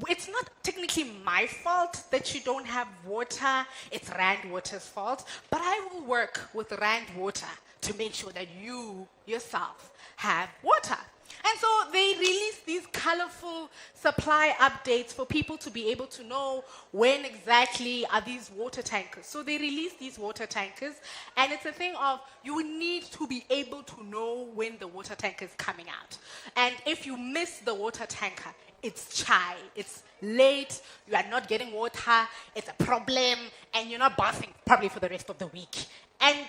it's not technically my fault that you don't have water. It's Rand Water's fault. But I will work with Rand Water to make sure that you yourself have water. And so they release these colorful supply updates for people to be able to know when exactly are these water tankers. So they release these water tankers, and it's a thing of you need to be able to know when the water tanker is coming out. And if you miss the water tanker, it's chai, it's late, you are not getting water, it's a problem, and you're not bathing probably for the rest of the week. And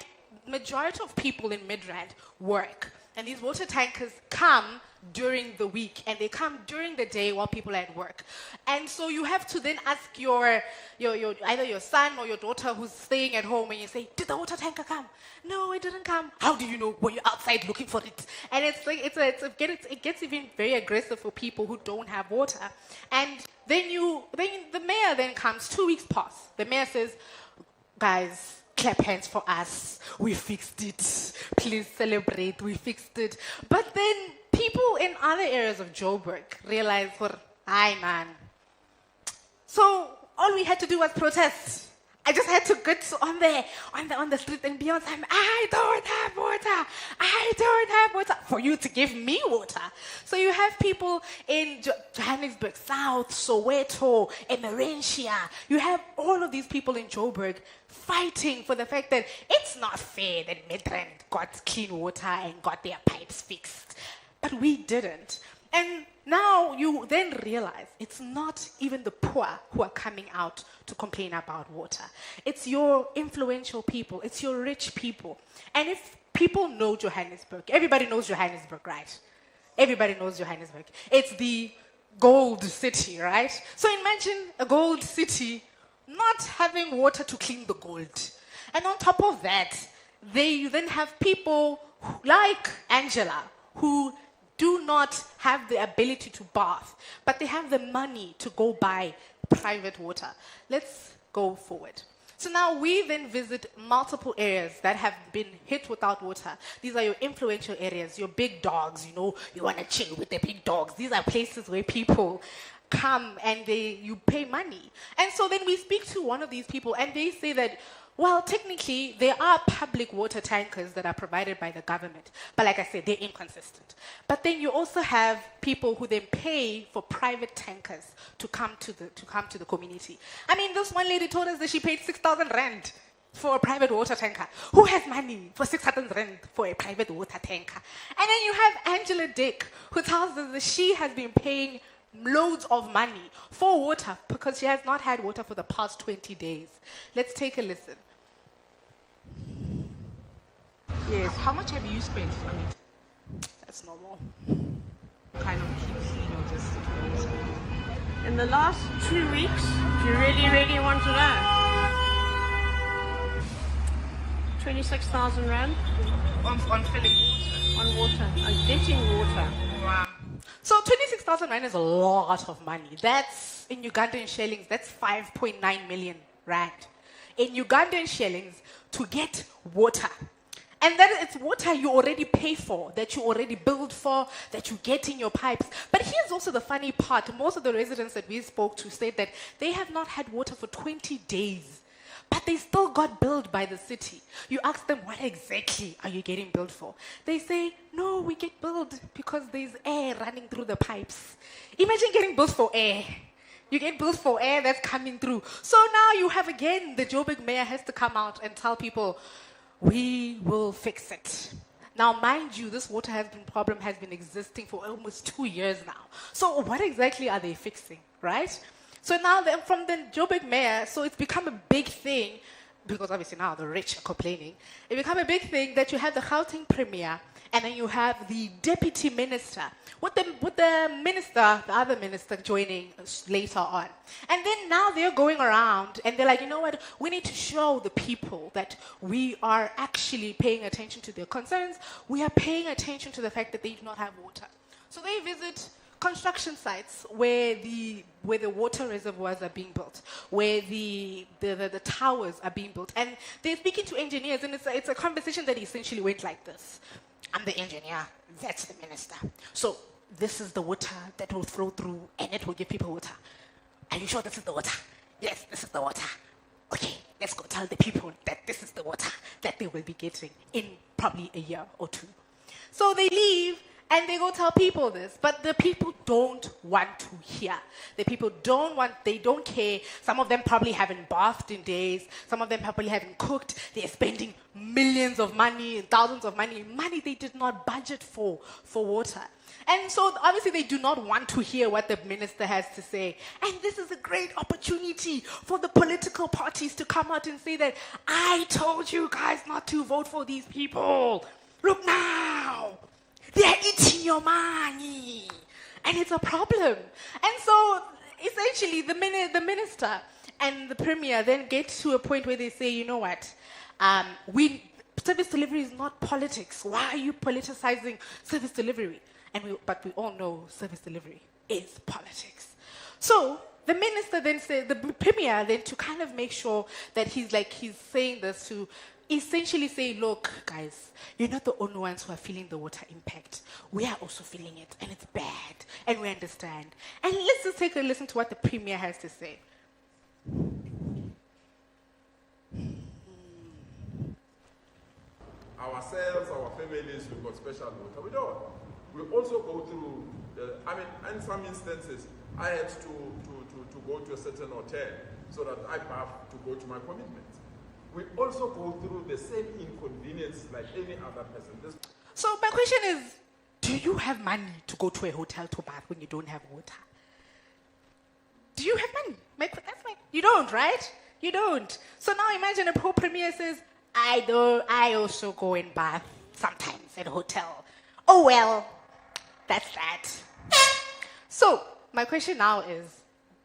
majority of people in Midrand work. And these water tankers come during the week, and they come during the day while people are at work. And so you have to then ask your either your son or your daughter who's staying at home, and you say, did the water tanker come? No, it didn't come. How do you know? Were you outside looking for it? And it's like it gets even very aggressive for people who don't have water. And then the mayor then comes, 2 weeks pass. The mayor says, guys, clap hands for us. We fixed it. Please celebrate. We fixed it. But then people in other areas of Joburg realized, aye, man. So all we had to do was protest. I just had to get on the street and be on time. I don't have water. I don't have water. For you to give me water. So you have people in Johannesburg South, Soweto, Emerentia. You have all of these people in Joburg fighting for the fact that it's not fair that Midrand got clean water and got their pipes fixed. But we didn't. And now you then realize it's not even the poor who are coming out to complain about water. It's your influential people. It's your rich people. And if people know Johannesburg, everybody knows Johannesburg, right? Everybody knows Johannesburg. It's the gold city, right? So imagine a gold city not having water to clean the gold. And on top of that, they then have people like Angela who do not have the ability to bath, but they have the money to go buy private water. Let's go forward. So now we then visit multiple areas that have been hit without water. These are your influential areas, your big dogs, you know, you want to chill with the big dogs. These are places where people come and you pay money. And so then we speak to one of these people and they say that, well, technically, there are public water tankers that are provided by the government. But like I said, they're inconsistent. But then you also have people who then pay for private tankers to come to the community. I mean, this one lady told us that she paid 6,000 rand for a private water tanker. Who has money for 6,000 rand for a private water tanker? And then you have Angela Dick, who tells us that she has been paying loads of money for water because she has not had water for the past 20 days. Let's take a listen. Yes. How much have you spent on it? That's normal. Kind of keeps, just in the last 2 weeks, if you really, really want to know. 26,000 rand on filling on water, on getting water. Wow. So 26,000 rand is a lot of money. That's in Ugandan shillings. That's 5.9 million rand. In Ugandan shillings to get water. And then it's water you already pay for, that you already build for, that you get in your pipes. But here's also the funny part. Most of the residents that we spoke to said that they have not had water for 20 days. But they still got billed by the city. You ask them, what exactly are you getting billed for? They say, no, we get billed because there's air running through the pipes. Imagine getting billed for air. You get billed for air that's coming through. So now you have again, the Joburg mayor has to come out and tell people, we will fix it. Now, mind you, this water problem has been existing for almost 2 years now. So what exactly are they fixing, right? So now from the Joburg mayor, so it's become a big thing, because obviously now the rich are complaining. It became a big thing that you have the Gauteng premier, and then you have the deputy minister, with the minister, the other minister joining later on. And then now they're going around and they're like, you know what, we need to show the people that we are actually paying attention to their concerns. We are paying attention to the fact that they do not have water. So they visit construction sites where the water reservoirs are being built, where the towers are being built. And they're speaking to engineers, and it's a conversation that essentially went like this. I'm the engineer, that's the minister. So this is the water that will flow through and it will give people water. Are you sure this is the water? Yes, this is the water. Okay, let's go tell the people that this is the water that they will be getting in probably a year or two. So they leave and they go tell people this, but the people don't want to hear. The people they don't care. Some of them probably haven't bathed in days. Some of them probably haven't cooked. They're spending millions of money, thousands of money they did not budget for water. And so obviously they do not want to hear what the minister has to say. And this is a great opportunity for the political parties to come out and say that, I told you guys not to vote for these people. Look now. They're eating your money. And it's a problem. And so essentially the minister and the premier then get to a point where they say, you know what, service delivery is not politics. Why are you politicizing service delivery? But we all know service delivery is politics. So the minister then said, the premier then, to kind of make sure that he's saying this to essentially say, look, guys, you're not the only ones who are feeling the water impact. We are also feeling it, and it's bad, and we understand. And let's just take a listen to what the premier has to say. Ourselves, our families, we've got special water. We don't. We also go through, in some instances, I had to go to a certain hotel so that I have to go to my commitment. We also go through the same inconvenience like any other person. So my question is, Do you have money to go to a hotel to bath when you don't have water? Do you have money? You don't, right? You don't. So now imagine a poor premier says, I also go and bath sometimes at a hotel. Oh well, that's that. So my question now is,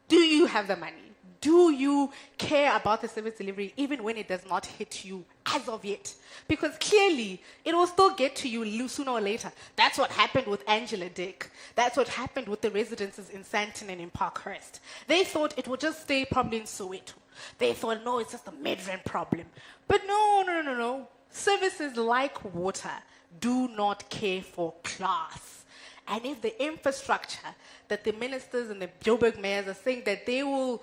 do you have the money? Do you care about the service delivery even when it does not hit you as of yet? Because clearly, it will still get to you sooner or later. That's what happened with Angela Dick. That's what happened with the residences in Sandton and in Parkhurst. They thought it would just stay probably in Soweto. They thought, no, it's just a Midrand problem. But no. Services like water do not care for class. And if the infrastructure that the ministers and the Joburg mayors are saying that they will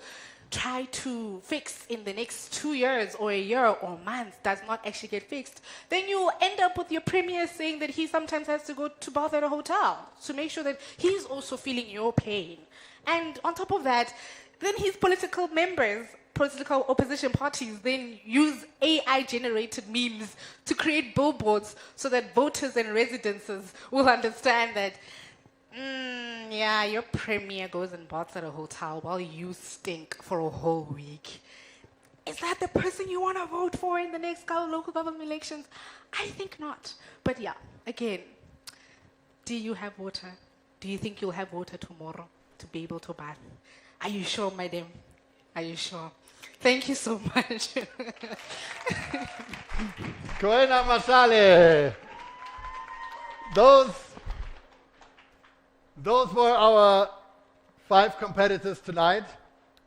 try to fix in the next 2 years or a year or months does not actually get fixed, then you end up with your premier saying that he sometimes has to go to bath at a hotel to make sure that he's also feeling your pain. And on top of that, then his political members, political opposition parties, then use AI-generated memes to create billboards so that voters and residences will understand that yeah, your premier goes and baths at a hotel while you stink for a whole week. Is that the person you want to vote for in the next local government elections? I think not. But yeah, again, do you have water? Do you think you'll have water tomorrow to be able to bath? Are you sure, madam? Are you sure? Thank you so much. Qua Mashal. Those were our 5 competitors tonight.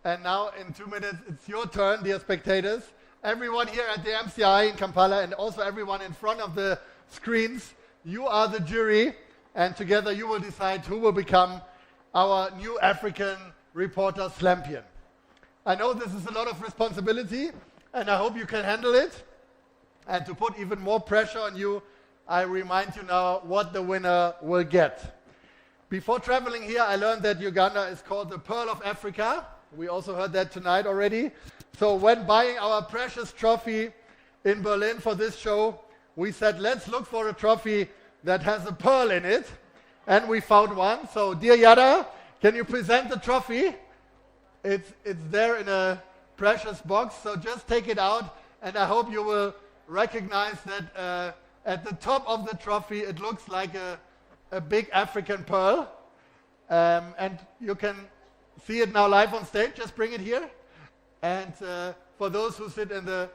And now in 2 minutes, it's your turn, dear spectators. Everyone here at the MCI in Kampala and also everyone in front of the screens, you are the jury. And together you will decide who will become our new African reporter slampion. I know this is a lot of responsibility, and I hope you can handle it. And to put even more pressure on you, I remind you now what the winner will get. Before traveling here, I learned that Uganda is called the Pearl of Africa. We also heard that tonight already. So when buying our precious trophy in Berlin for this show, we said, let's look for a trophy that has a pearl in it. And we found one. So dear Yada, can you present the trophy? It's there in a precious box, so just take it out, and I hope you will recognize that at the top of the trophy it looks like a big African pearl, and you can see it now live on stage. Just bring it here. And for those who sit in the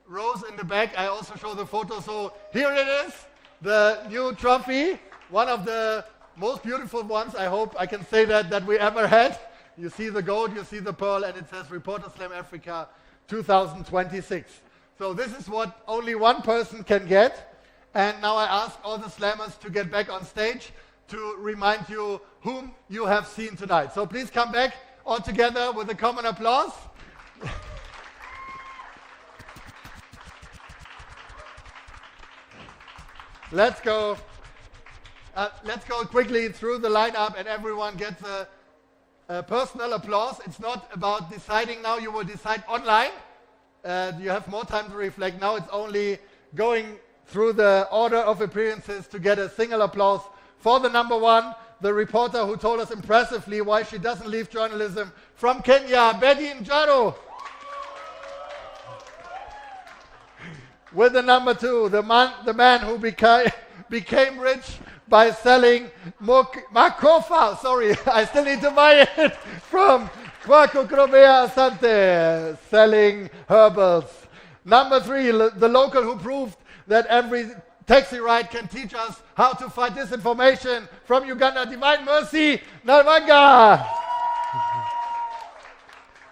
rows in the back, I also show the photo. So here it is, the new trophy, one of the most beautiful ones, I hope I can say that we ever had. You see the gold, you see the pearl, and it says Reporter Slam Africa 2026. So this is what only one person can get. And now I ask all the slammers to get back on stage to remind you whom you have seen tonight. So please come back all together with a common applause. Let's go quickly through the lineup, and everyone gets a personal applause. It's not about deciding now. You will decide online. You have more time to reflect. Now it's only going through the order of appearances to get a single applause for the number 1, the reporter who told us impressively why she doesn't leave journalism, from Kenya, Betty Njeru. With the number 2, the man who became rich by selling Makofa, sorry, I still need to buy it, from Koku Croa Asante, selling herbals. Number 3, the local who proved that every taxi ride can teach us how to fight disinformation, from Uganda, Divine Mercy, Nalwanga.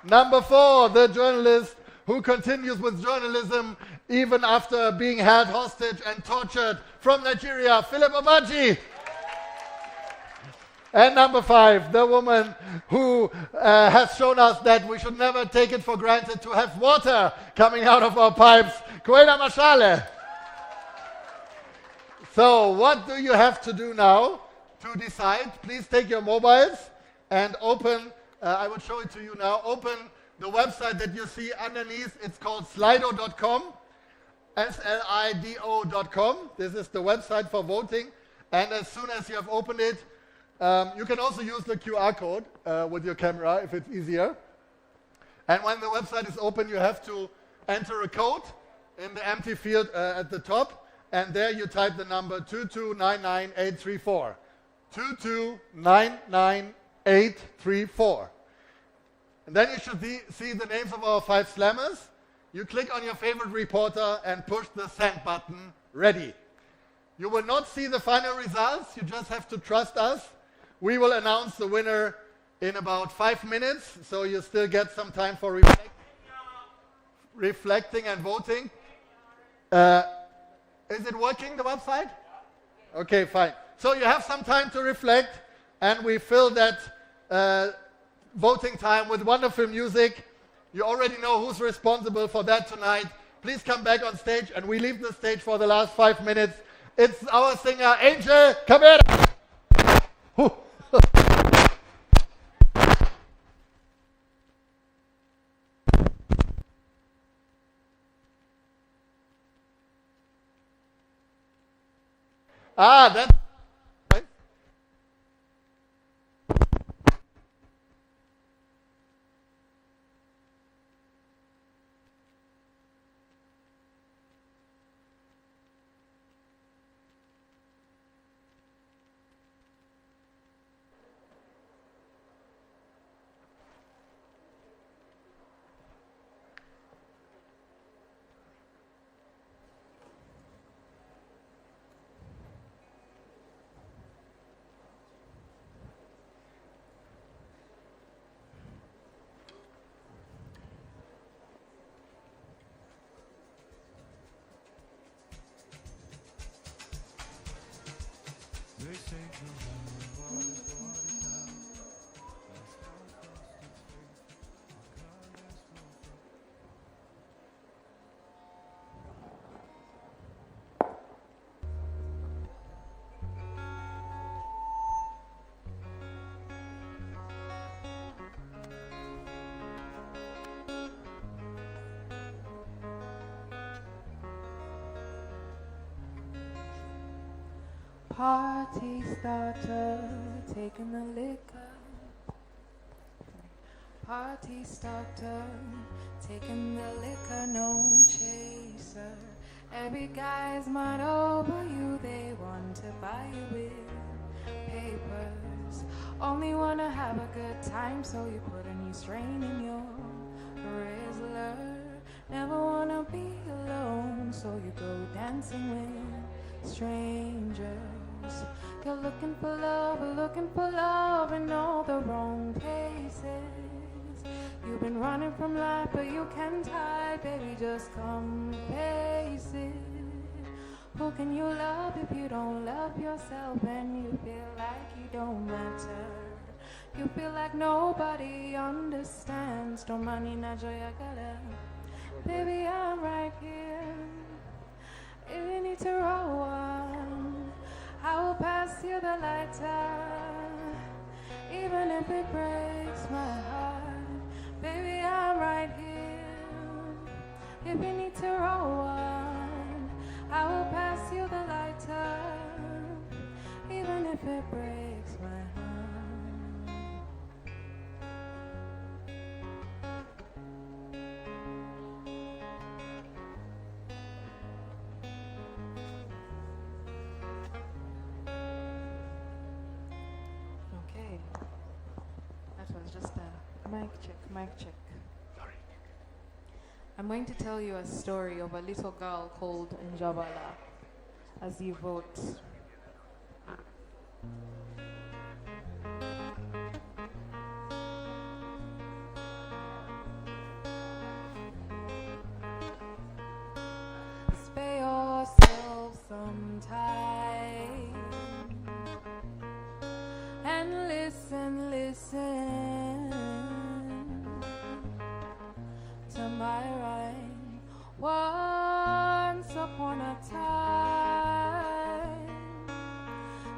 Number 4, the journalist who continues with journalism even after being held hostage and tortured, from Nigeria, Philip Obaji. And number 5, the woman who has shown us that we should never take it for granted to have water coming out of our pipes, Qua Mashal. So what do you have to do now to decide? Please take your mobiles and open, I will show it to you now, open the website that you see underneath. It's called slido.com, slido.com. This is the website for voting. And as soon as you have opened it, you can also use the QR code with your camera if it's easier. And when the website is open, you have to enter a code in the empty field at the top, and there you type the number 2299834. 2299834. And then you should see the names of our 5 slammers. You click on your favorite reporter and push the send button. Ready. You will not see the final results. You just have to trust us. We will announce the winner in about 5 minutes, so you still get some time for reflecting and voting. Is it working, the website? Okay, fine. So you have some time to reflect, and we fill that voting time with wonderful music. You already know who's responsible for that tonight. Please come back on stage, and we leave the stage for the last 5 minutes. It's our singer, Angel Cabera. That's right. Party starter, taking the liquor. Party starter, taking the liquor, no chaser. Every guy's mind over you, they want to buy you with papers. Only wanna have a good time, so you put a new strain in your Rizzler. Never wanna be alone, so you go dancing with strangers. You're looking for love in all the wrong places. You've been running from life, but you can't hide, baby, just come face it. Who can you love if you don't love yourself, and you feel like you don't matter? You feel like nobody understands. Don't money na joyagala. Baby, I'm right here. If you need to roll one, I will pass you the lighter, even if it breaks my heart. Baby, I'm right here. If you need to roll one, I will pass you the lighter, even if it breaks my heart. Mic check. Sorry. I'm going to tell you a story of a little girl called Njeru as you vote. Spare yourself some time and listen to my rhyme. Once upon a time,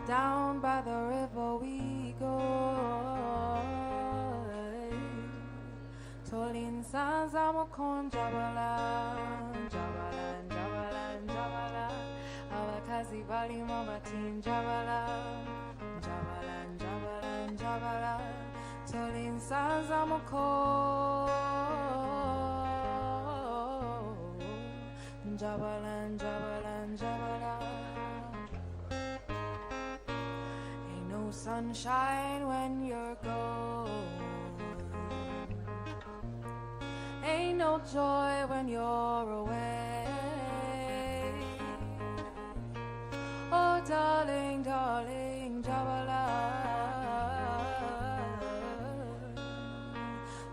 down by the river we go. Tolin sanza mokon jabala, jabala, jabala, jabala. Abakazi bali mabati njabala njabala njabala njabala tolin sanza moko njabala njabala njabala. Ain't no sunshine when you're gone, ain't no joy when you're away. Oh, darling, darling, Jabala.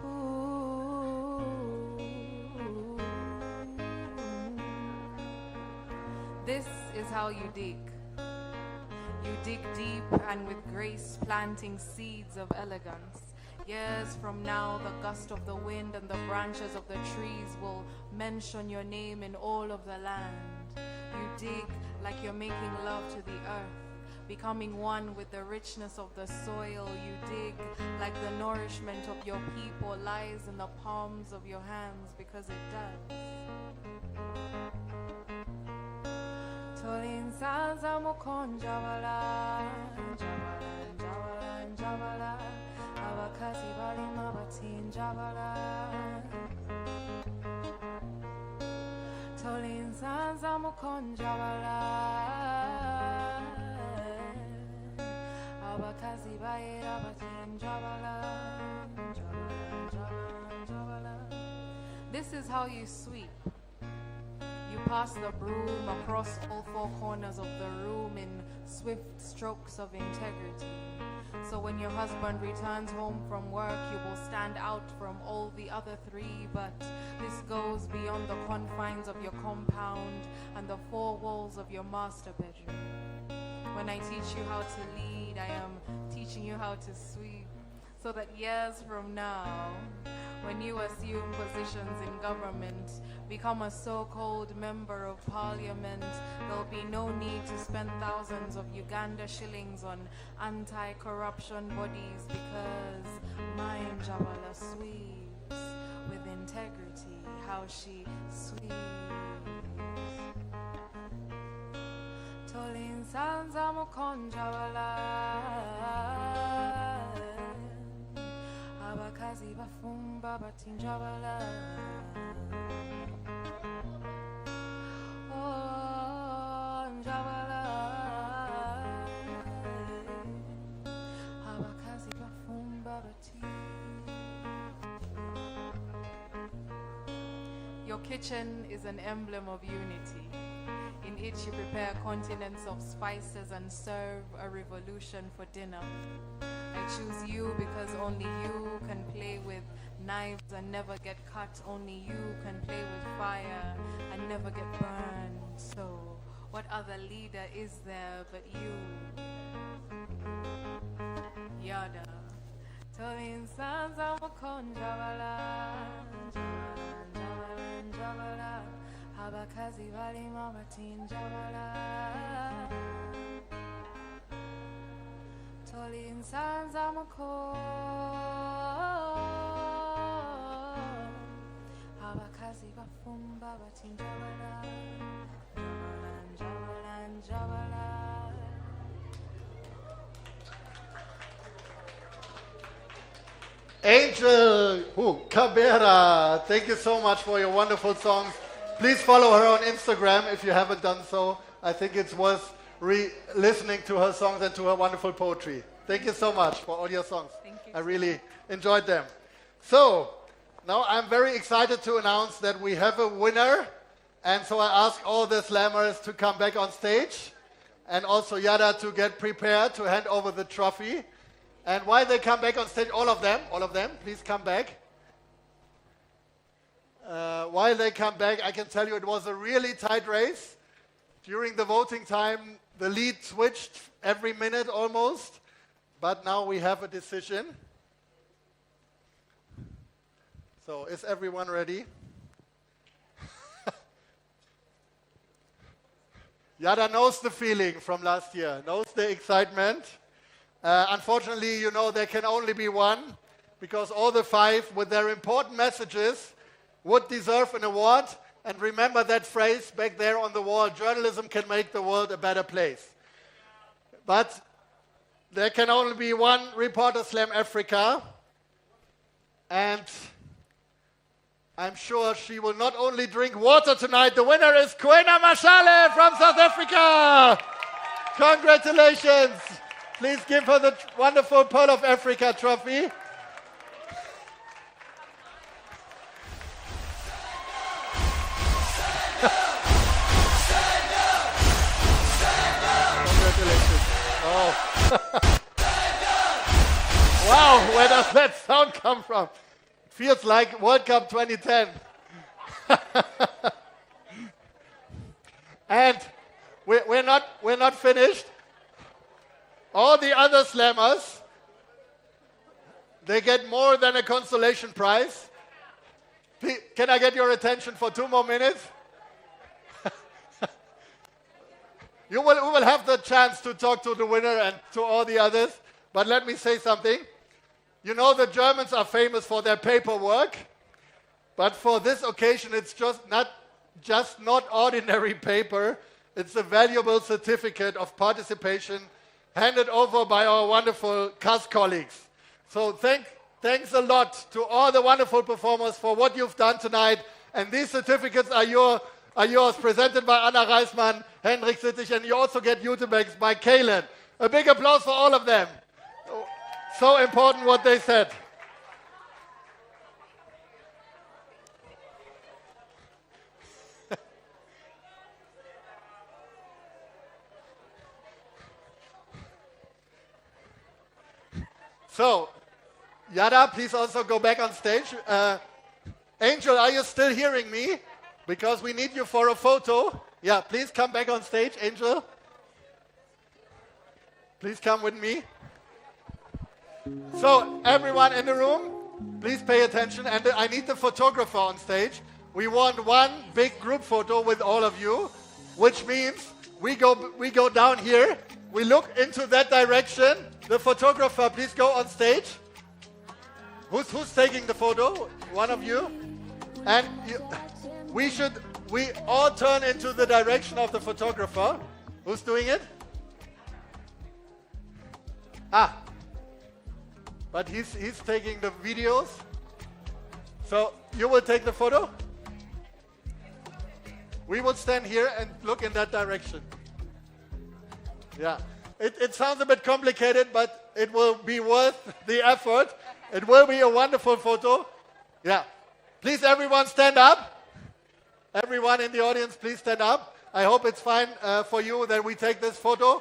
Ooh. This is how you dig. You dig deep and with grace, planting seeds of elegance. Years from now, the gust of the wind and the branches of the trees will mention your name in all of the land. You dig like you're making love to the earth, becoming one with the richness of the soil. You dig like the nourishment of your people lies in the palms of your hands, because it does. Tolin sanza mukon jabala, jabala, jabala, jabala. Abakazi bali mabatin jabala. Tolin sanza mukon jabala. Abakazi bali mabatin jabala. Jabala, jabala, jabala. This is how you sweep. You pass the broom across all four corners of the room in swift strokes of integrity. So when your husband returns home from work, you will stand out from all the other three, but this goes beyond the confines of your compound and the four walls of your master bedroom. When I teach you how to lead, I am teaching you how to sweep, so that years from now, when you assume positions in government, become a so-called member of parliament, there'll be no need to spend thousands of Uganda shillings on anti-corruption bodies, because my Njawala sweeps with integrity, how she sweeps. Tolin sanza mukonjawala. Abakazi bafumba batinjabala. Oh, njabala. Abakazi bafumba batin. Your kitchen is an emblem of unity. In it you prepare continents of spices and serve a revolution for dinner. I choose you because only you can play with knives and never get cut. Only you can play with fire and never get burned. So, what other leader is there but you? Yada. Tolin sanza mukon jabala. Jabala, jabala. Abakazi bali mabatin jabala. Tolin sanza mako. Abakazi bafumba batin jabala. Jabala, jabala. Angel Cabera, thank you so much for your wonderful songs. Please follow her on Instagram if you haven't done so. I think it's worth listening to her songs and to her wonderful poetry. Thank you so much for all your songs. Thank you. I really enjoyed them. So, now I'm very excited to announce that we have a winner. And so I ask all the slammers to come back on stage. And also Yada to get prepared to hand over the trophy. And while they come back on stage, all of them, please come back. While they come back, I can tell you it was a really tight race. During the voting time, the lead switched every minute almost. But now we have a decision. So is everyone ready? Yada knows the feeling from last year, knows the excitement. Unfortunately, you know, there can only be one, because all the five, with their important messages, would deserve an award, And remember that phrase back there on the wall, journalism can make the world a better place. But there can only be one Reporter Slam Africa. And I'm sure she will not only drink water tonight. The winner is Qua Mashal from South Africa. Congratulations. Please give her the wonderful Pearl of Africa trophy. Congratulations. Oh. Wow, where does that sound come from? Feels like World Cup 2010. And we're not finished. All the other slammers, they get more than a consolation prize. Can I get your attention for 2 more minutes? We will have the chance to talk to the winner and to all the others. But let me say something. You know the Germans are famous for their paperwork. But for this occasion, it's just not ordinary paper. It's a valuable certificate of participation handed over by our wonderful CAS colleagues. So thanks a lot to all the wonderful performers for what you've done tonight. And these certificates are yours, presented by Anna Reismann, Hendrik Sittich, and you also get Utebags by Kalen. A big applause for all of them. So important what they said. So, Yada, please also go back on stage. Angel, are you still hearing me? Because we need you for a photo. Yeah, please come back on stage, Angel. Please come with me. So, everyone in the room, please pay attention. And I need the photographer on stage. We want one big group photo with all of you, which means we go down here. We look into that direction. The photographer, please go on stage. Who's taking the photo? One of you. And we all turn into the direction of the photographer. Who's doing it? But he's taking the videos. So you will take the photo? We will stand here and look in that direction. Yeah. It sounds a bit complicated, but it will be worth the effort. It will be a wonderful photo. Yeah. Please, everyone, stand up. Everyone in the audience, please stand up. I hope it's fine for you that we take this photo.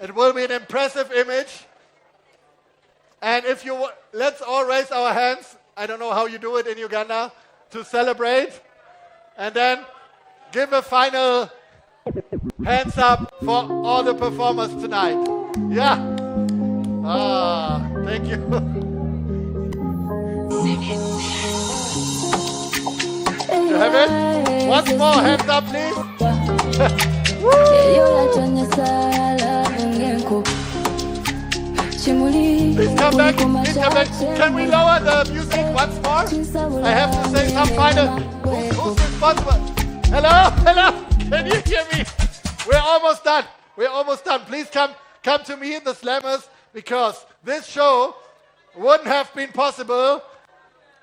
It will be an impressive image. And let's all raise our hands. I don't know how you do it in Uganda, to celebrate. And then give a final hands up for all the performers tonight. Yeah. Thank you. You have it? Once more, hands up, please. Please come back. Please come back. Can we lower the music once more? I have to say some final. Who's responsible? Hello? Can you hear me? We're almost done. Please come to me, the Slammers, because this show wouldn't have been possible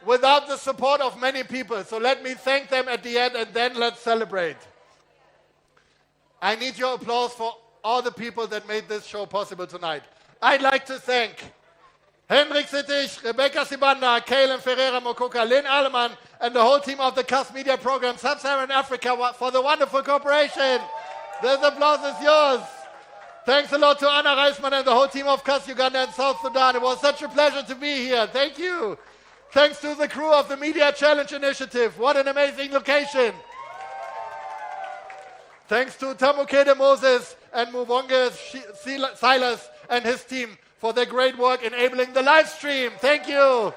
without the support of many people. So let me thank them at the end, and then let's celebrate. I need your applause for all the people that made this show possible tonight. I'd like to thank Hendrik Sittich, Rebecca Sibanda, Kalen Ferreira Mokoka, Lynn Allemann, and the whole team of the CAS Media Program, Sub-Saharan Africa, for the wonderful cooperation. This applause is yours. Thanks a lot to Anna Reismann and the whole team of CAS Uganda and South Sudan. It was such a pleasure to be here. Thank you. Thanks to the crew of the Media Challenge Initiative. What an amazing location. Thanks to Tamukede Moses and Mubonge Silas and his team for their great work enabling the live stream. Thank you.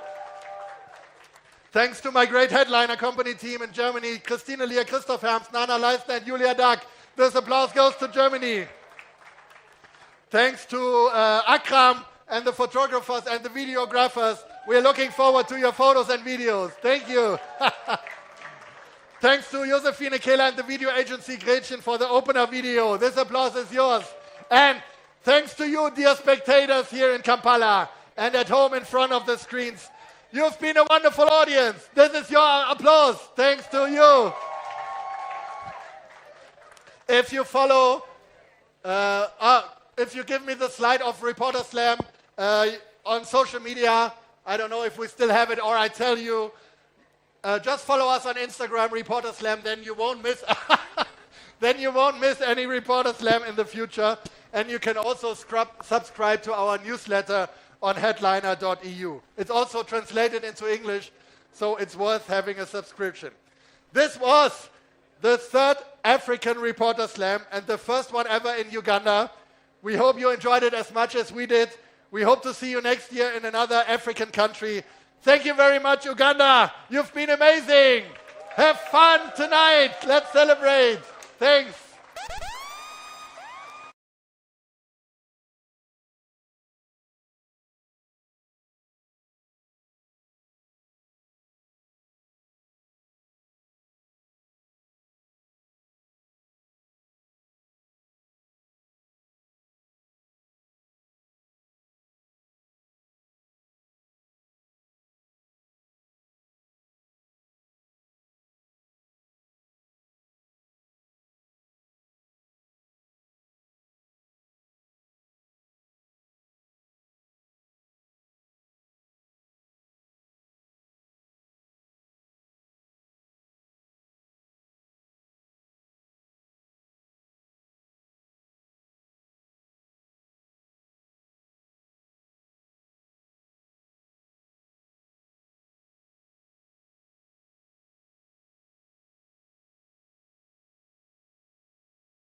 Thanks to my great headliner company team in Germany, Christine Lear, Christoph Herms, Nana Leisner, and Julia Duck. This applause goes to Germany. Thanks to Akram and the photographers and the videographers. We're looking forward to your photos and videos. Thank you. Thanks to Josephine Kehler and the video agency Gretchen for the opener video. This applause is yours. And thanks to you, dear spectators here in Kampala and at home in front of the screens. You've been a wonderful audience. This is your applause. Thanks to you. If you follow, if you give me the slide of Reporter Slam on social media, I don't know if we still have it or I tell you, just follow us on Instagram, Reporter Slam, then you won't miss any Reporter Slam in the future. And you can also subscribe to our newsletter on headliner.eu. It's also translated into English, so it's worth having a subscription. This was the third African Reporter Slam and the first one ever in Uganda. We hope you enjoyed it as much as we did. We hope to see you next year in another African country. Thank you very much, Uganda. You've been amazing. Have fun tonight. Let's celebrate. Thanks.